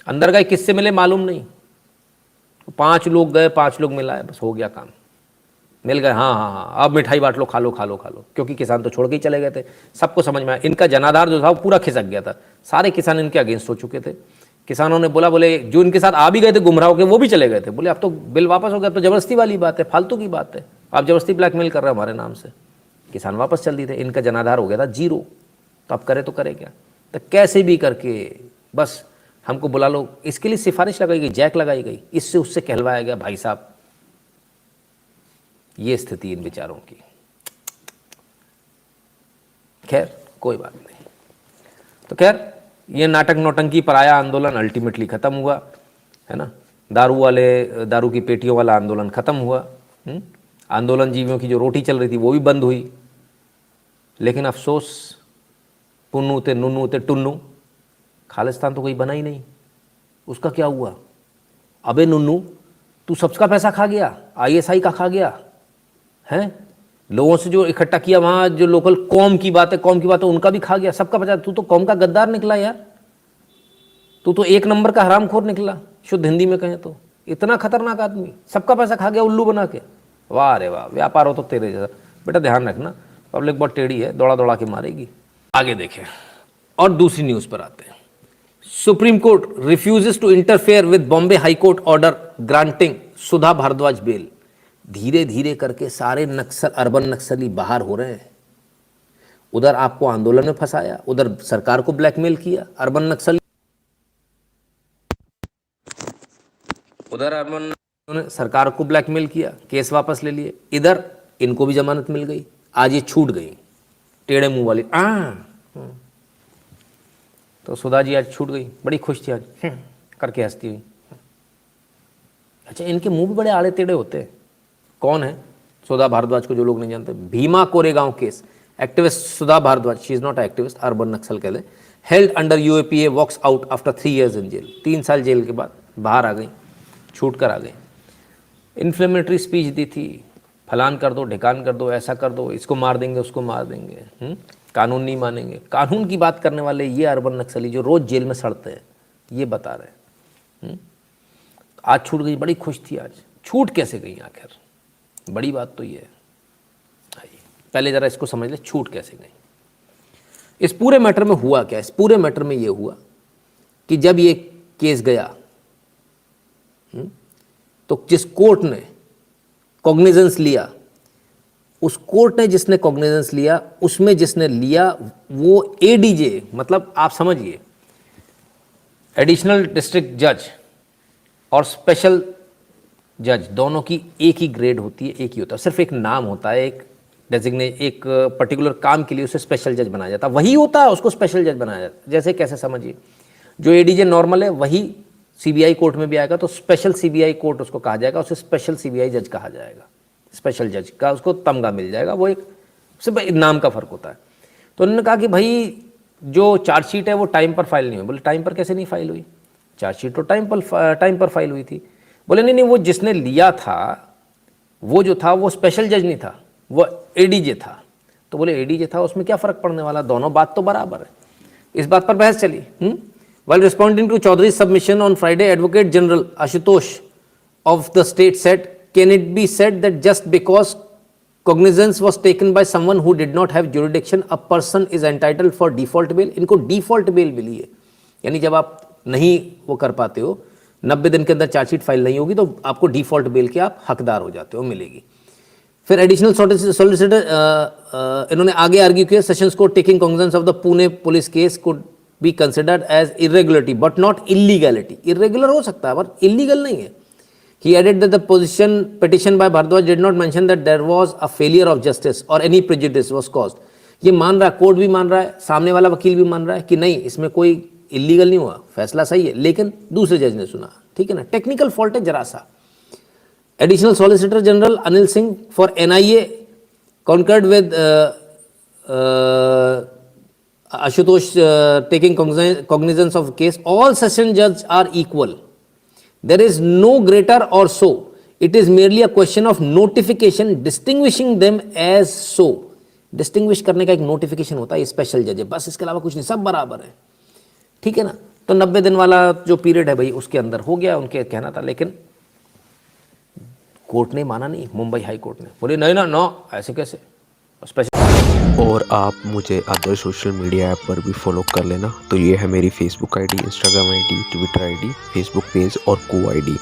B: अंदर गए, किससे मिले मालूम नहीं, 5 लोग गए, 5 लोग मिलाए, बस हो गया काम, मिल गए। हाँ, अब मिठाई बांट लो, खा लो, क्योंकि किसान तो छोड़ के ही चले गए थे। सबको समझ में आया, इनका जनाधार जो था वो पूरा खिसक गया था, सारे किसान इनके अगेंस्ट हो चुके थे। किसानों ने बोला, बोले जो इनके साथ आ भी गए थे गुमराह होकर वो भी चले गए थे, बोले अब तो बिल वापस हो गया, अब तो ज़बरदस्ती वाली बात है, फालतू की बात है, आप ज़बरदस्ती ब्लैकमेल कर रहे हो हमारे नाम से। किसान वापस चल दिए थे, इनका जनाधार हो गया था 0। तो अब करे तो करे क्या? तो कैसे भी करके बस हमको बुला लो, इसके लिए सिफारिश लगाई गई, जैक लगाई गई, इससे उससे कहलवाया गया। भाई साहब ये स्थिति इन विचारों की। खैर कोई बात नहीं। तो खैर ये नाटक नौटंकी पराया आंदोलन अल्टीमेटली खत्म हुआ, है ना। दारू की पेटियों वाला आंदोलन खत्म हुआ। आंदोलन जीवियों की जो रोटी चल रही थी वो भी बंद हुई। लेकिन अफसोस, पुन्नू ते नुन्नू ते टुन्नू, खालिस्तान तो कोई बना ही नहीं। उसका क्या हुआ? अबे नुन्नू, तू सबका पैसा खा गया, ISI का खा गया है, लोगों से जो इकट्ठा किया वहाँ, जो लोकल कौम की बात है उनका भी खा गया, सबका पैसा। तू तो कौम का गद्दार निकला यार, तू तो 1 नंबर का हरामखोर निकला, शुद्ध हिंदी में कहें तो। इतना खतरनाक आदमी, सबका पैसा खा गया उल्लू बना के। वाह रे वाह, व्यापार हो तो तेरे जैसा। बेटा ध्यान रखना, पब्लिक बहुत टेढ़ी है, दौड़ा दौड़ा के मारेगी। आगे देखें और दूसरी न्यूज़ पर आते हैं। Supreme Court refuses to interfere with Bombay High Court order granting Sudha Bharadwaj bail. धीरे धीरे करके सारे अर्बन नक्सली बाहर हो रहे हैं। उधर आपको आंदोलन में फंसाया, उधर सरकार को ब्लैकमेल किया अर्बन नक्सली, उधर अर्बन ने सरकार को ब्लैकमेल किया, केस वापस ले लिए, इधर इनको भी जमानत मिल गई। आज ये छूट गई, टेढ़े मुंह वाली। तो सुधा जी आज छूट गई, बड़ी खुश थी आज, करके हंसती हुई। अच्छा, इनके मुंह भी बड़े आड़े टेढ़े होते हैं। कौन है सुधा भारद्वाज को जो लोग नहीं जानते? Bhima Koregaon case, activist Sudha Bharadwaj, she is not activist, urban Naxal कह लें, held under UAPA walks out after 3 years in jail. 3 साल जेल के बाद बाहर आ गई, छूट कर आ गई। इन्फ्लेमेटरी स्पीच दी थी, फलान कर दो, ढिकान कर दो, ऐसा कर दो, इसको मार देंगे, उसको मार देंगे, कानून नहीं मानेंगे। कानून की बात करने वाले ये अर्बन नक्सली जो रोज जेल में सड़ते हैं, ये बता रहे हैं। आज छूट गई, बड़ी खुश थी आज। छूट कैसे गई आखिर? बड़ी बात तो ये है। पहले जरा इसको समझ ले, छूट कैसे गई। इस पूरे मैटर में हुआ क्या? इस पूरे मैटर में ये हुआ कि जब ये केस गया तो जिस कोर्ट ने कॉग्निजेंस लिया, उस कोर्ट ने जिसने कॉग्निजेंस लिया, उसमें जिसने लिया वो ADJ, मतलब आप समझिए एडिशनल डिस्ट्रिक्ट जज और स्पेशल जज, दोनों की एक ही ग्रेड होती है, एक ही होता है, सिर्फ एक नाम होता है, एक डेजिग्नेट, एक पर्टिकुलर काम के लिए उसे स्पेशल जज बनाया जाता है, वही होता है, उसको स्पेशल जज बनाया जाता है। जैसे कैसे समझिए, जो ADJ नॉर्मल है वही CBI कोर्ट में भी आएगा, तो स्पेशल CBI कोर्ट उसको कहा जाएगा, उसे स्पेशल CBI जज कहा जाएगा। स्पेशल जज का उसको तमगा मिल जाएगा, वो एक सिर्फ नाम का फ़र्क होता है। तो उन्होंने कहा कि भाई जो चार्जशीट है वो टाइम पर फाइल नहीं हुई। बोले टाइम पर कैसे नहीं फाइल हुई? चार्जशीट तो टाइम पर फाइल हुई थी। बोले नहीं, वो जिसने लिया था वो जो था वो स्पेशल जज नहीं था, वो ADJ था। तो बोले ADJ था, उसमें क्या फ़र्क पड़ने वाला, दोनों बात तो बराबर है। इस बात पर बहस चली। While responding to Chaudhary's submission on Friday, Advocate General Ashutosh of the state said, can it be said that just because cognizance was taken by someone who did not have jurisdiction, a person is entitled for default bail? इनको default bail मिली है, यानी जब आप नहीं वो कर पाते हो, 90 दिन के अंदर चार्जशीट फाइल नहीं होगी, तो आपको डिफॉल्ट बेल के आप हकदार हो जाते हो, मिलेगी। फिर एडिशनल सॉलिसिटर इन्होंने आगे आर्ग्यू किया, sessions court taking cognisance of the Pune police case could be considered as irregularity but not illegality. Irregular हो सकता है पर इलीगल नहीं है। He added that the petition by Bhardwaj did not mention that there was a failure of justice or any prejudice was caused. ये मान रहा है, कोर्ट भी मान रहा है, सामने वाला वकील भी मान रहा है कि नहीं, इसमें कोई इलीगल नहीं हुआ, फैसला सही है, लेकिन दूसरे जज ने सुना, ठीक है ना, टेक्निकल फॉल्ट है जरा सा। Additional solicitor general Anil Singh for NIA concurred with Ashutosh taking cognizance of the case. All session judges are equal. There is no greater or so. It is merely a question of notification distinguishing them as so. Distinguish करने का एक notification होता है, special जज है, बस इसके अलावा कुछ नहीं, सब बराबर है, ठीक है ना। तो 90 दिन वाला जो पीरियड है भाई उसके अंदर हो गया, उनके कहना था, लेकिन कोर्ट ने माना नहीं, मुंबई हाई कोर्ट ने बोले नहीं ना, नो ऐसे कैसे स्पेशल
A: और आप मुझे अदर सोशल मीडिया ऐप पर भी फॉलो कर लेना। तो ये है मेरी Facebook ID, Instagram ID, Twitter ID, Facebook page और को आईडी।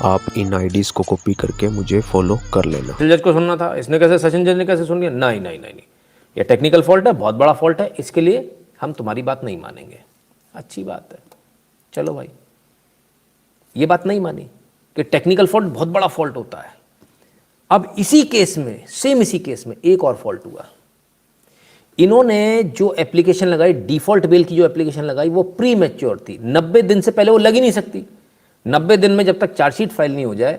A: आप इन आईडीज़ को कॉपी करके मुझे फॉलो कर लेना।
B: जज को सुनना था, इसने कैसे, सचिन जज ने कैसे सुन लिया? नहीं नहीं नहीं नहीं, ये टेक्निकल फॉल्ट है, बहुत बड़ा फॉल्ट है, इसके लिए हम तुम्हारी बात नहीं मानेंगे। अच्छी बात है, चलो भाई, ये बात नहीं मानी कि टेक्निकल फॉल्ट बहुत बड़ा फॉल्ट होता है। अब इसी केस में, सेम इसी केस में एक और फॉल्ट हुआ। इन्होंने जो एप्लीकेशन लगाई, डिफॉल्ट बेल की जो एप्लीकेशन लगाई, वो प्री मैच्योर थी। 90 दिन से पहले वो लग ही नहीं सकती। 90 दिन में जब तक चार्जशीट फाइल नहीं हो जाए,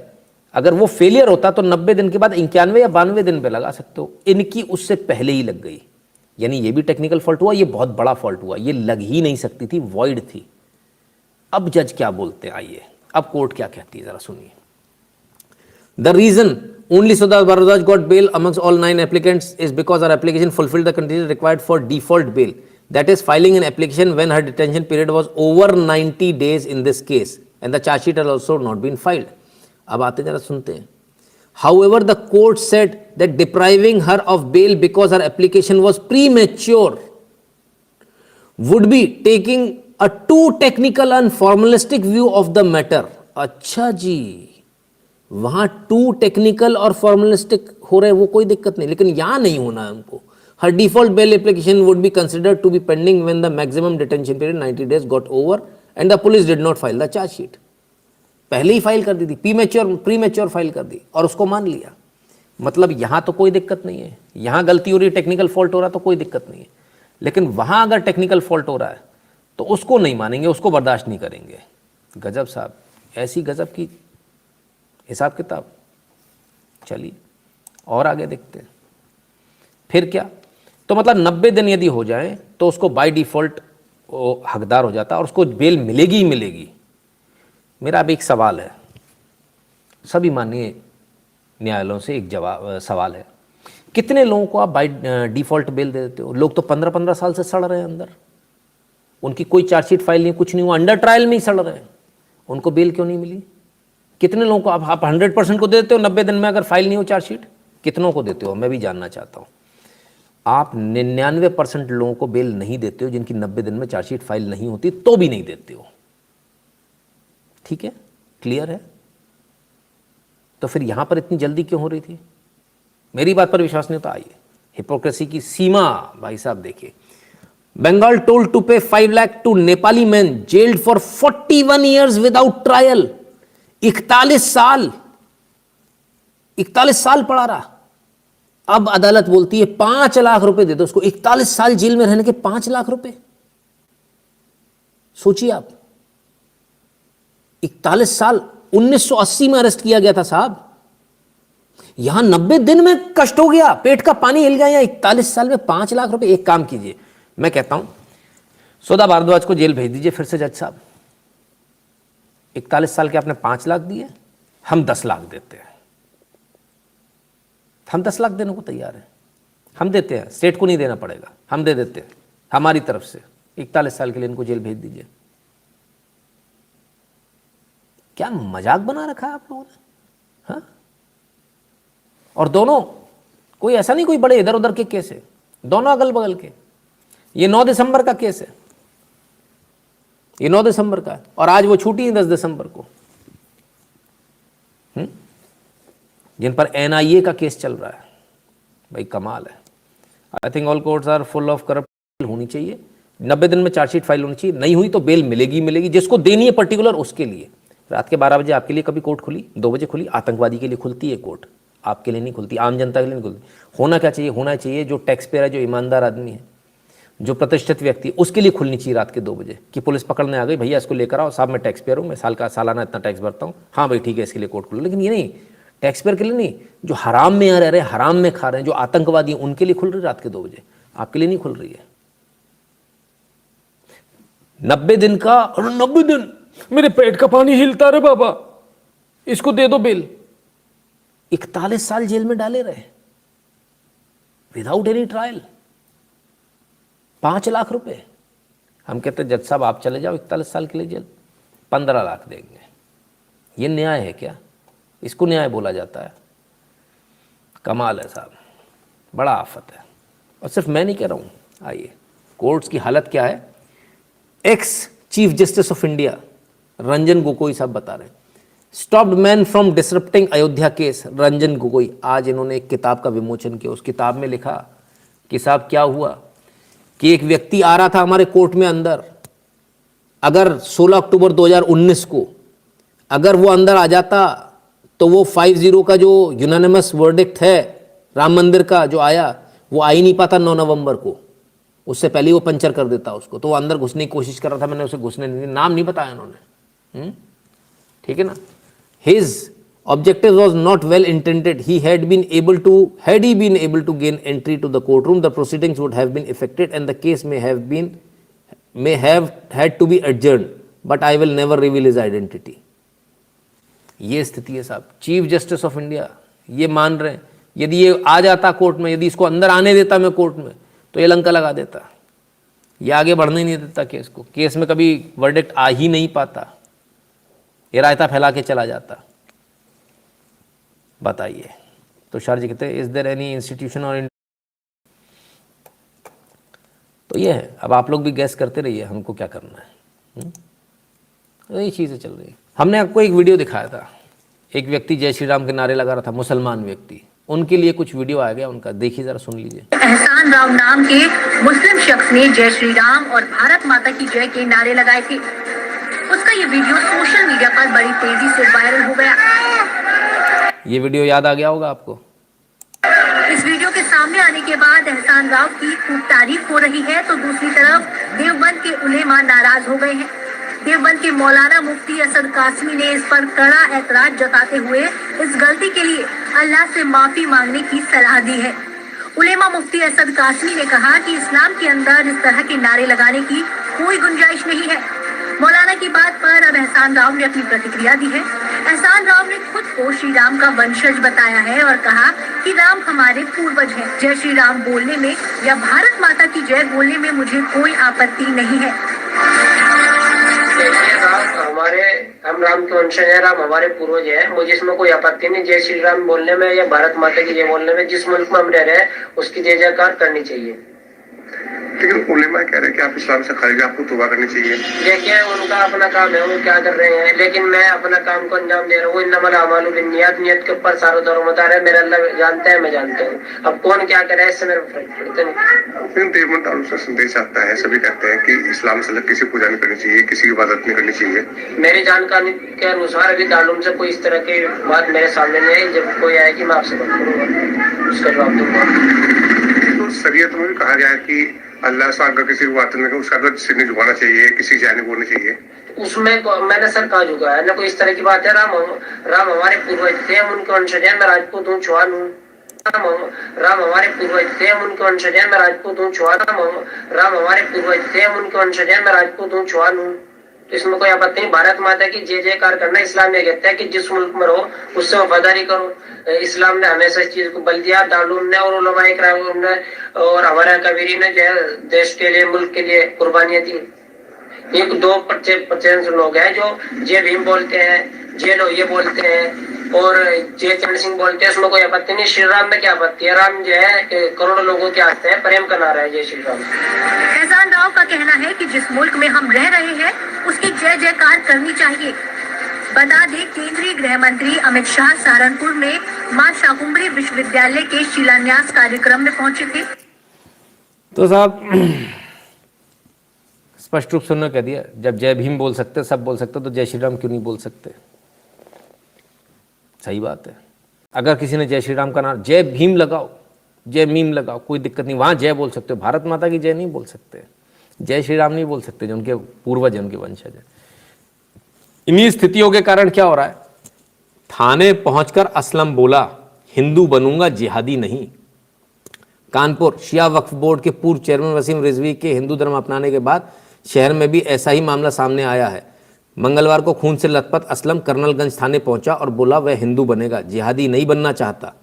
B: अगर वो फेलियर होता तो 90 दिन के बाद 91 या 92 दिन पे लगा सकते हो। इनकी उससे पहले ही लग गई, यानी ये भी टेक्निकल फॉल्ट हुआ, ये बहुत बड़ा फॉल्ट हुआ, ये लग ही नहीं सकती थी, वॉइड थी। अब जज क्या बोलते हैं, आइए अब कोर्ट क्या कहती है, जरा सुनिए। The reason only Sudha Bharadwaj got bail amongst all 9 applicants is because her application fulfilled the conditions required for default bail, that is filing an application when her detention period was over 90 days in this case, and the charge sheet has also not been filed. अब आते जरा सुनते हैं। However, the court said that depriving her of bail because her application was premature would be taking a too technical and formalistic view of the matter. अच्छा जी, वहां to technical और formalistic हो रहे, वो कोई दिक्कत नहीं, लेकिन यहां नहीं होना है हमको। हर default bail application would be considered to be pending when the maximum detention period 90 days got over and the police did not file the chargesheet. पहले ही फाइल कर दी थी, प्री मैच्योर फाइल कर दी और उसको मान लिया। मतलब यहां तो कोई दिक्कत नहीं है, यहां गलती हो रही है, टेक्निकल फॉल्ट हो रहा है तो कोई दिक्कत नहीं है, लेकिन वहां अगर टेक्निकल फॉल्ट हो रहा है तो उसको नहीं मानेंगे, उसको बर्दाश्त नहीं करेंगे। गजब साहब, ऐसी गजब की हिसाब किताब। चलिए और आगे देखते हैं फिर क्या। तो मतलब 90 दिन यदि हो जाए तो उसको बाय डिफॉल्ट हकदार हो जाता और उसको बेल मिलेगी ही मिलेगी। मेरा अब एक सवाल है, सभी माननीय न्यायालयों से एक सवाल है, कितने लोगों को आप बाय डिफॉल्ट बेल दे देते हो? लोग तो 15-15 साल से सड़ रहे हैं अंदर, उनकी कोई चार्जशीट फाइल नहीं, कुछ नहीं हुआ, अंडर ट्रायल में ही सड़ रहे हैं, उनको बेल क्यों नहीं मिली? कितने लोगों को आप 100% को दे देते हो 90 दिन में अगर फाइल नहीं हो चार्जशीट? कितनों को देते हो, मैं भी जानना चाहता हूं। आप 99% लोगों को बेल नहीं देते हो जिनकी 90 दिन में चार्जशीट फाइल नहीं होती, तो भी नहीं देते हो। ठीक है, क्लियर है? तो फिर यहां पर इतनी जल्दी क्यों हो रही थी? मेरी बात पर विश्वास नहीं होता, आइए हिपोक्रेसी की सीमा भाई साहब देखिए। Bengal told to pay 5 lakh to Nepali man jailed for 41 years without trial. 41 साल पड़ा रहा। अब अदालत बोलती है 5 लाख रुपए दे दो उसको। 41 साल जेल में रहने के 5 लाख रुपए, सोचिए आप। 41 साल, 1980 में अरेस्ट किया गया था साहब, यहां 90 दिन में कष्ट हो गया, पेट का पानी हिल गया, यहां 41 साल में 5 लाख रुपए। एक काम कीजिए, मैं कहता हूं सुधा भारद्वाज को जेल भेज दीजिए फिर से जज साहब। 41 साल के आपने 5 लाख दिए, हम 10 लाख देते हैं। हम 10 लाख देने को तैयार हैं, हम देते हैं, स्टेट को नहीं देना पड़ेगा, हम दे देते हैं हमारी तरफ से। 41 साल के लिए इनको जेल भेज दीजिए। क्या मजाक बना रखा है आप लोगों ने, हाँ? और दोनों, कोई ऐसा नहीं कोई बड़े इधर उधर के केस है, दोनों अगल बगल के। ये 9 दिसंबर का केस है, ये 9 दिसंबर का है, और आज वो छूटी है 10 दिसंबर को, जिन पर एनआईए का केस चल रहा है। भाई कमाल है। I think all courts are full of corrupt होनी चाहिए। 90 दिन में चार्जशीट फाइल होनी चाहिए, नहीं हुई तो बेल मिलेगी मिलेगी, जिसको देनी है पर्टिकुलर उसके लिए। रात के 12 बजे आपके लिए कभी कोर्ट खुली? 2 बजे खुली? आतंकवादी के लिए खुलती है कोर्ट, आपके लिए नहीं खुलती, आम जनता के लिए नहीं खुलती। होना क्या चाहिए? होना चाहिए जो टैक्स पेयर है, जो ईमानदार आदमी है, जो प्रतिष्ठित व्यक्ति है, उसके लिए खुलनी चाहिए रात के 2 बजे। कि पुलिस पकड़ने आ गई, भैया इसको लेकर आओ, साहब मैं टैक्स पेयर हूँ, मैं सालाना इतना टैक्स भरता हूँ, हाँ भाई ठीक है इसके लिए कोर्ट खुलो। लेकिन ये नहीं, टैक्स पेयर के लिए नहीं, जो हराम में रह रहे, हराम में खा रहे हैं, जो आतंकवादी हैं, उनके लिए खुल रही है रात के 2 बजे, आपके लिए नहीं खुल रही है। 90 दिन का, 90 दिन मेरे पेट का पानी हिलता रहे बाबा, इसको दे दो बेल। 41 साल जेल में डाले रहे विदाउट एनी ट्रायल, 5 लाख रुपए। हम कहते जज साहब आप चले जाओ 41 साल के लिए जेल, 15 लाख देंगे। ये न्याय है क्या? इसको न्याय बोला जाता है? कमाल है साहब, बड़ा आफत है। और सिर्फ मैं नहीं कह रहा हूँ, आइए कोर्ट्स की हालत क्या है। Ex chief justice of India Ranjan Gogoi साहब बता रहे हैं, stopped man from disrupting Ayodhya case, Ranjan Gogoi. आज इन्होंने एक किताब का विमोचन किया, उस किताब में लिखा कि साहब क्या हुआ कि एक व्यक्ति आ रहा था हमारे कोर्ट में अंदर, अगर 16 अक्टूबर 2019 को अगर वो अंदर आ जाता तो वो 50 का जो यूनानिमस वर्डिक्ट है राम मंदिर का जो आया, वो आ ही नहीं पाता 9 नवंबर को, उससे पहले वो पंचर कर देता उसको। तो वो अंदर घुसने की कोशिश कर रहा था, मैंने उसे घुसने नहीं दिया, नाम नहीं बताया उन्होंने, ठीक है ना। His objective was not well intended. He had he been able to gain entry to the courtroom, the proceedings would have been effected and the case may have had to be adjourned. But I will never reveal his identity. ये स्थिति है साहब। Chief justice of India ये मान रहे हैं, यदि ये आ जाता कोर्ट में, यदि इसको अंदर आने देता मैं कोर्ट में, तो ये लंका लगा देता, ये आगे बढ़ने ही नहीं देता केस को, केस में कभी वर्डिक्ट आ ही नहीं पाता, ये रायता फैला के चला जाता। बताइए। तो शार जी कहते हैं इज देयर एनी इंस्टीट्यूशन और, तो ये है। अब आप लोग भी गैस करते रहिए, हमको क्या करना है, यही चीज़ें चल रही है। हमने आपको एक वीडियो दिखाया था, एक व्यक्ति जय श्री राम के नारे लगा रहा था, मुसलमान व्यक्ति, उनके लिए कुछ वीडियो आ गया उनका, देखिए जरा, सुन लीजिए।
E: एहसान राव नाम के मुस्लिम शख्स ने जय श्री राम और भारत माता की जय के नारे लगाए थे। उसका ये वीडियो सोशल मीडिया पर बड़ी तेजी से वायरल हो गया।
B: ये वीडियो याद आ गया होगा आपको।
E: इस वीडियो के सामने आने के बाद एहसान राव की खूब तारीफ हो रही है, तो दूसरी तरफ देवबंद के उलेमा नाराज हो गए हैं। देवबंद के मौलाना मुफ्ती असद कासमी ने इस पर कड़ा ऐतराज जताते हुए इस गलती के लिए अल्लाह से माफी मांगने की सलाह दी है। उलेमा मुफ्ती असद कासमी ने कहा कि इस्लाम के अंदर इस तरह के नारे लगाने की कोई गुंजाइश नहीं है। मौलाना की बात पर अब एहसान राव ने अपनी प्रतिक्रिया दी है। एहसान राव ने खुद को श्री राम का वंशज बताया है और कहा कि राम हमारे पूर्वज हैं। जय श्री राम बोलने में या भारत माता की जय बोलने में मुझे कोई आपत्ति नहीं है।
F: हम राम के वंशज हैं, राम हमारे पूर्वज हैं, मुझे इसमें कोई आपत्ति नहीं। जय श्री राम बोलने में या भारत माता की जय बोलने में, जिस मुल्क में हम रह रहे हैं उसकी जय जयकार करनी चाहिए।
G: लेकिन उलेमा कह रहे हैं कि आप इस्लाम से खारिज, आपको तौबा करनी चाहिए।
F: देखिए उनका अपना काम है, वो क्या कर रहे हैं, लेकिन मैं अपना काम को अंजाम दे रहा हूँ। इन्नमल अमालु बिन्नियात, नियत के ऊपर सारा दरोमदार है। मेरा अल्लाह जानता है, मैं जानता हूँ। अब कौन क्या करे इससे मेरे फर्क पड़ता नहीं।
G: लेकिन देवबंद तालुक से संदेश आता है, सभी कहते हैं कि इस्लाम से अलग किसी पूजा नहीं करनी चाहिए, किसी की इबादत नहीं करनी चाहिए।
F: मेरी जानकारी के अनुसार अभी दालूम से कोई इस तरह की बात मेरे सामने नहीं आई। जब कोई आएगी मैं आपसे बात करूँगा, उसका जवाब दूंगा।
G: तो शरीयत में भी कहा गया है कि अल्लाह से अगर किसी को बात नहीं, उसका अगर सिर नहीं झुकाना चाहिए, किसी जाने बोलनी चाहिए।
F: उसमें मैंने सर कहाँ झुकाया है ना, कोई इस तरह की बात है। राम हमारे पूर्वज थे, हम उनके वंशज हैं, मैं राजपूत हूँ, चौहान हूँ। राम हमारे पूर्वज थे, हम उनके वंशज हैं, मैं राजपूत हूँ, चौहान। राम हमारे पूर्वज थे, हम उनके वंशज हैं, मैं राजपूत हूँ, चौहान हूँ। तो इसमें कोई आपत्ति नहीं। भारत माता की जय जयकार करना इस्लाम ये कहता है कि जिस मुल्क में रहो उससे वफादारी करो। इस्लाम ने हमेशा इस चीज को बल दिया, दालूम ने और उलमा इकराम ने और हमारा कबीरी ने जो देश के लिए, मुल्क के लिए कुर्बानियां दी। एक 2% लोग हैं जो जय भीम बोलते हैं, जय लो ये बोलते हैं और जय चंद्र सिंह बोलते हैं, उसमें कोई आपत्ति नहीं। श्री राम में क्या आपत्ति है? राम जो है करोड़ों लोगों के आस्था है, प्रेम का नारा है जय श्री राम।
E: एहसान राव का कहना है कि जिस मुल्क में हम रह रहे हैं उसकी जय जयकार करनी चाहिए। बता दें, केंद्रीय गृह मंत्री अमित शाह सहारनपुर में मां शाकुंभरी विश्वविद्यालय के शिलान्यास कार्यक्रम में पहुंचे थे।
B: तो साहब स्पष्ट रूप से उन्होंने कह दिया, जब जय भीम बोल सकते, सब बोल सकते, तो जय श्री राम क्यों नहीं बोल सकते? सही बात है। अगर किसी ने जय श्री राम का नाम, जय भीम लगाओ, जय मीम लगाओ, कोई दिक्कत नहीं, वहां जय बोल सकते हो, भारत माता की जय नहीं बोल सकते, जय श्री राम नहीं बोल सकते, जो उनके पूर्वज हैं, उनके वंशज है। इन्हीं स्थितियों के कारण क्या हो रहा है, थाने पहुंचकर असलम बोला हिंदू बनूंगा जिहादी नहीं। कानपुर शिया वक्फ बोर्ड के पूर्व चेयरमैन वसीम रिजवी के हिंदू धर्म अपनाने के बाद शहर में भी ऐसा ही मामला सामने आया है। मंगलवार को खून से लथपथ असलम कर्नलगंज थाने पहुंचा और बोला वह हिंदू बनेगा, जिहादी नहीं बनना चाहता।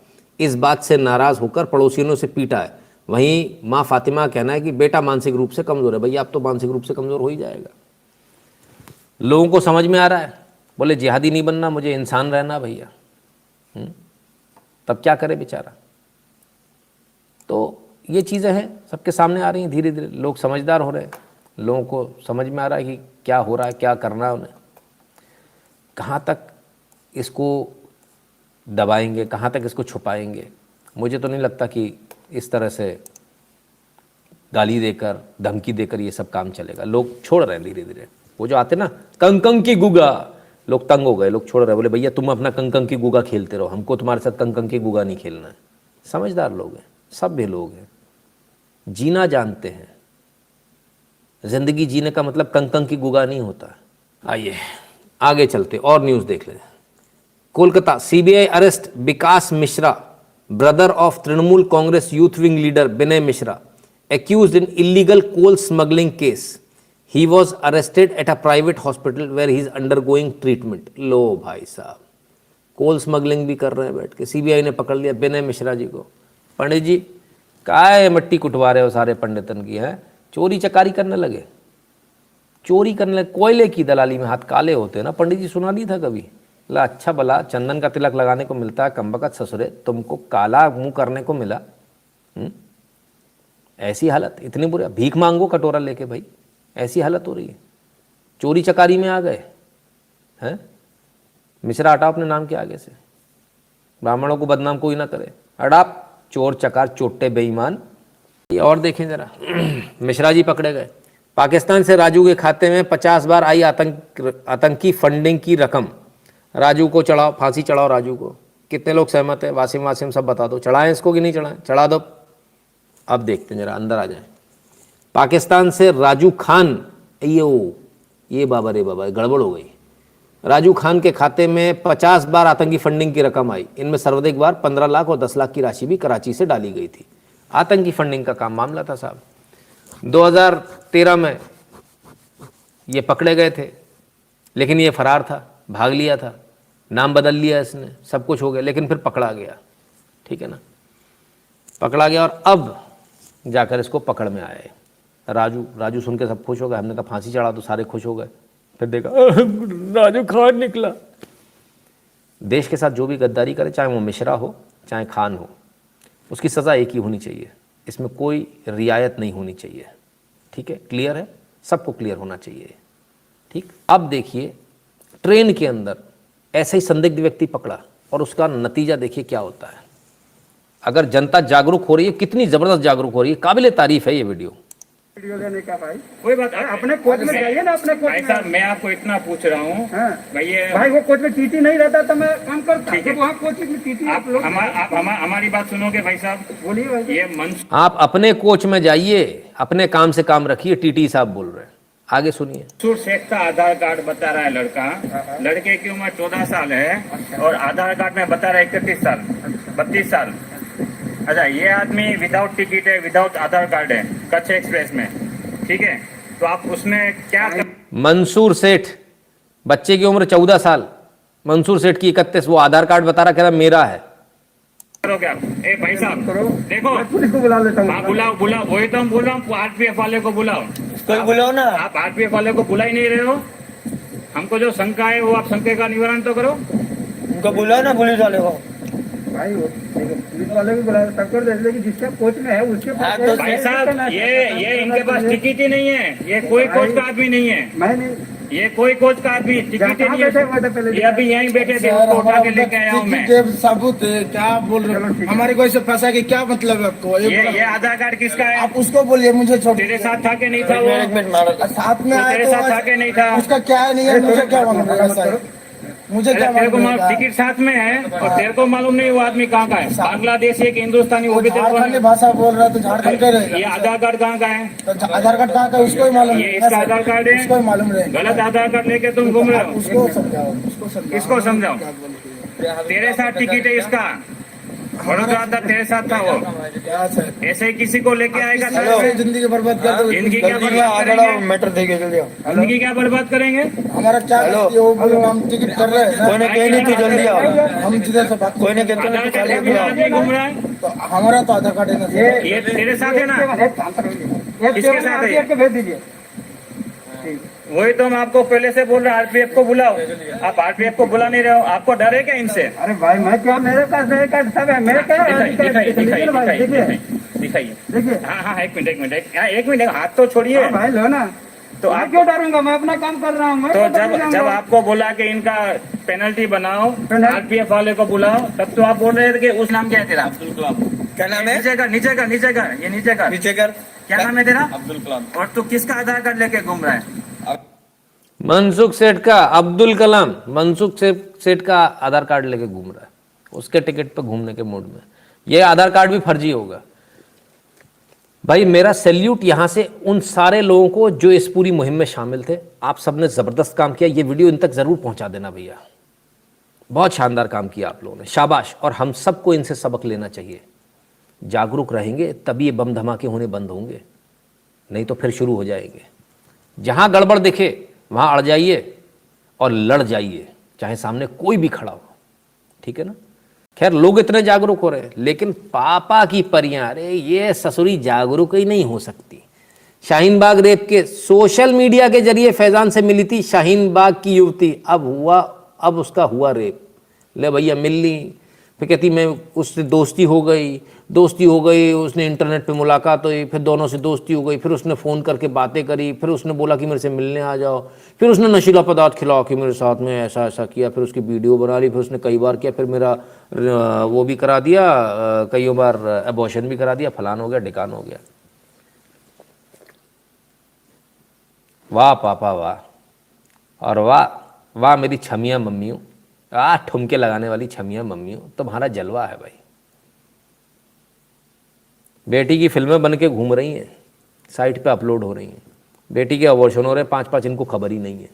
B: इस बात से नाराज होकर पड़ोसियों से पीटा है। वहीं माँ फातिमा का कहना है कि बेटा मानसिक रूप से कमजोर है। भैया अब तो मानसिक रूप से कमजोर हो ही जाएगा। लोगों को समझ में आ रहा है, बोले जिहादी नहीं बनना, मुझे इंसान रहना भैया। तब क्या करे बेचारा। तो ये चीज़ें हैं, सबके सामने आ रही हैं, धीरे धीरे लोग समझदार हो रहे हैं, लोगों को समझ में आ रहा है कि क्या हो रहा है, क्या करना है उन्हें, कहाँ तक इसको दबाएंगे, कहाँ तक इसको छुपाएंगे। मुझे तो नहीं लगता कि इस तरह से गाली देकर, धमकी देकर ये सब काम चलेगा। लोग छोड़ रहे हैं धीरे धीरे। वो जो आते ना कंकंग की गुगा, लोग तंग हो गए, लोग छोड़ रहे हैं, बोले भैया तुम अपना कंकंग की गुगा खेलते रहो, हमको तुम्हारे साथ कंकंग की गुगा नहीं खेलना है। समझदार लोग हैं, सभ्य लोग हैं, जीना जानते हैं। जिंदगी जीने का मतलब कंकंग की गुगा नहीं होता। आइए आगे चलते और न्यूज़ देख लें। Kolkata, CBI arrest Vikas Mishra, brother of Trinamool Congress youth wing leader Vinay Mishra, accused in illegal coal smuggling case. He was arrested at a private hospital where he is undergoing treatment. लो भाई साहब, कोल स्मगलिंग भी कर रहे हैं बैठ के। सीबीआई ने पकड़ लिया विनय मिश्रा जी को। पंडित जी काय मट्टी कुटवा रहे हो सारे पंडितन की, है चोरी चकारी करने लगे, चोरी करने लगे। कोयले की दलाली में हाथ काले होते हैं ना। पंडित जी सुना नहीं था कभी? ला अच्छा भला चंदन का तिलक लगाने को मिलता है, कमबख्त ससुरे तुमको काला मुंह करने को मिला। ऐसी हालत, इतनी बुरी, भीख मांगो कटोरा लेके भाई, ऐसी हालत हो रही है। चोरी चकारी में आ गए हैं। मिश्रा हटाओ अपने नाम के आगे से, ब्राह्मणों को बदनाम कोई ना करे। हटाप चोर चकार चोटे बेईमान। ये और देखें जरा, मिश्रा जी पकड़े गए। पाकिस्तान से राजू के खाते में 50 बार आई आतंकी फंडिंग की रकम। राजू को चढ़ाओ, फांसी चढ़ाओ राजू को। कितने लोग सहमत है? वासिम सब बता दो, चढ़ाएं इसको कि नहीं चढ़ाएं? चढ़ा दो। अब देखते हैं जरा, अंदर आ जाएं। पाकिस्तान से राजू खान, ये बाबा रे बाबा गड़बड़ हो गई। राजू खान के खाते में 50 बार आतंकी फंडिंग की रकम आई। इनमें सर्वाधिक बार 15 लाख और 10 लाख की राशि भी कराची से डाली गई थी। आतंकी फंडिंग का काम मामला था साहब। 2013 में ये पकड़े गए थे, लेकिन ये फरार था, भाग लिया था, नाम बदल लिया इसने, सब कुछ हो गया, लेकिन फिर पकड़ा गया। ठीक है ना, पकड़ा गया और अब जाकर इसको पकड़ में आए। राजू सुन के सब खुश हो गए। हमने कहा फांसी चढ़ा तो सारे खुश हो गए। फिर देखा राजू खान निकला। देश के साथ जो भी गद्दारी करे, चाहे वो मिश्रा हो चाहे खान हो, उसकी सज़ा एक ही होनी चाहिए। इसमें कोई रियायत नहीं होनी चाहिए। ठीक है, क्लियर है, सबको क्लियर होना चाहिए। ठीक, अब देखिए ट्रेन के अंदर ऐसे ही संदिग्ध व्यक्ति पकड़ा और उसका नतीजा देखिए क्या होता है। अगर जनता जागरूक हो रही है, कितनी ज़बरदस्त जागरूक हो रही है, काबिले तारीफ है ये वीडियो
H: लेने का। भाई कोई बात, अपने कोच में जाइए ना, अपने कोच
I: भाई साहब मैं आपको इतना पूछ रहा हूँ।
H: भाई वो कोच में टीटी नहीं रहता तो मैं काम करता। तो वहाँ कोचिंग में टीटी
I: आप हमारी बात सुनोगे भाई साहब?
H: बोलिए भाई।
I: ये
B: आप अपने कोच में जाइए, अपने काम से काम रखिए। टीटी साहब बोल रहे हैं, आगे सुनिए।
I: मंसूर शेख का आधार कार्ड बता रहा है लड़का, लड़के की उम्र 14 साल है और आधार कार्ड में बता रहा है 31 साल, 32 साल। अच्छा, ये आदमी विदाउट टिकट है, विदाउट आधार कार्ड है कच्छ एक्सप्रेस में। ठीक है, तो आप उसमें क्या
B: मंसूर सेठ, बच्चे की उम्र 14 साल, मंसूर सेठ की 31, वो आधार कार्ड बता रहा, कह रहा मेरा है।
I: करोगे आप? ए भाई साहब देखो,
H: पुलिस को बुला लेता हूँ।
I: हाँ बुलाओ, वही तो हम बोल रहा हूँ, आरपीएफ वाले को बुलाओ।
H: कोई बुलाओ ना।
I: आप आरपीएफ वाले को बुला ही नहीं रहे हो। हमको जो शंका है वो आप शंका का निवारण तो करो।
H: उनको बुलाओ ना, पुलिस वाले को। भाई पुलिस वाले को बुला टक्कर दे दे कि जिसका कोच में है उसके पास।
I: भाई साहब ये इनके पास टिकट ही नहीं है, ये कोई कोच का आदमी नहीं है।
H: मैं नहीं,
I: ये कोई कोच का आदमी टिकट ही नहीं है। ये अभी यहीं बैठे थे, उनको उठा के लेके आया हूँ मैं।
H: सबूत क्या बोल रहे हो? हमारे को ऐसे फंसा के क्या मतलब है आपको?
I: ये आधार कार्ड किसका है?
H: आप उसको बोलिए, मुझे
I: तेरे साथ था के नहीं था वो?
H: साथ में आया,
I: तेरे साथ था के नहीं था?
H: उसका क्या है नहीं है, मुझे क्या मालूम? मुझे क्या
I: तेरे को टिकट साथ में है और तेरे को मालूम नहीं वो आदमी कहाँ का है? बांग्लादेशी है कि हिंदुस्तानी, वो भी
H: झारखंडी भाषा बोल रहा है तो झारखंड का रहेगा।
I: ये आधार कार्ड कहाँ का है?
H: तो आधार कार्ड कहाँ का उसको ही मालूम।
I: ये इसका आधार कार्ड है,
H: उसको ही मालूम रहेगा।
I: गलत आधार कार्ड लेके तुम घूम रहे हो।
H: उसको समझाओ,
I: किसको समझाओ? तेरे साथ टिकट है इसका, बड़ोदरा था, तेरे साथ था वो। ऐसे ही किसी को लेके आएगा?
H: जिंदगी बर्बाद कर दो।
I: जिंदगी क्या बर्बाद करेंगे?
H: मैटर देंगे जल्दी।
I: जिंदगी क्या बर्बाद करेंगे?
H: हमारा क्या हम टिकट कर रहे हैं। कोई ने कहीं नहीं, तू जल्दी आओ। हम जिधर से बात, कोई ने कहते
I: घूम रहा है
H: तो हमारा तो आधार कार्ड है ना।
I: ये तेरे साथ है ना? किसके साथ है?
H: भेज दीजिए।
I: वही तो हम आपको पहले से बोल रहे हैं, आरपीएफ को बुलाओ। आप आरपीएफ को बुला नहीं रहे हो, आपको डर है क्या इनसे?
H: अरे भाई मैं क्या, मेरे पास सब है, मेरे क्या
I: दिखाइए। दिखाइए।
H: देखिए।
I: हाँ हाँ, एक मिनट, एक मिनट, हाथ तो छोड़िए।
H: हाँ भाई लो ना,
I: तो
H: मैं
I: आप
H: क्यों डरूंगा, मैं अपना काम कर रहा हूँ। मैं
I: तो
H: क्यों डर
I: जब
H: जाऊंगा?
I: आपको बोला कि इनका पेनल्टी बनाओ,
H: पेनल्टी?
I: आरपीएफ वाले को बुलाओ, तब तो आप बोल रहे थे कि उस नाम क्या है तेरा?
D: अब्दुल कलाम। क्या नाम है?
I: नीचे कर, नीचे कर, नीचे कर, ये नीचे कर।
D: नीचे कर।
I: क्या नाम है तेरा?
D: अब्दुल कलाम।
I: और तू किसका आधार कार्ड लेके घूम रहा है?
B: मनसुख सेठ का, अब्दुल कलाम मनसुख सेठ का आधार कार्ड लेके घूम रहा है, उसके टिकट पे घूमने के मूड में। ये आधार कार्ड भी फर्जी होगा भाई। मेरा सैल्यूट यहां से उन सारे लोगों को जो इस पूरी मुहिम में शामिल थे। आप सबने जबरदस्त काम किया। ये वीडियो इन तक जरूर पहुंचा देना भैया, बहुत शानदार काम किया आप लोगों ने, शाबाश। और हम सबको इनसे सबक लेना चाहिए। जागरूक रहेंगे तभी ये बम धमाके होने बंद होंगे, नहीं तो फिर शुरू हो जाएंगे। जहां गड़बड़ दिखे वहां अड़ जाइए और लड़ जाइए, चाहे सामने कोई भी खड़ा हो, ठीक है ना। खैर लोग इतने जागरूक हो रहे हैं, लेकिन पापा की परियां, अरे ये ससुरी जागरूक ही नहीं हो सकती। शाहीन बाग रेप के सोशल मीडिया के जरिए फैजान से मिली थी शाहीन बाग की युवती, अब उसका हुआ रेप। ले भैया मिल ली, फिर कहती मैं उससे दोस्ती हो गई, उसने इंटरनेट पे मुलाकात हुई, फिर दोनों से दोस्ती हो गई, फिर उसने फ़ोन करके बातें करी, फिर उसने बोला कि मेरे से मिलने आ जाओ, फिर उसने नशीला पदार्थ खिलाओ कि मेरे साथ में ऐसा ऐसा किया, फिर उसकी वीडियो बना ली, फिर उसने कई बार किया, फिर मेरा वो भी करा दिया, कई बार एबॉर्शन भी करा दिया, फलान हो गया ढिकान हो गया। वाह पापा वाह, और वाह मेरी छमिया मम्मियों, ठुमके लगाने वाली छमिया मम्मियों, तुम्हारा जलवा है भाई। बेटी की फिल्में बन के घूम रही हैं, साइट पे अपलोड हो रही हैं, बेटी के अबॉर्शन हो रहे हैं, 5-5 इनको खबर ही नहीं है,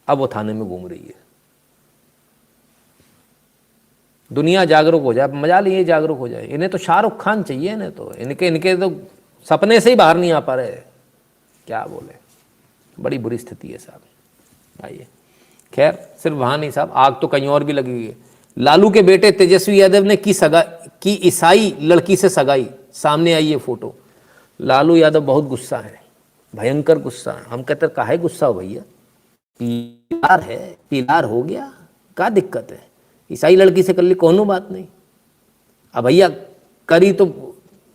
B: अब वो थाने में घूम रही है। दुनिया जागरूक हो जाए, मजा लिए जागरूक हो जाए। इन्हें तो शाहरुख खान चाहिए, इन्हें तो इनके तो सपने से ही बाहर नहीं आ पा रहे, क्या बोले। बड़ी बुरी स्थिति है साहब। आइए, खैर सिर्फ वहाँ नहीं साहब, आग तो कहीं और भी लगी हुई है। लालू के बेटे तेजस्वी यादव ने की ईसाई लड़की से सगाई, सामने आई ये फोटो। लालू यादव बहुत गुस्सा है, भयंकर गुस्सा है। हम कहते काहे गुस्सा हो भैया, पीलार है, पीलार हो गया, क्या दिक्कत है, ईसाई लड़की से कर ली, कोनो बात नहीं। अब भैया करी तो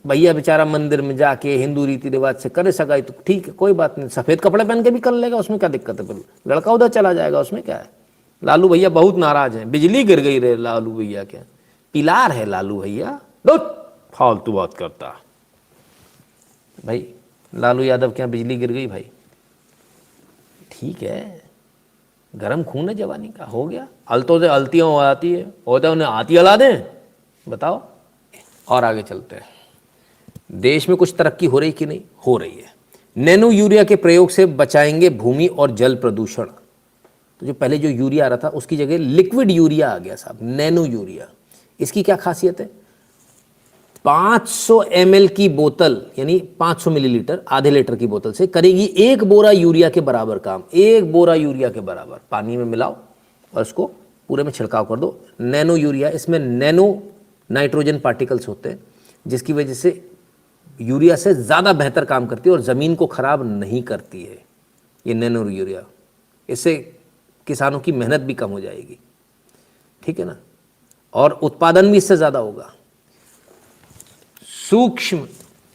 B: भैया बेचारा मंदिर में जाके हिंदू रीति रिवाज से करे सगाई तो ठीक है, कोई बात नहीं, सफ़ेद कपड़े पहन के भी कर लेगा, उसमें क्या दिक्कत है, फिर लड़का उधर चला जाएगा, उसमें क्या है। लालू भैया बहुत नाराज हैं, बिजली गिर गई रे लालू भैया, क्या पिलार है लालू भैया, फालतू बात करता भाई। लालू यादव क्या बिजली गिर गई भाई, ठीक है, गरम खून है जवानी का, हो गया। अलतों से अलतियाँ हो आती है, होता है उन्हें आती अला दें, बताओ। और आगे चलते हैं, देश में कुछ तरक्की हो रही कि नहीं, हो रही है। नैनो यूरिया के प्रयोग से बचाएंगे भूमि और जल प्रदूषण। तो जो पहले जो यूरिया आ रहा था उसकी जगह लिक्विड यूरिया आ गया साहब, नैनो यूरिया। इसकी क्या खासियत है, 500 ml की बोतल यानी 500 मिलीलीटर, आधे लीटर की बोतल से करेगी 1 बोरा यूरिया के बराबर काम। 1 बोरा यूरिया के बराबर पानी में मिलाओ और इसको पूरे में छिड़काव कर दो। नैनो यूरिया, इसमें नैनो नाइट्रोजन पार्टिकल्स होते हैं, जिसकी वजह से यूरिया से ज़्यादा बेहतर काम करती है और ज़मीन को ख़राब नहीं करती है ये नैनो यूरिया। इससे किसानों की मेहनत भी कम हो जाएगी, ठीक है ना, और उत्पादन भी इससे ज़्यादा होगा। सूक्ष्म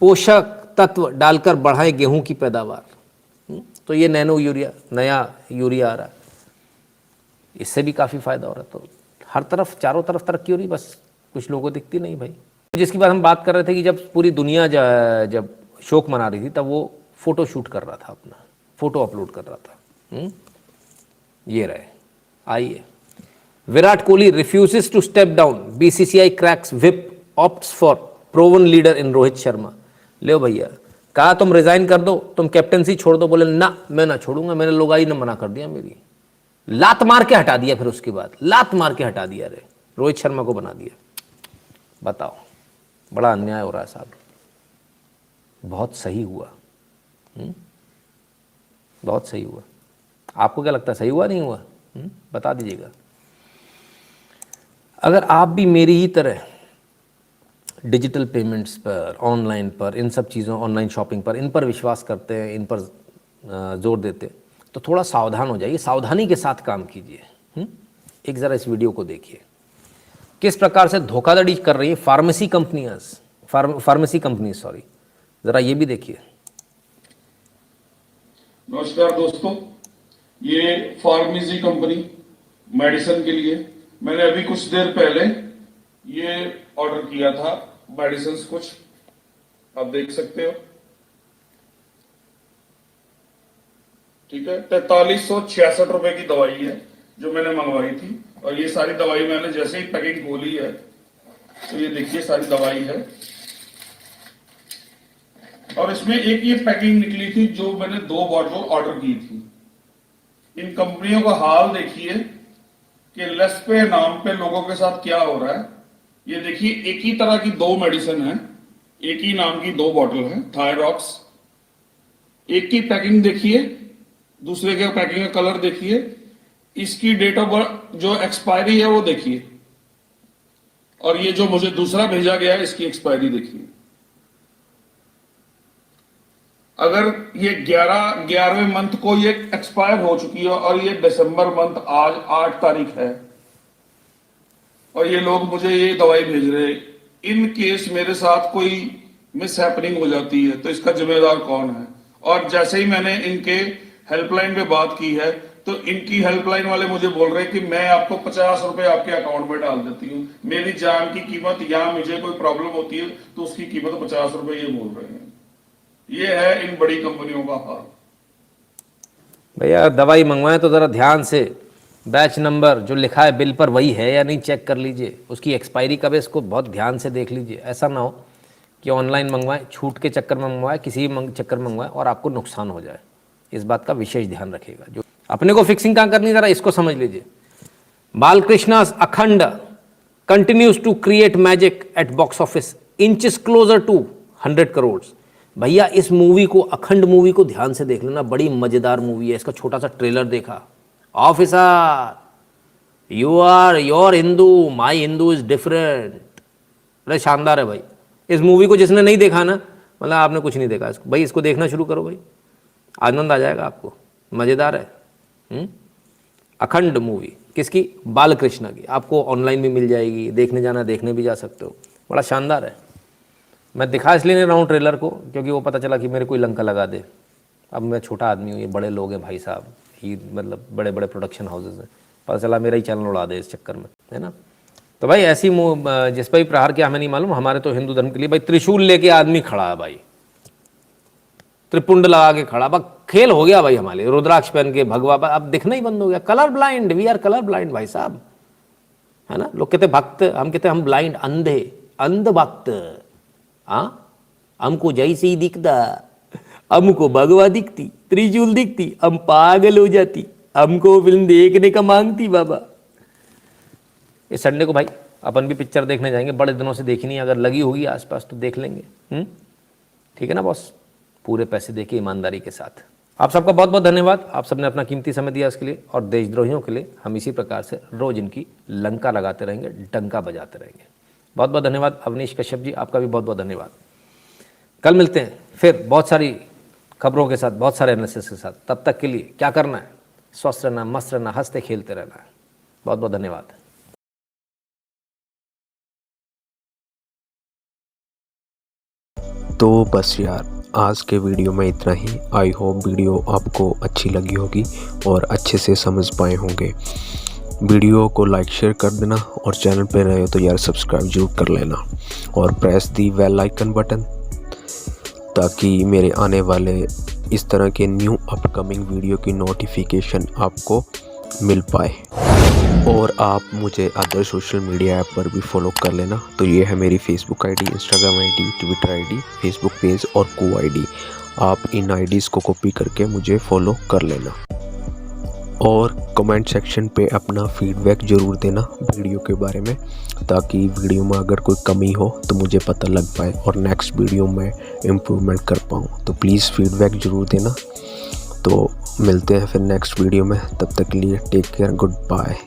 B: पोषक तत्व डालकर बढ़ाए गेहूं की पैदावार। तो ये नैनो यूरिया, नया यूरिया आ रहा है, इससे भी काफ़ी फ़ायदा हो रहा है। तो हर तरफ, चारों तरफ तरक्की हो रही, बस कुछ लोगों को दिखती नहीं भाई। जिसकी बात हम बात कर रहे थे कि जब पूरी दुनिया जब शोक मना रही थी, तब वो फ़ोटो शूट कर रहा था, अपना फ़ोटो अपलोड कर रहा था। ये रहे, आइए। Virat Kohli refuses to step down, BCCI cracks whip, opts for proven leader in Rohit Sharma. ले भैया, कहा तुम रिजाइन कर दो, तुम कैप्टनसी छोड़ दो, बोले ना मैं ना छोड़ूंगा, मैंने लोगाई ने मना कर दिया, मेरी लात मार के हटा दिया। फिर उसके बाद लात मार के हटा दिया, रे रोहित शर्मा को बना दिया। बताओ, बड़ा अन्याय हो रहा है साहब, बहुत सही हुआ, बहुत सही हुआ। आपको क्या लगता है, सही हुआ नहीं हुआ, बता दीजिएगा। अगर आप भी मेरी ही तरह डिजिटल पेमेंट्स पर, ऑनलाइन पर, इन सब चीज़ों, ऑनलाइन शॉपिंग पर, इन पर विश्वास करते हैं, इन पर जोर देते हैं, तो थोड़ा सावधान हो जाइए, सावधानी के साथ काम कीजिए। एक ज़रा इस वीडियो को देखिए, किस प्रकार से धोखाधड़ी कर रही है फार्मेसी कंपनियां। फार्मेसी कंपनी, सॉरी, ज़रा ये भी देखिए।
J: नमस्कार दोस्तों, ये फार्मेसी कंपनी मेडिसिन के लिए मैंने अभी कुछ देर पहले ये ऑर्डर किया था मेडिसिन कुछ, आप देख सकते हो, ठीक है। 4366 रुपए की दवाई है जो मैंने मंगवाई थी, और ये सारी दवाई मैंने जैसे ही पैकिंग खोली है तो ये देखिए सारी दवाई है, और इसमें एक ये पैकिंग निकली थी जो मैंने 2 बॉटल ऑर्डर की थी। इन कंपनियों का हाल देखिए कि लेस पे नाम पे लोगों के साथ क्या हो रहा है। ये देखिए एक ही तरह की 2 मेडिसिन है, एक ही नाम की 2 बॉटल है थायरॉक्स, एक की पैकिंग देखिए, दूसरे के पैकिंग का कलर देखिए, इसकी डेट ऑफ बर्थ जो एक्सपायरी है वो देखिए, और ये जो मुझे दूसरा भेजा गया है इसकी एक्सपायरी देखिए। अगर ये 11वें मंथ को ये एक्सपायर हो चुकी है और ये दिसंबर मंथ आज 8 तारीख है, और ये लोग मुझे ये दवाई भेज रहे हैं। इन केस मेरे साथ कोई मिस हैपनिंग हो जाती है तो इसका जिम्मेदार कौन है? और जैसे ही मैंने इनके हेल्पलाइन पे बात की है तो इनकी हेल्पलाइन वाले मुझे बोल रहे हैं कि मैं आपको 50 रुपए आपके अकाउंट में डाल देती हूँ। मेरी जान की कीमत, या मुझे कोई प्रॉब्लम होती है तो उसकी कीमत 50 रुपए ये बोल रहे हैं। ये है इन बड़ी कंपनियों का हाल।
B: भैया दवाई मंगवाएं तो ज़रा ध्यान से बैच नंबर जो लिखा है बिल पर वही है या नहीं चेक कर लीजिए, उसकी एक्सपायरी कब है इसको बहुत ध्यान से देख लीजिए। ऐसा ना हो कि ऑनलाइन मंगवाएं, छूट के चक्कर में मंगवाएं, किसी भी चक्कर में मंगवाएं और आपको नुकसान हो जाए। इस बात का विशेष ध्यान रखिएगा। जो अपने को फिक्सिंग कहाँ करनी, ज़रा इसको समझ लीजिए। Balakrishna's Akhanda continues to create magic at box office, inches closer to 100 crore. भैया इस मूवी को, अखंड मूवी को ध्यान से देख लेना, बड़ी मज़ेदार मूवी है। इसका छोटा सा ट्रेलर देखा, officer you are your Hindu, my Hindu is different. अरे शानदार है भाई। इस मूवी को जिसने नहीं देखा ना, मतलब आपने कुछ नहीं देखा। इसको भाई, इसको देखना शुरू करो भाई, आनंद आ जाएगा आपको, मज़ेदार है। अखंड मूवी किसकी? बालकृष्ण की। आपको ऑनलाइन भी मिल जाएगी, देखने जाना देखने भी जा सकते हो, बड़ा शानदार है। मैं दिखा इसलिए नहीं रहा हूँ ट्रेलर को क्योंकि वो पता चला कि मेरे कोई लंका लगा दे। अब मैं छोटा आदमी हूँ, ये बड़े लोग हैं भाई साहब, ही मतलब बड़े बड़े प्रोडक्शन हाउसेज हैं, पता चला मेरा ही चैनल उड़ा दे इस चक्कर में, है ना। तो भाई ऐसी जिस पर भी प्रहार किया हमें नहीं मालूम। हमारे तो हिंदू धर्म के लिए भाई त्रिशूल लेके आदमी खड़ा है भाई, त्रिपुंड लगा के खड़ा, बस खेल हो गया भाई हमारे। रुद्राक्ष पहन के भगवा, अब दिखना ही बंद हो गया। Colour blind, we are colour blind भाई साहब, है ना। लोग कहते भक्त, हम कहते हम ब्लाइंड, अंधे, अंध भक्त। हाँ, हमको जैसे ही दिखता, हमको भगवा दिखती, त्रिशूल दिखती, हम पागल हो जाती, हमको फिल्म देखने का मांगती बाबा। इस संडे को भाई अपन भी पिक्चर देखने जाएंगे, बड़े दिनों से देखी नहीं, अगर लगी होगी आसपास तो देख लेंगे। ठीक है ना बॉस, पूरे पैसे देके ईमानदारी के साथ। आप सबका बहुत बहुत धन्यवाद, आप सबने अपना कीमती समय दिया इसके लिए। और देशद्रोहियों के लिए हम इसी प्रकार से रोज इनकी लंका लगाते रहेंगे, डंका बजाते रहेंगे। बहुत बहुत धन्यवाद अवनीश कश्यप जी, आपका भी बहुत बहुत धन्यवाद। कल मिलते हैं फिर बहुत सारी खबरों के साथ, बहुत सारे एनालिसिस के साथ। तब तक के लिए क्या करना है? स्वस्थ रहना, मस्त रहना, हंसते खेलते रहना है। बहुत बहुत धन्यवाद।
A: तो बस यार, आज के वीडियो में इतना ही। आई होप वीडियो आपको अच्छी लगी होगी और अच्छे से समझ पाए होंगे। वीडियो को लाइक शेयर कर देना, और चैनल पे नए हो तो यार सब्सक्राइब जरूर कर लेना, और press the bell icon button, ताकि मेरे आने वाले इस तरह के न्यू अपकमिंग वीडियो की नोटिफिकेशन आपको मिल पाए। और आप मुझे अदर सोशल मीडिया ऐप पर भी फॉलो कर लेना। तो ये है मेरी Facebook ID, Instagram ID, Twitter ID, Facebook page और को आईडी। आप इन आईडीज़ को कॉपी करके मुझे फॉलो कर लेना, और कमेंट सेक्शन पे अपना फीडबैक ज़रूर देना वीडियो के बारे में, ताकि वीडियो में अगर कोई कमी हो तो मुझे पता लग पाए और नेक्स्ट वीडियो में इम्प्रूवमेंट कर पाऊँ। तो प्लीज़ फीडबैक ज़रूर देना। तो मिलते हैं फिर नेक्स्ट वीडियो में, तब तक के लिए टेक केयर, गुड बाय।